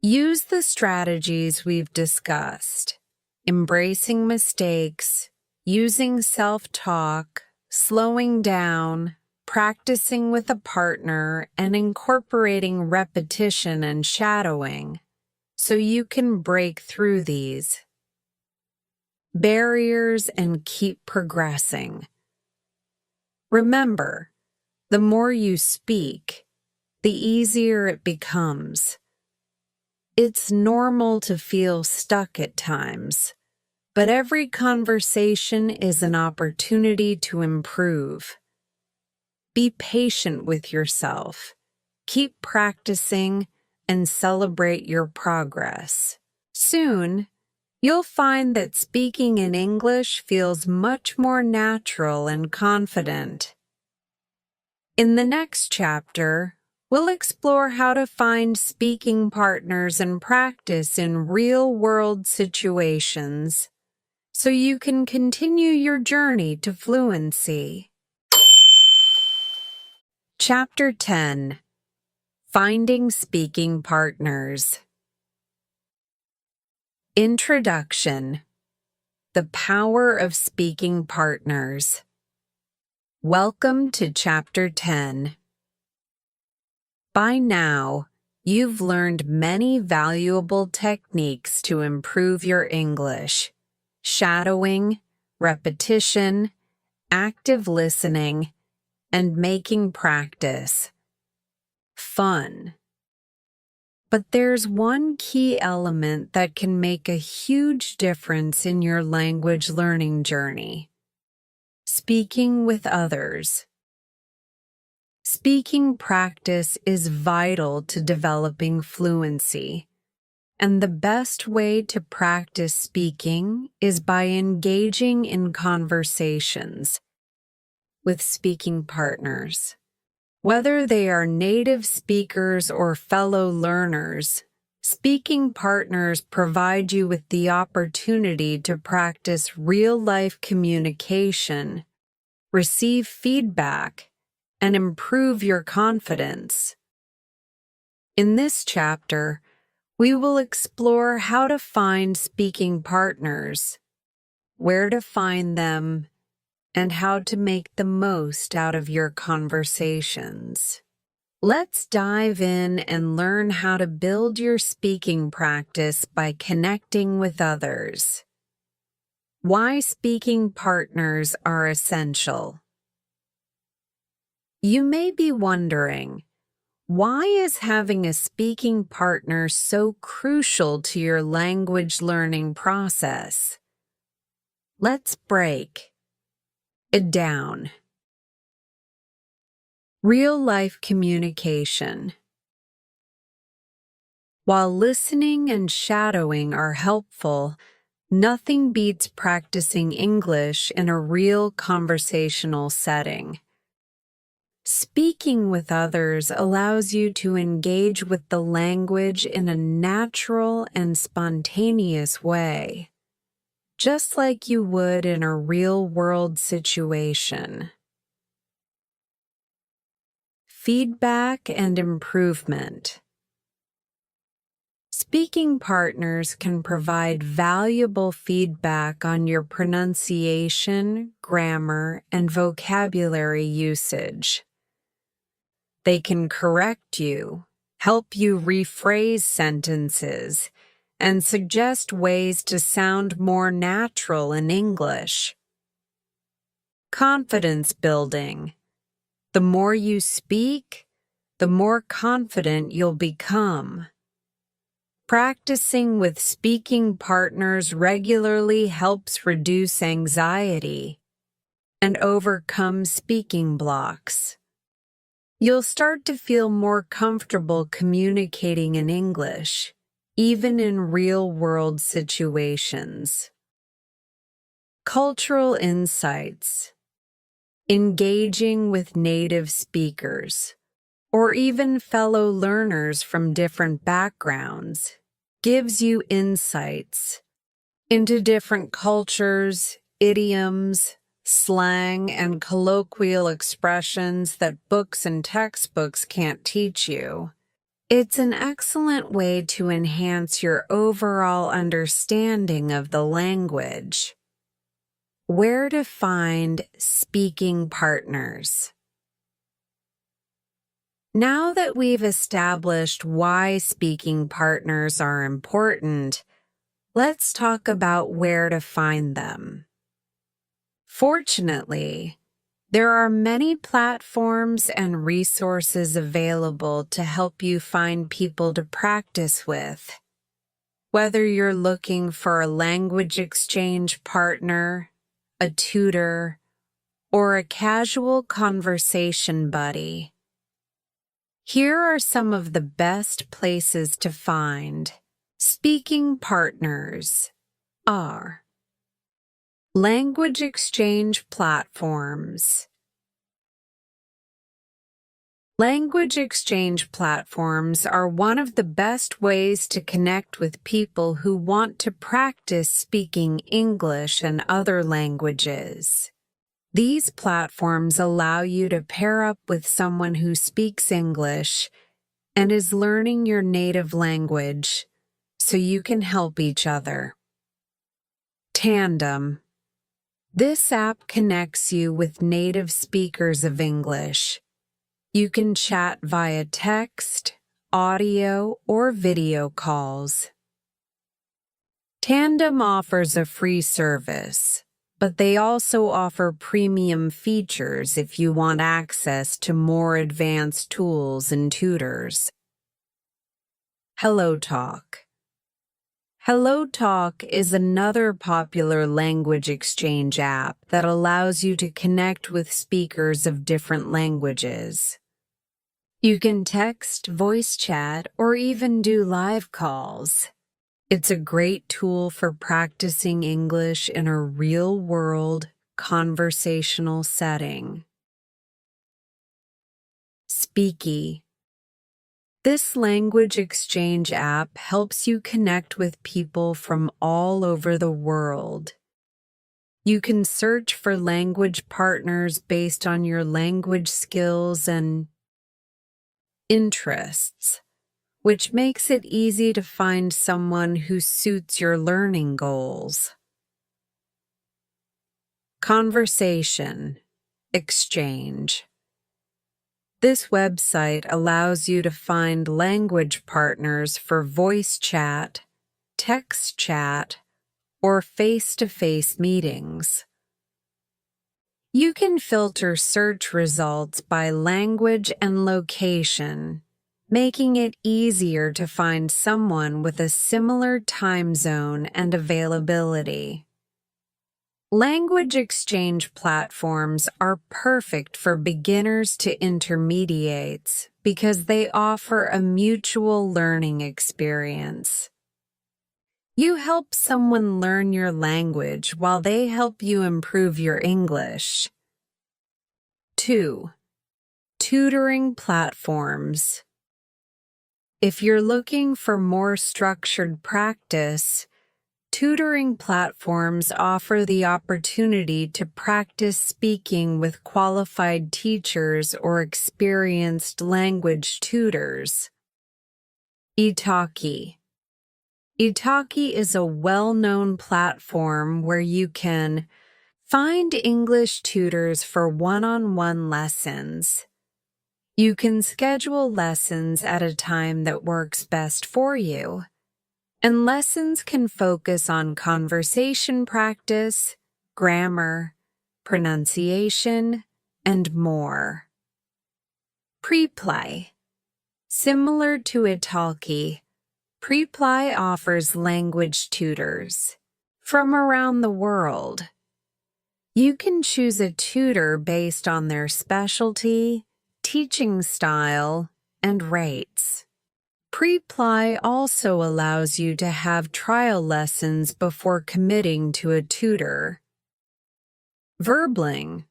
A: Use the strategies we've discussed: embracing mistakes, using self-talk, slowing down, practicing with a partner, and incorporating repetition and shadowing, so you can break through these barriers and keep progressing. Remember, the more you speak, the easier it becomes. It's normal to feel stuck at times, but every conversation is an opportunity to improve. Be patient with yourself. Keep practicing and celebrate your progress. Soon, you'll find that speaking in English feels much more natural and confident. In the next chapter, we'll explore how to find speaking partners and practice in real-world situations so you can continue your journey to fluency. Chapter 10: Finding Speaking Partners. Introduction: The Power of Speaking Partners. Welcome to Chapter 10. By now, you've learned many valuable techniques to improve your English: shadowing, repetition, active listening, and making practice fun. But there's one key element that can make a huge difference in your language learning journey: speaking with others. Speaking practice is vital to developing fluency, and the best way to practice speaking is by engaging in conversations with speaking partners. Whether they are native speakers or fellow learners, speaking partners provide you with the opportunity to practice real-life communication, receive feedback, and improve your confidence. In this chapter, we will explore how to find speaking partners, where to find them, and how to make the most out of your conversations. Let's dive in and learn how to build your speaking practice by connecting with others. Why speaking partners are essential. You may be wondering, why is having a speaking partner so crucial to your language learning process? Let's break it down. Real-life communication. While listening and shadowing are helpful, nothing beats practicing English in a real conversational setting. Speaking with others allows you to engage with the language in a natural and spontaneous way, just like you would in a real-world situation. feedback and improvement. Speaking partners can provide valuable feedback on your pronunciation, grammar, and vocabulary usage. They can correct you, help you rephrase sentences, and suggest ways to sound more natural in English. Confidence building. The more you speak, the more confident you'll become. Practicing with speaking partners regularly helps reduce anxiety and overcome speaking blocks. You'll start to feel more comfortable communicating in English, even in real-world situations. Cultural insights. Engaging with native speakers, or even fellow learners from different backgrounds, gives you insights into different cultures, idioms, slang, and colloquial expressions that books and textbooks can't teach you. It's an excellent way to enhance your overall understanding of the language. Where to find speaking partners. Now that we've established why speaking partners are important, let's talk about where to find them. Fortunately, there are many platforms and resources available to help you find people to practice with. Whether you're looking for a language exchange partner, a tutor, or a casual conversation buddy, here are some of the best places to find speaking partners are language exchange platforms. Language exchange platforms are one of the best ways to connect with people who want to practice speaking English and other languages. These platforms allow you to pair up with someone who speaks English and is learning your native language, so you can help each other. Tandem. This app connects you with native speakers of English. You can chat via text, audio, or video calls. Tandem offers a free service, but they also offer premium features if you want access to more advanced tools and tutors. HelloTalk. HelloTalk is another popular language exchange app that allows you to connect with speakers of different languages. You can text, voice chat, or even do live calls. It's a great tool for practicing English in a real-world, conversational setting. Speaky. This language exchange app helps you connect with people from all over the world. You can search for language partners based on your language skills and interests, which makes it easy to find someone who suits your learning goals. Conversation exchange. This website allows you to find language partners for voice chat, text chat, or face-to-face meetings. You can filter search results by language and location, making it easier to find someone with a similar time zone and availability. Language exchange platforms are perfect for beginners to intermediates because they offer a mutual learning experience. You help someone learn your language while they help you improve your English. 2. Tutoring platforms. If you're looking for more structured practice, Tutoring platforms offer the opportunity to practice speaking with qualified teachers or experienced language tutors. Italki. Italki is a well-known platform where you can find English tutors for one-on-one lessons. You can schedule lessons at a time that works best for you, and lessons can focus on conversation practice, grammar, pronunciation, and more. Preply. Similar to Italki, Preply offers language tutors from around the world. You can choose a tutor based on their specialty, teaching style, and rates. Preply also allows you to have trial lessons before committing to a tutor. Verbling.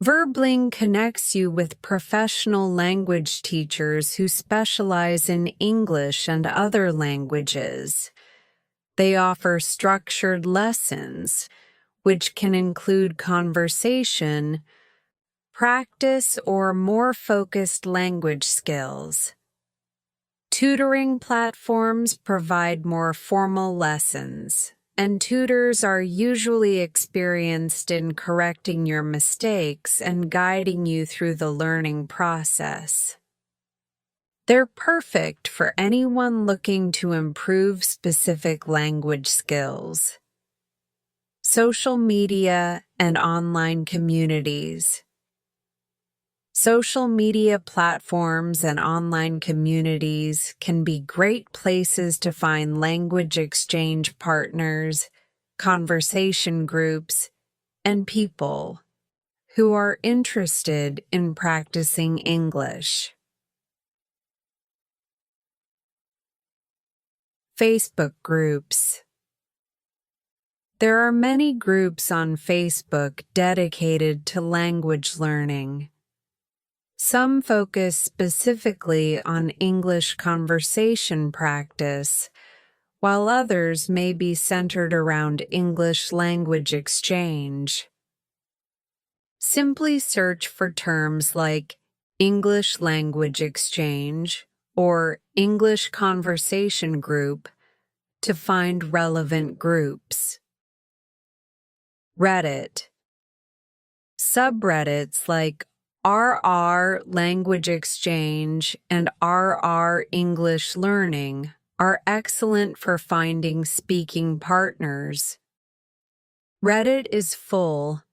A: Verbling connects you with professional language teachers who specialize in English and other languages. They offer structured lessons, which can include conversation, practice, or more focused language skills. Tutoring platforms provide more formal lessons, and tutors are usually experienced in correcting your mistakes and guiding you through the learning process. They're perfect for anyone looking to improve specific language skills. Social media and online communities. Social media platforms and online communities can be great places to find language exchange partners, conversation groups, and people who are interested in practicing English. Facebook groups. There are many groups on Facebook dedicated to language learning. Some focus specifically on English conversation practice, while others may be centered around English language exchange. Simply search for terms like English language exchange or English conversation group to find relevant groups. Reddit. Subreddits like RR Language Exchange and RR English Learning are excellent for finding speaking partners. Reddit is full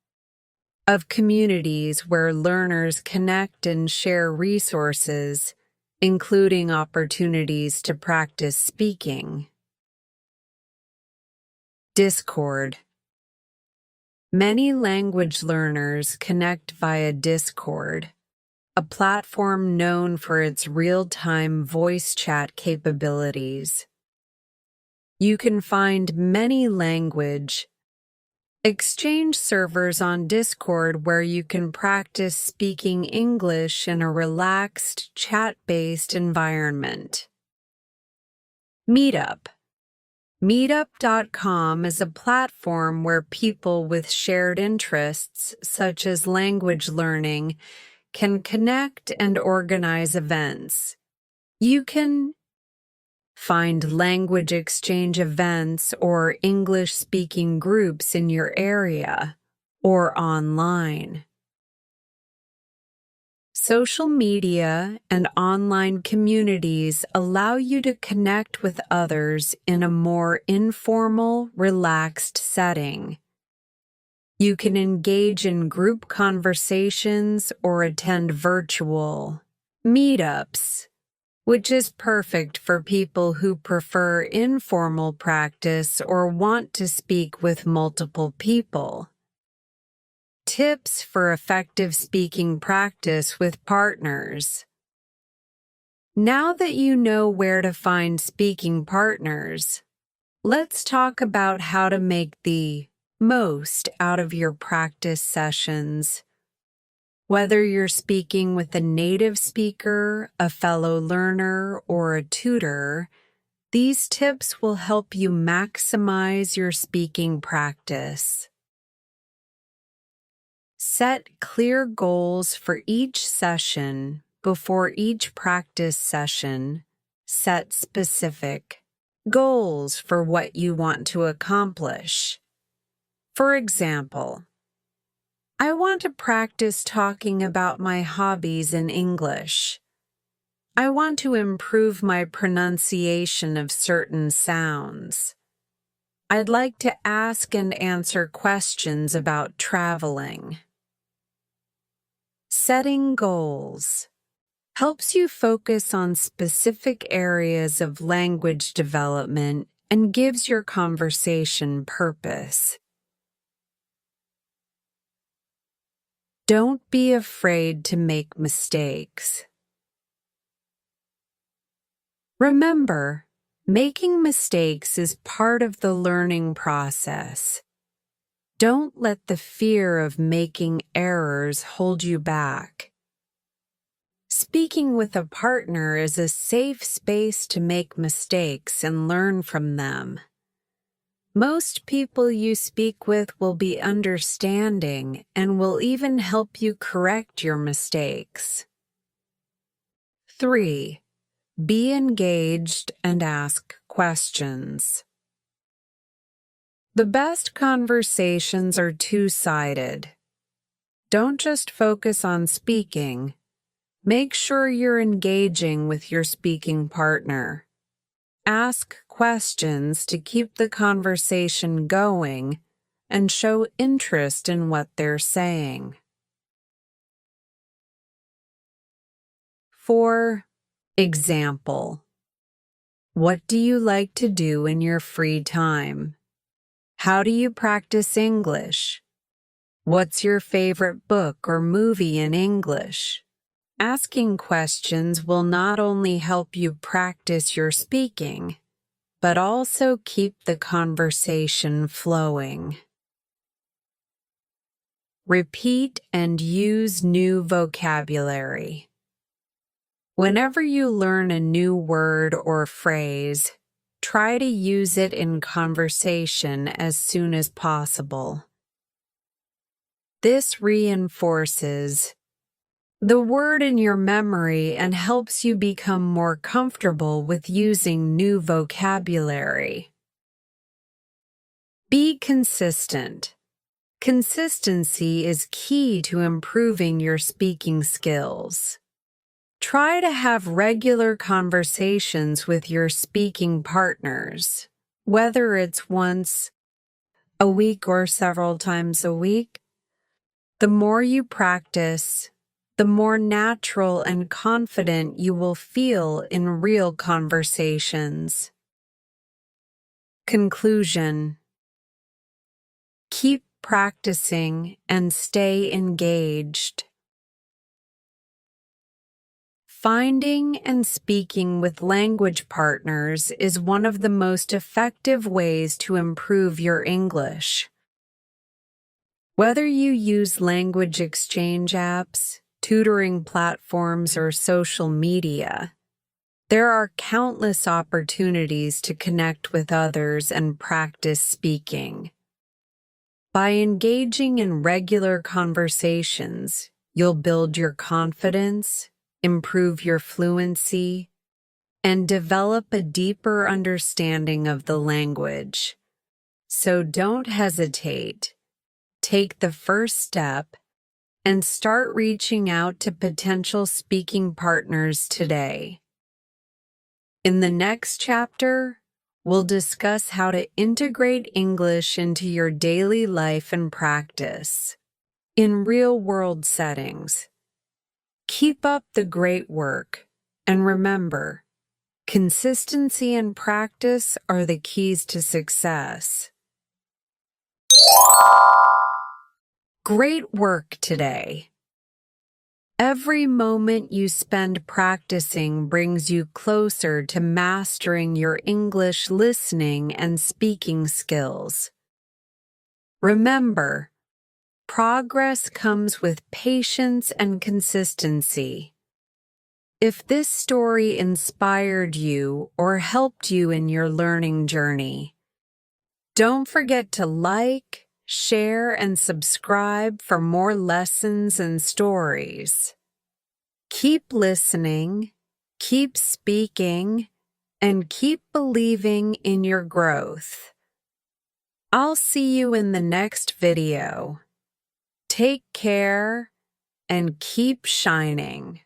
A: of communities where learners connect and share resources, including opportunities to practice speaking. Discord. Many language learners connect via Discord, a platform known for its real-time voice chat capabilities. You can find many language exchange servers on Discord where you can practice speaking English in a relaxed, chat-based environment. Meetup. Meetup.com is a platform where people with shared interests, such as language learning, can connect and organize events. You can find language exchange events or English-speaking groups in your area or online. Social media and online communities allow you to connect with others in a more informal, relaxed setting. You can engage in group conversations or attend virtual meetups, which is perfect for people who prefer informal practice or want to speak with multiple people. Tips for effective speaking practice with partners. Now that you know where to find speaking partners, let's talk about how to make the most out of your practice sessions. Whether you're speaking with a native speaker, a fellow learner, or a tutor, These tips will help you maximize your speaking practice. Set clear goals for each session. Before each practice session, set specific goals for what you want to accomplish. For example, I want to practice talking about my hobbies in English. I want to improve my pronunciation of certain sounds. I'd like to ask and answer questions about traveling. Setting goals helps you focus on specific areas of language development and gives your conversation purpose. Don't be afraid to make mistakes. Remember, making mistakes is part of the learning process. Don't let the fear of making errors hold you back. Speaking with a partner is a safe space to make mistakes and learn from them. Most people you speak with will be understanding and will even help you correct your mistakes. 3. Be engaged and ask questions. The best conversations are two-sided. Don't just focus on speaking. Make sure you're engaging with your speaking partner. Ask questions to keep the conversation going and show interest in what they're saying. 4. Example. What do you like to do in your free time? How do you practice English? What's your favorite book or movie in English? Asking questions will not only help you practice your speaking, but also keep the conversation flowing. Repeat and use new vocabulary. Whenever you learn a new word or phrase, try to use it in conversation as soon as possible. This reinforces the word in your memory and helps you become more comfortable with using new vocabulary. Be consistent. Consistency is key to improving your speaking skills. Try to have regular conversations with your speaking partners, whether it's once a week or several times a week. The more you practice, the more natural and confident you will feel in real conversations. Conclusion. Keep practicing and stay engaged. Finding and speaking with language partners is one of the most effective ways to improve your English. Whether you use language exchange apps, tutoring platforms, or social media, there are countless opportunities to connect with others and practice speaking. By engaging in regular conversations, you'll build your confidence, improve your fluency, and develop a deeper understanding of the language. So don't hesitate. Take the first step and start reaching out to potential speaking partners today. In the next chapter, we'll discuss how to integrate English into your daily life and practice in real-world settings. Keep up the great work, and remember, consistency and practice are the keys to success. Great work today. Every moment you spend practicing brings you closer to mastering your English listening and speaking skills. Remember, progress comes with patience and consistency. If this story inspired you or helped you in your learning journey, don't forget to like, share, and subscribe for more lessons and stories. Keep listening, keep speaking, and keep believing in your growth. I'll see you in the next video. Take care and keep shining.